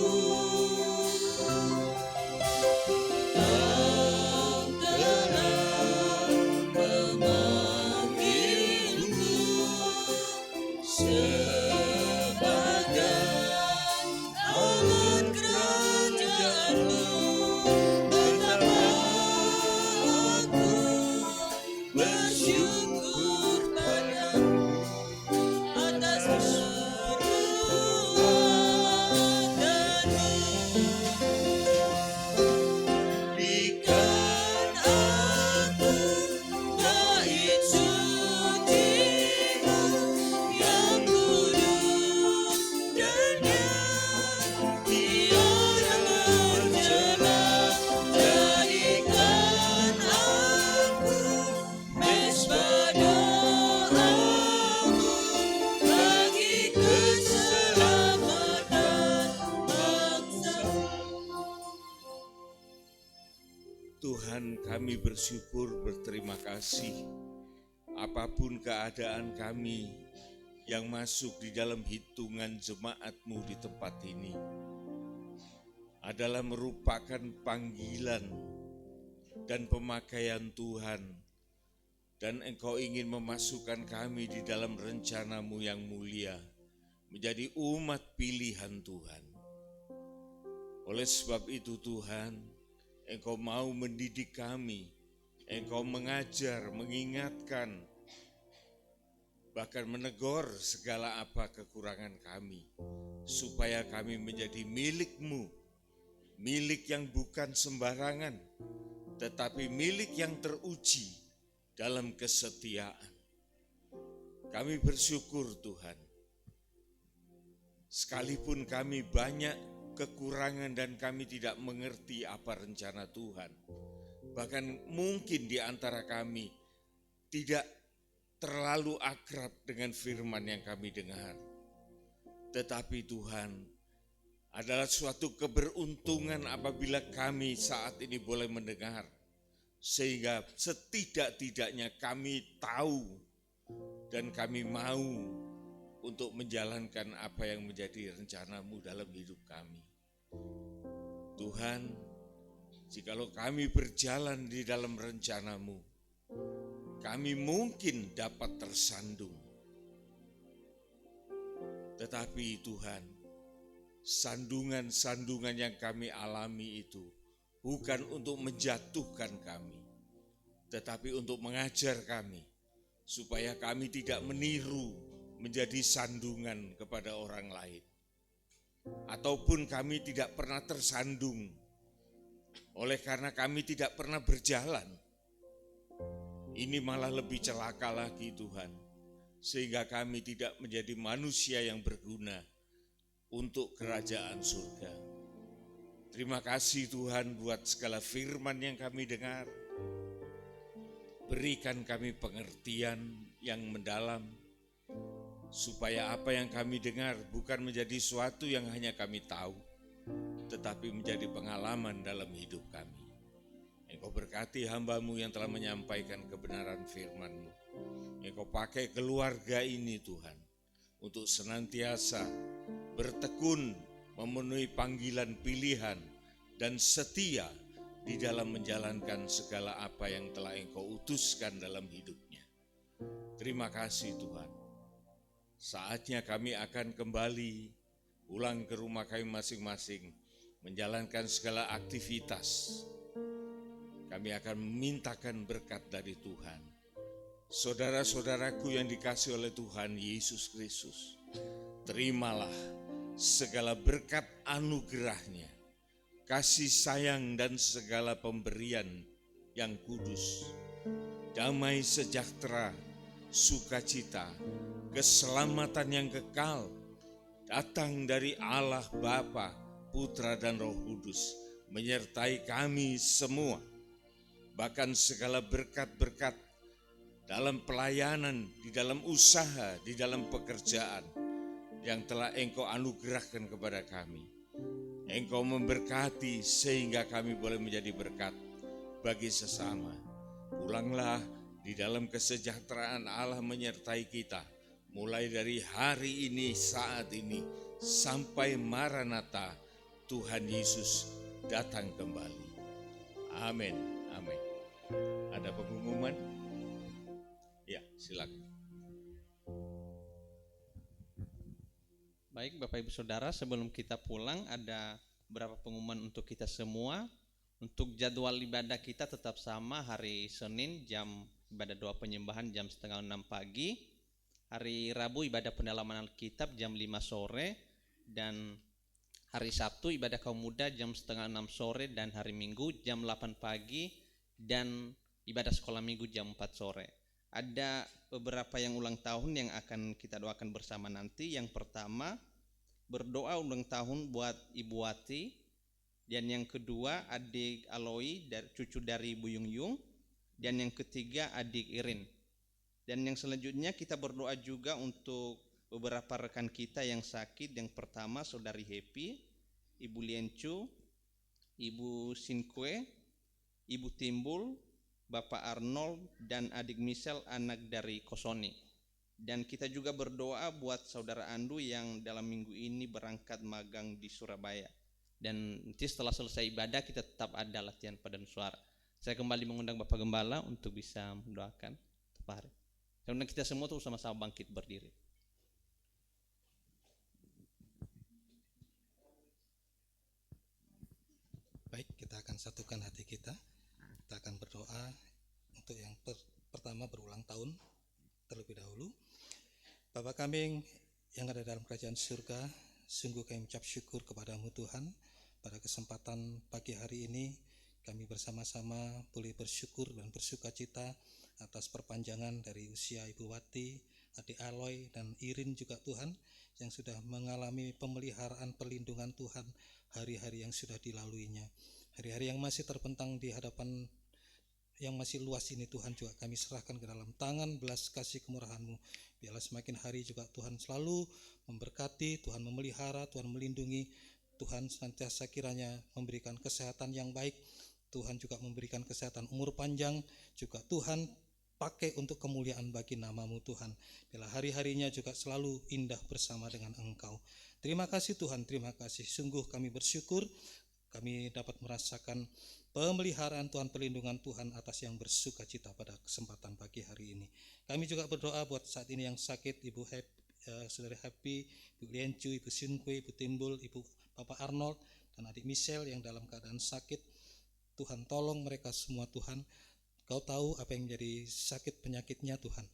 Tuhan, kami bersyukur, berterima kasih. Apapun keadaan kami yang masuk di dalam hitungan jemaat-Mu di tempat ini adalah merupakan panggilan dan pemakaian Tuhan, dan Engkau ingin memasukkan kami di dalam rencana-Mu yang mulia, menjadi umat pilihan Tuhan. Oleh sebab itu Tuhan, Engkau mau mendidik kami, Engkau mengajar, mengingatkan, bahkan menegur segala apa kekurangan kami, supaya kami menjadi milik-Mu, milik yang bukan sembarangan, tetapi milik yang teruji dalam kesetiaan. Kami bersyukur Tuhan, sekalipun kami banyak kekurangan dan kami tidak mengerti apa rencana Tuhan. Bahkan mungkin di antara kami tidak terlalu akrab dengan firman yang kami dengar. Tetapi Tuhan, adalah suatu keberuntungan apabila kami saat ini boleh mendengar. Sehingga setidak-tidaknya kami tahu dan kami mau untuk menjalankan apa yang menjadi rencana-Mu dalam hidup kami. Tuhan, jikalau kami berjalan di dalam rencana-Mu, kami mungkin dapat tersandung. Tetapi Tuhan, sandungan-sandungan yang kami alami itu bukan untuk menjatuhkan kami, tetapi untuk mengajar kami, supaya kami tidak meniru menjadi sandungan kepada orang lain. Ataupun kami tidak pernah tersandung, oleh karena kami tidak pernah berjalan. Ini malah lebih celaka lagi Tuhan, sehingga kami tidak menjadi manusia yang berguna untuk kerajaan surga. Terima kasih Tuhan buat segala firman yang kami dengar. Berikan kami pengertian yang mendalam, supaya apa yang kami dengar bukan menjadi suatu yang hanya kami tahu, tetapi menjadi pengalaman dalam hidup kami. Engkau berkati hamba-Mu yang telah menyampaikan kebenaran firman-Mu. Engkau pakai keluarga ini Tuhan, untuk senantiasa bertekun memenuhi panggilan pilihan dan setia di dalam menjalankan segala apa yang telah Engkau utuskan dalam hidupnya. Terima kasih Tuhan. Saatnya kami akan kembali pulang ke rumah kami masing-masing, menjalankan segala aktivitas. Kami akan memintakan berkat dari Tuhan. Saudara-saudaraku yang dikasihi oleh Tuhan Yesus Kristus, terimalah segala berkat anugerah-Nya, kasih sayang dan segala pemberian yang kudus, damai sejahtera, sukacita, keselamatan yang kekal, datang dari Allah Bapa, Putra dan Roh Kudus, menyertai kami semua. Bahkan segala berkat-berkat dalam pelayanan, di dalam usaha, di dalam pekerjaan yang telah Engkau anugerahkan kepada kami. Engkau memberkati sehingga kami boleh menjadi berkat bagi sesama. Pulanglah di dalam kesejahteraan Allah menyertai kita, mulai dari hari ini, saat ini, sampai Maranatha, Tuhan Yesus datang kembali. Amin. Amin. Ada pengumuman? Ya, silakan. Baik Bapak Ibu Saudara, sebelum kita pulang ada beberapa pengumuman untuk kita semua. Untuk jadwal ibadah kita tetap sama, hari Senin jam ibadah doa penyembahan jam 5:30 pagi. Hari Rabu ibadah pendalaman Alkitab jam 5 sore. Dan hari Sabtu ibadah kaum muda jam 5:30 sore. Dan hari Minggu jam 8 pagi. Dan ibadah sekolah minggu jam 4 sore. Ada beberapa yang ulang tahun yang akan kita doakan bersama nanti. Yang pertama, berdoa ulang tahun buat Ibu Wati. Dan yang kedua, adik Aloi, cucu dari Bu Yung Yung. Dan yang ketiga, adik Irin. Dan yang selanjutnya kita berdoa juga untuk beberapa rekan kita yang sakit. Yang pertama, Saudari Happy, Ibu Liencu, Ibu Sinkwe, Ibu Timbul, Bapak Arnold, dan adik Michelle anak dari Kosoni. Dan kita juga berdoa buat saudara Andu yang dalam minggu ini berangkat magang di Surabaya. Dan nanti setelah selesai ibadah kita tetap ada latihan paduan suara. Saya kembali mengundang Bapak Gembala untuk bisa mendoakan Pak Harip. Karena kita semua tuh sama-sama bangkit berdiri. Baik, kita akan satukan hati kita. Kita akan berdoa untuk yang pertama berulang tahun terlebih dahulu. Bapa kami yang ada dalam kerajaan surga, sungguh kami mengucap syukur kepadamu Tuhan. Pada kesempatan pagi hari ini kami bersama-sama boleh bersyukur dan bersukacita atas perpanjangan dari usia Ibu Wati, adik Aloy dan Irin juga Tuhan, yang sudah mengalami pemeliharaan perlindungan Tuhan hari-hari yang sudah dilaluinya. Hari-hari yang masih terbentang di hadapan yang masih luas ini Tuhan juga kami serahkan ke dalam tangan belas kasih kemurahan-Mu. Biarlah semakin hari juga Tuhan selalu memberkati, Tuhan memelihara, Tuhan melindungi, Tuhan senantiasa kiranya memberikan kesehatan yang baik, Tuhan juga memberikan kesehatan umur panjang, juga Tuhan pakai untuk kemuliaan bagi nama-Mu Tuhan. Biarlah hari-harinya juga selalu indah bersama dengan Engkau. Terima kasih Tuhan, terima kasih. Sungguh kami bersyukur, kami dapat merasakan pemeliharaan Tuhan, perlindungan Tuhan atas yang bersuka cita pada kesempatan pagi hari ini. Kami juga berdoa buat saat ini yang sakit, Ibu Saudari Happy, Ibu Liencu, Ibu Sinkwe, Ibu Timbul, Ibu Bapak Arnold, dan adik Michelle yang dalam keadaan sakit. Tuhan tolong mereka semua Tuhan. Kau tahu apa yang menjadi sakit penyakitnya Tuhan.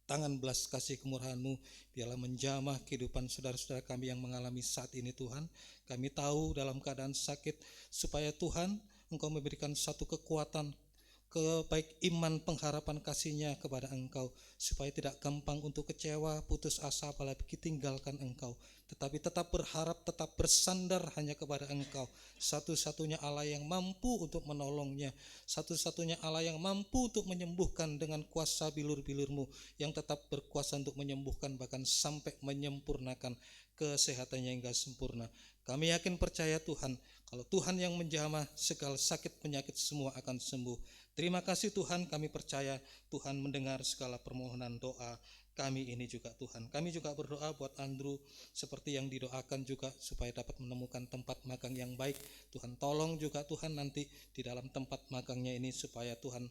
Tangan belas kasih kemurahan-Mu biarlah menjamah kehidupan saudara-saudara kami yang mengalami saat ini Tuhan. Kami tahu dalam keadaan sakit supaya Tuhan Engkau memberikan satu kekuatan, baik iman, pengharapan kasih-Nya kepada Engkau, supaya tidak gampang untuk kecewa, putus asa apalagi tinggalkan Engkau, tetapi tetap berharap, tetap bersandar hanya kepada Engkau, satu-satunya Allah yang mampu untuk menolongnya, satu-satunya Allah yang mampu untuk menyembuhkan dengan kuasa bilur-bilur-Mu, yang tetap berkuasa untuk menyembuhkan bahkan sampai menyempurnakan kesehatannya hingga sempurna. Kami yakin percaya Tuhan, kalau Tuhan yang menjamah, segala sakit penyakit semua akan sembuh. Terima kasih Tuhan, kami percaya Tuhan mendengar segala permohonan doa kami ini juga Tuhan. Kami juga berdoa buat Andrew seperti yang didoakan juga supaya dapat menemukan tempat magang yang baik. Tuhan tolong juga Tuhan nanti di dalam tempat magangnya ini supaya Tuhan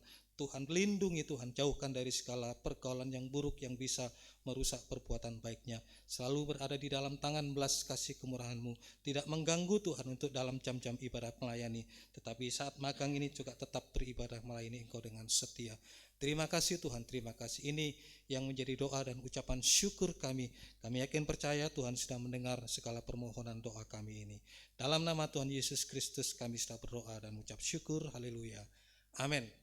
lindungi, Tuhan jauhkan dari segala pergaulan yang buruk yang bisa merusak perbuatan baiknya. Selalu berada di dalam tangan belas kasih kemurahan-Mu, tidak mengganggu Tuhan untuk dalam jam-jam ibadah melayani, tetapi saat magang ini juga tetap beribadah melayani Engkau dengan setia. Terima kasih Tuhan, terima kasih. Ini yang menjadi doa dan ucapan syukur kami. Kami yakin percaya Tuhan sudah mendengar segala permohonan doa kami ini. Dalam nama Tuhan Yesus Kristus kami sudah berdoa dan ucap syukur. Haleluya. Amin.